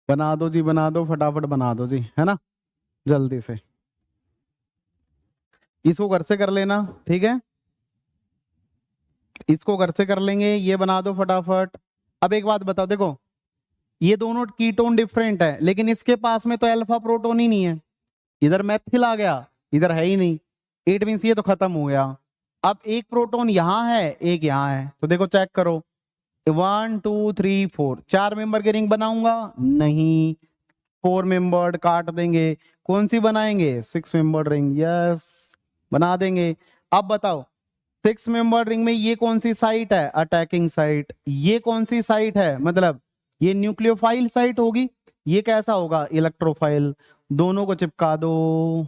बना दो जी, बना दो, फटाफट बना दो जी, है ना, जल्दी से, इसको घर से कर लेना, ठीक है, इसको घर से कर लेंगे, ये बना दो फटाफट। अब एक बात बताओ, देखो ये दोनों कीटोन डिफरेंट है, लेकिन इसके पास में तो अल्फा प्रोटोन ही नहीं है, इधर मैथिल आ गया, इधर है ही नहीं, इट मीन्स ये तो खत्म हो गया। अब एक प्रोटोन यहां है, एक यहां है, तो देखो चेक करो, 1 2 3 4, 4 मेंबर की रिंग बनाऊंगा नहीं, 4 मेंबर्ड काट देंगे, कौन सी बनाएंगे, 6 मेंबर्ड रिंग, यस बना देंगे। अब बताओ 6 मेंबर्ड रिंग में ये कौन सी साइट है, अटैकिंग साइट, ये कौन सी साइट है, मतलब ये न्यूक्लियोफाइल साइट होगी, ये कैसा होगा, इलेक्ट्रोफाइल, दोनों को चिपका दो,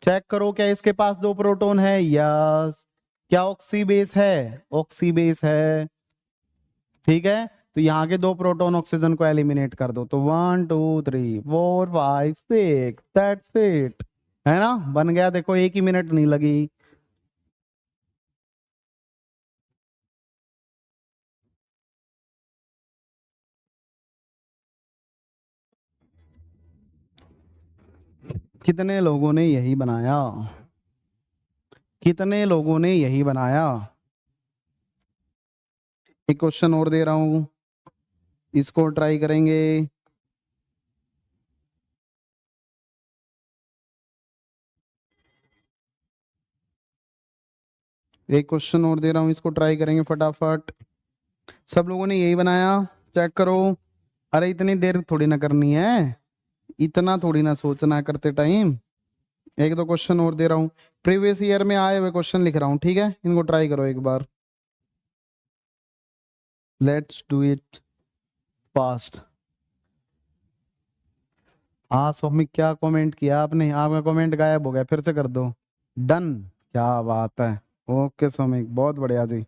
चेक करो क्या इसके पास 2 प्रोटोन है, यस, क्या ऑक्सी बेस है, ऑक्सी बेस है, ठीक है, तो यहाँ के 2 प्रोटोन ऑक्सीजन को एलिमिनेट कर दो, तो 1 2 3 4 5 6, दैट्स इट, है ना, बन गया, देखो 1 ही मिनट नहीं लगी। कितने लोगों ने यही बनाया, कितने लोगों ने यही बनाया। एक क्वेश्चन और दे रहा हूं, इसको ट्राई करेंगे, एक क्वेश्चन और दे रहा हूं, इसको ट्राई करेंगे फटाफट। सब लोगों ने यही बनाया, चेक करो, अरे इतनी देर थोड़ी ना करनी है, इतना थोड़ी ना सोचना है करते टाइम। एक दो क्वेश्चन और दे रहा हूँ, प्रीवियस ईयर में आए हुए क्वेश्चन लिख रहा हूँ, ठीक है, इनको ट्राई करो एक बार, लेट्स डू इट फास्ट। हाँ सौमिक, क्या कमेंट किया आपने, आपका कमेंट गायब हो गया, फिर से कर दो, डन, क्या बात है, ओके सौमिक, बहुत बढ़िया जी।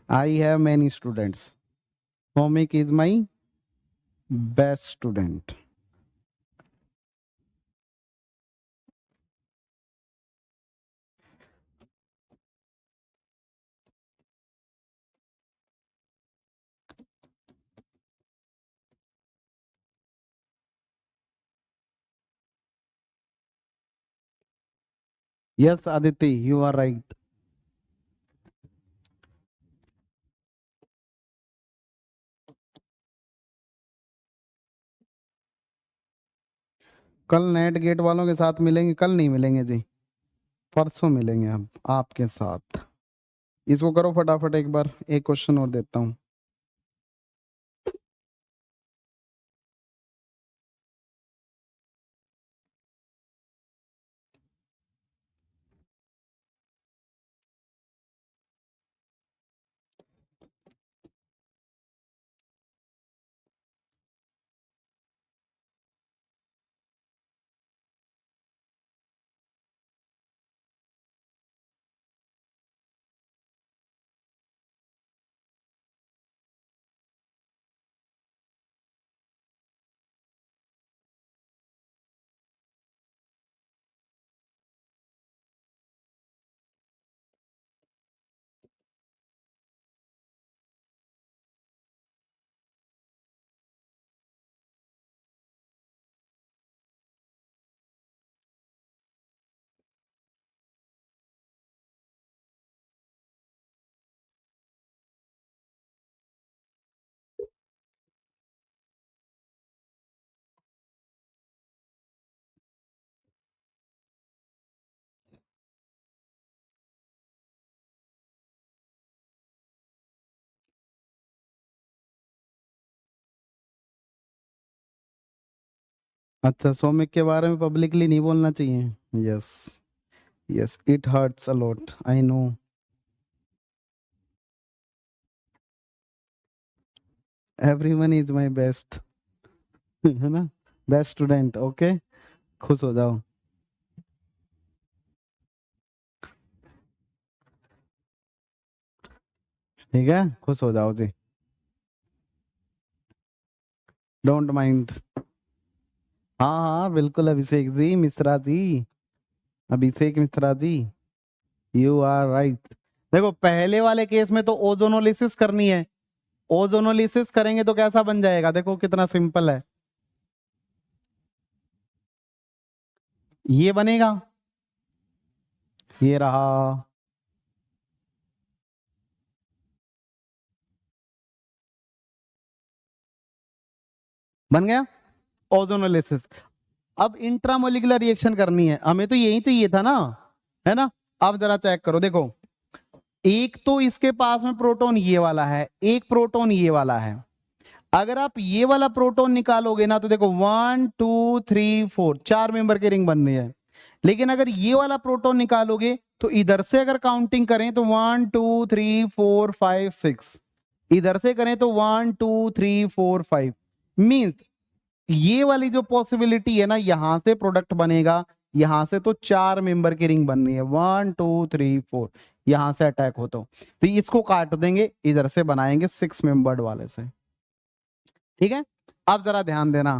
I have many students, Saumik is my best student. Yes Aditya, you are right. कल नेट गेट वालों के साथ मिलेंगे, कल नहीं मिलेंगे जी, परसों मिलेंगे अब आपके साथ। इसको करो फटाफट एक बार, एक क्वेश्चन और देता हूँ। अच्छा, सौमिक के बारे में पब्लिकली नहीं बोलना चाहिए। Yes, yes, it hurts a lot, I know. Everyone is my best. है ना, बेस्ट स्टूडेंट। ओके, खुश हो जाओ। ठीक है, खुश हो जाओ जी, डोंट माइंड। हाँ हाँ बिल्कुल, Abhishek ji, Mishra ji, Abhishek Mishra ji, you are right. देखो, पहले वाले केस में तो ओजोनोलिसिस करनी है। ओजोनोलिसिस करेंगे तो कैसा बन जाएगा, देखो कितना सिंपल है। ये बनेगा, ये रहा, बन गया ओजोनोलिसिस। अब इंट्रामोलिकुलर रिएक्शन करनी है, हमें तो यही चाहिए था ना, है ना। अब जरा चेक करो, देखो एक तो इसके पास में प्रोटॉन ये वाला है, एक प्रोटॉन ये वाला है। अगर आप ये वाला प्रोटॉन निकालोगे ना, तो देखो 1 2 3 4 चार मेंबर की रिंग बन रही है। लेकिन अगर ये वाला प्रोटॉन निकालोगे तो इधर से अगर काउंटिंग करें तो 1 2 3 4 5 6, इधर से करें तो 1 2 3 4 5। मीन्स ये वाली जो पॉसिबिलिटी है ना, यहां से प्रोडक्ट बनेगा, यहां से तो चार मेंबर की रिंग बननी है, 1 2 3 4, यहां से अटैक हो तो इसको काट देंगे, इधर से बनाएंगे 6 मेंबर्ड वाले से। ठीक है, अब जरा ध्यान देना।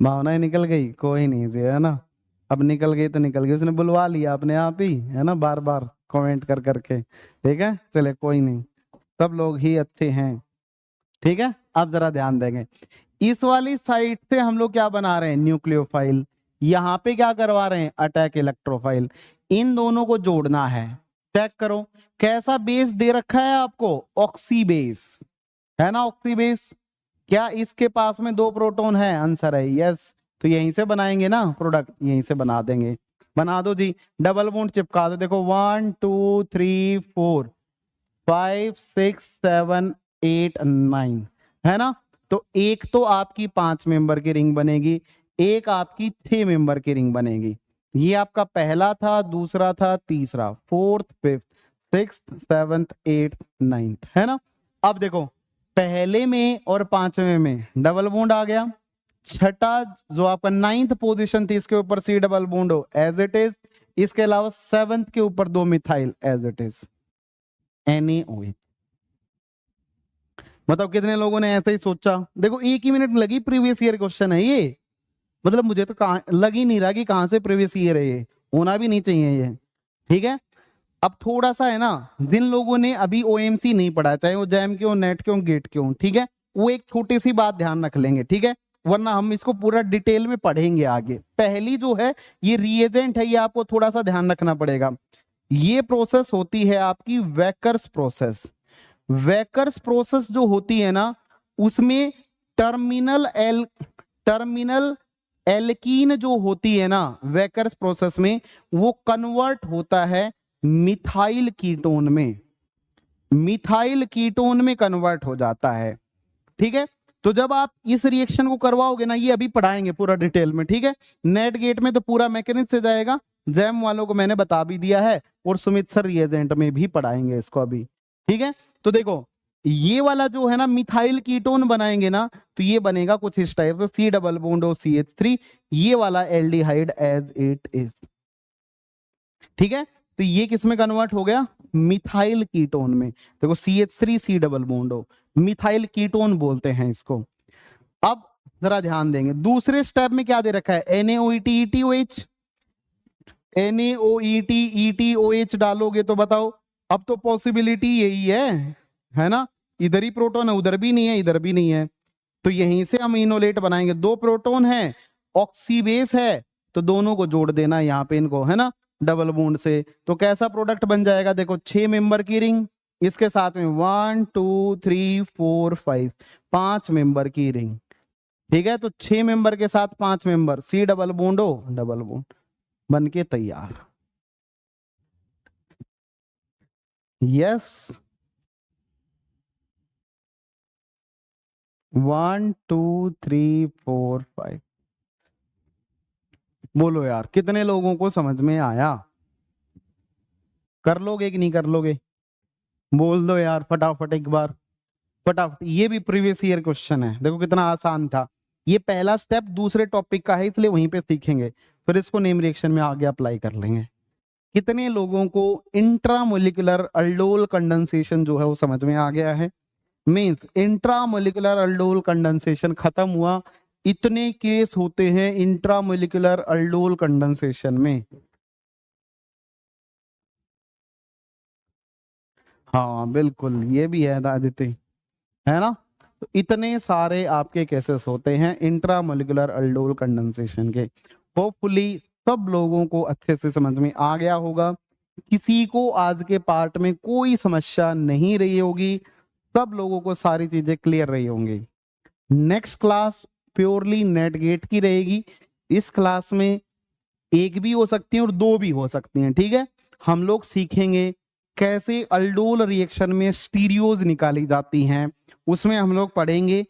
भावनाएं निकल गई, कोई नहीं जी, है ना। अब निकल गई तो निकल गई, उसने बुलवा लिया अपने आप ही, है ना, बार बार कमेंट कर करके। ठीक है, चले कोई नहीं, सब लोग ही अच्छे हैं। ठीक है, अब जरा ध्यान देंगे, इस वाली साइड से हम लोग क्या बना रहे हैं, न्यूक्लियोफाइल। यहाँ पे क्या करवा रहे हैं, अटैक इलेक्ट्रोफाइल। इन दोनों को जोड़ना है। चेक करो कैसा बेस दे रखा है आपको, ऑक्सी बेस, है ना, ऑक्सी बेस। क्या इसके पास में दो प्रोटॉन है, आंसर है यस। तो यहीं से बनाएंगे ना प्रोडक्ट, यहीं से बना देंगे। बना दो जी, डबल बॉन्ड चिपका दो। देखो 1 2 3 4 5 6 7 8 9, है ना। तो एक तो आपकी 5 मेंबर की रिंग बनेगी, एक आपकी 6 मेंबर की रिंग बनेगी। ये आपका पहला था, दूसरा था, तीसरा, fourth, fifth, six, seventh, eighth, ninth, है ना। अब देखो, पहले में और पांचवें में डबल बॉन्ड आ गया। छठा जो आपका नाइन्थ पोजीशन थी, इसके ऊपर सी डबल बॉन्ड हो एज इट इज। इसके अलावा सेवंथ के ऊपर दो methyl as it is, NaOH। मतलब कितने लोगों ने ऐसे ही सोचा, देखो एक ही मिनट लगी, प्रीवियस ईयर क्वेश्चन है ये। मतलब मुझे तो कहां लग ही नहीं रहा कि कहां से प्रीवियस ईयर है, ये होना भी नहीं चाहिए ये। ठीक है, अब थोड़ा सा है ना, जिन लोगों ने अभी OMC नहीं पढ़ा, चाहे वो जैम के हो, नेट के हो, गेट के हो, ठीक है, वो एक छोटी सी बात ध्यान रख लेंगे। ठीक है, वरना हम इसको पूरा डिटेल में पढ़ेंगे आगे। पहली जो है ये रिएजेंट है, ये आपको थोड़ा सा ध्यान रखना पड़ेगा। ये प्रोसेस होती है आपकी वेकर्स प्रोसेस। वेकर्स प्रोसेस जो होती है ना, उसमें टर्मिनल एल्कीन जो होती है ना, वेकर्स प्रोसेस में वो कन्वर्ट होता है मिथाइल कीटोन में, मिथाइल कीटोन में कन्वर्ट हो जाता है। ठीक है, तो जब आप इस रिएक्शन को करवाओगे ना, ये अभी पढ़ाएंगे पूरा डिटेल में। ठीक है, नेट गेट में तो पूरा मैकेनिज्म से जाएगा, जैम वालों को मैंने बता भी दिया है, और सुमित सर रिएजेंट में भी पढ़ाएंगे इसको अभी। ठीक है, तो देखो ये वाला जो है ना, मिथाइल कीटोन बनाएंगे ना, तो ये बनेगा कुछ इस टाइप से, सी डबल बॉन्ड ओ CH3, ये वाला एल्डिहाइड एज इट इज। ठीक है, तो ये किस में कन्वर्ट हो गया, मिथाइल कीटोन में। देखो CH3 सी डबल बॉन्ड हो, मिथाइल कीटोन बोलते हैं इसको। अब जरा ध्यान देंगे, दूसरे स्टेप में क्या दे रखा है, NaOET ETOH। NaOET ETOH डालोगे तो बताओ, अब तो पॉसिबिलिटी यही है ना, इधर ही प्रोटॉन है, उधर भी नहीं है, इधर भी नहीं है, तो यहीं से हम इनोलेट बनाएंगे। दो प्रोटॉन है, ऑक्सीबेस है, तो दोनों को जोड़ देना यहाँ पे इनको, है ना, डबल बॉन्ड से। तो कैसा प्रोडक्ट बन जाएगा, देखो 6 मेंबर की रिंग, इसके साथ में 1 2 3 4 5, 5 मेंबर की रिंग। ठीक है, तो 6 मेंबर के साथ 5 मेंबर, सी डबल बॉन्ड हो, डबल बॉन्ड बन के तैयार। यस, 1 2 3 4 5। बोलो यार, कितने लोगों को समझ में आया? कर लोगे कि नहीं कर लोगे? बोल दो यार फटाफट एक बार, फटाफट। ये भी प्रीवियस ईयर क्वेश्चन है, देखो कितना आसान था। ये पहला स्टेप दूसरे टॉपिक का है, इसलिए वहीं पे सीखेंगे, फिर इसको नेम रिएक्शन में आगे अप्लाई कर लेंगे। कितने लोगों को इंट्रामोलिकुलर अल्डोल कंडेंसेशन जो है वो समझ में आ गया है? मींस इंट्रामोलिकुलर अल्डोल कंडेंसेशन खत्म हुआ, इतने केस होते हैं इंट्रामोलिकुलर अल्डोल कंडेंसेशन में। हाँ बिल्कुल, ये भी है आदित्य, है ना? तो इतने सारे आपके केसेस होते हैं इंट्रामोलिकुलर अल्डोल कंडेंसेशन के। होपफुली सब लोगों को अच्छे से समझ में आ गया होगा, किसी को आज के पार्ट में कोई समस्या नहीं रही होगी, सब लोगों को सारी चीजें क्लियर रही होंगी। Next class purely NET GATE की रहेगी। इस क्लास में एक भी हो सकती है और दो भी हो सकती हैं, ठीक है? हम लोग सीखेंगे कैसे अल्डोल रिएक्शन में स्टीरियोज निकाली जाती हैं, उसमें हम लोग पढ़ेंगे।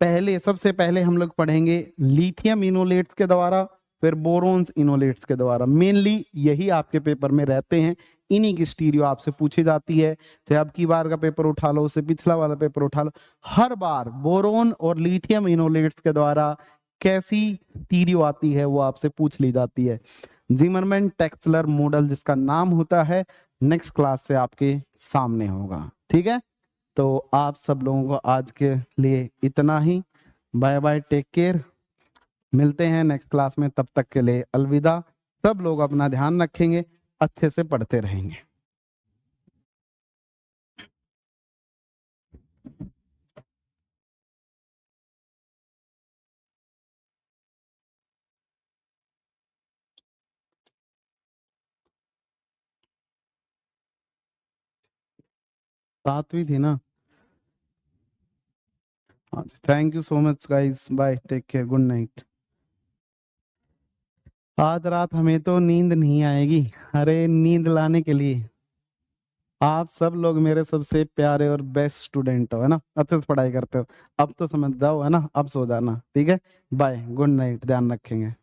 पहले सबसे पहले हम लोग पढ़ेंगे लिथियम इनोलेट्स के द्वारा, फिर बोरोन्स इनोलेट्स के द्वारा। मेनली यही आपके पेपर में रहते हैं, इन्हीं की स्टीरियो आपसे पूछी जाती है। चाहे अब की बार का पेपर उठा लो, उससे पिछला वाला पेपर उठा लो, हर बार बोरोन और लिथियम इनोलेट्स के द्वारा कैसी स्टीरियो आती है वो आपसे पूछ ली जाती है। जिमरमैन टेक्सलर मॉडल जिसका नाम होता है, नेक्स्ट क्लास से आपके सामने होगा, ठीक है? तो आप सब लोगों को आज के लिए इतना ही। बाय बाय, टेक केयर, मिलते हैं नेक्स्ट क्लास में, तब तक के लिए अलविदा। सब लोग अपना ध्यान रखेंगे, अच्छे से पढ़ते रहेंगे। सातवीं थी ना? Thank you so much guys, bye, take care, good night. आज रात हमें तो नींद नहीं आएगी, अरे नींद लाने के लिए आप सब लोग मेरे सबसे प्यारे और बेस्ट स्टूडेंट हो, है ना? अच्छे से पढ़ाई करते हो, अब तो समझ जाओ, है ना? अब सो जाना, ठीक है? बाय, गुड नाइट, ध्यान रखेंगे।